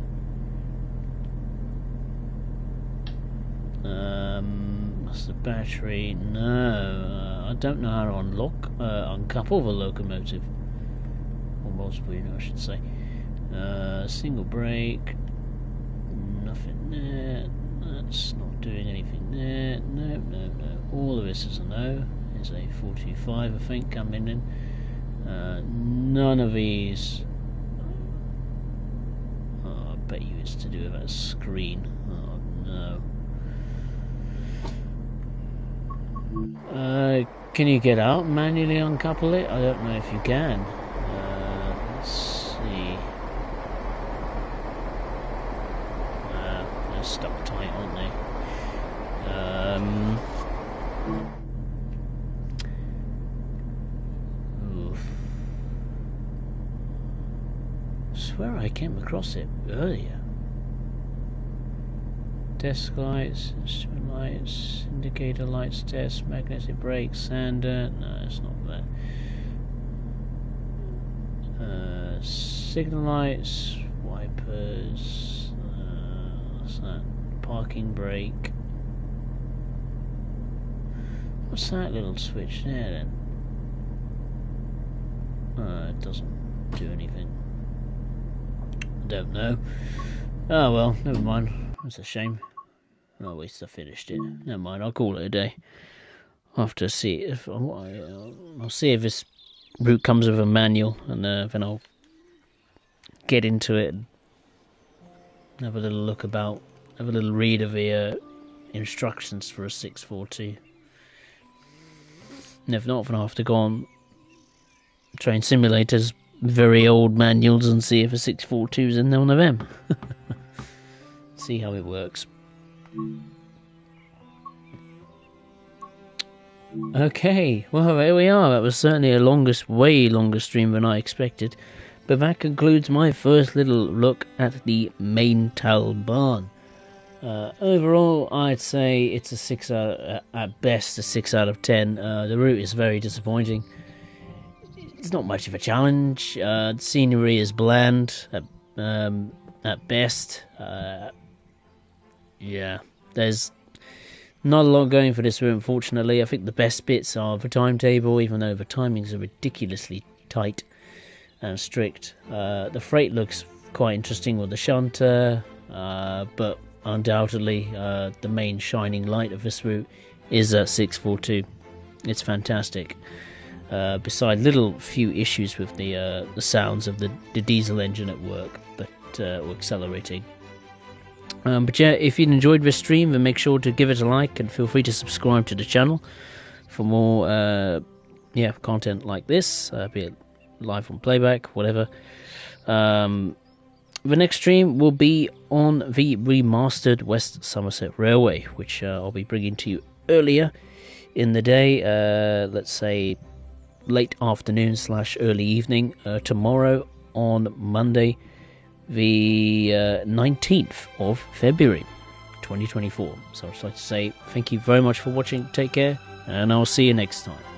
That's the battery. No, I don't know how to uncouple the locomotive, or multiple unit, I should say. Single brake. Nothing there. That's not doing anything there. No. All of this is a no. There's a 425, I think, coming in. None of these. Oh, I bet you it's to do with that screen. Oh no. Can you get out and manually uncouple it? I don't know if you can. Let's see. They're stuck tight, aren't they? Oof. swear I came across it earlier. Desk lights, instrument lights, indicator lights, test, magnetic brakes, sander. No, it's not that. Signal lights, wipers. What's that? Parking brake. What's that little switch there then? It doesn't do anything. I don't know. Oh well, never mind. That's a shame. Oh, at least I finished it. Never mind, I'll call it a day. I'll have to see if I'll see if this route comes with a manual, and then I'll get into it and have a little look about, have a little read of the instructions for a 642. And if not, then I'll have to go on Train Simulator's very old manuals and see if a 642's in one of them. See how it works. Okay, well, there we are. That was certainly a way longer stream than I expected. But that concludes my first little look at the Maintalbahn. Overall, I'd say it's a 6 out, at best a 6 out of 10. The route is very disappointing. It's not much of a challenge. The scenery is bland at best. Yeah, there's not a lot going for this route, unfortunately. I think the best bits are the timetable, even though the timings are ridiculously tight and strict. The freight looks quite interesting with the shunter, but undoubtedly the main shining light of this route is 642. It's fantastic. Beside little few issues with the sounds of the diesel engine at work, but or accelerating. But yeah, if you enjoyed this stream, then make sure to give it a like and feel free to subscribe to the channel for more content like this, be it live on playback, whatever. The next stream will be on the remastered West Somerset Railway, which I'll be bringing to you earlier in the day, let's say late afternoon / early evening, tomorrow on Monday, the 19th of February 2024. So I'd like to say thank you very much for watching, take care, and I'll see you next time.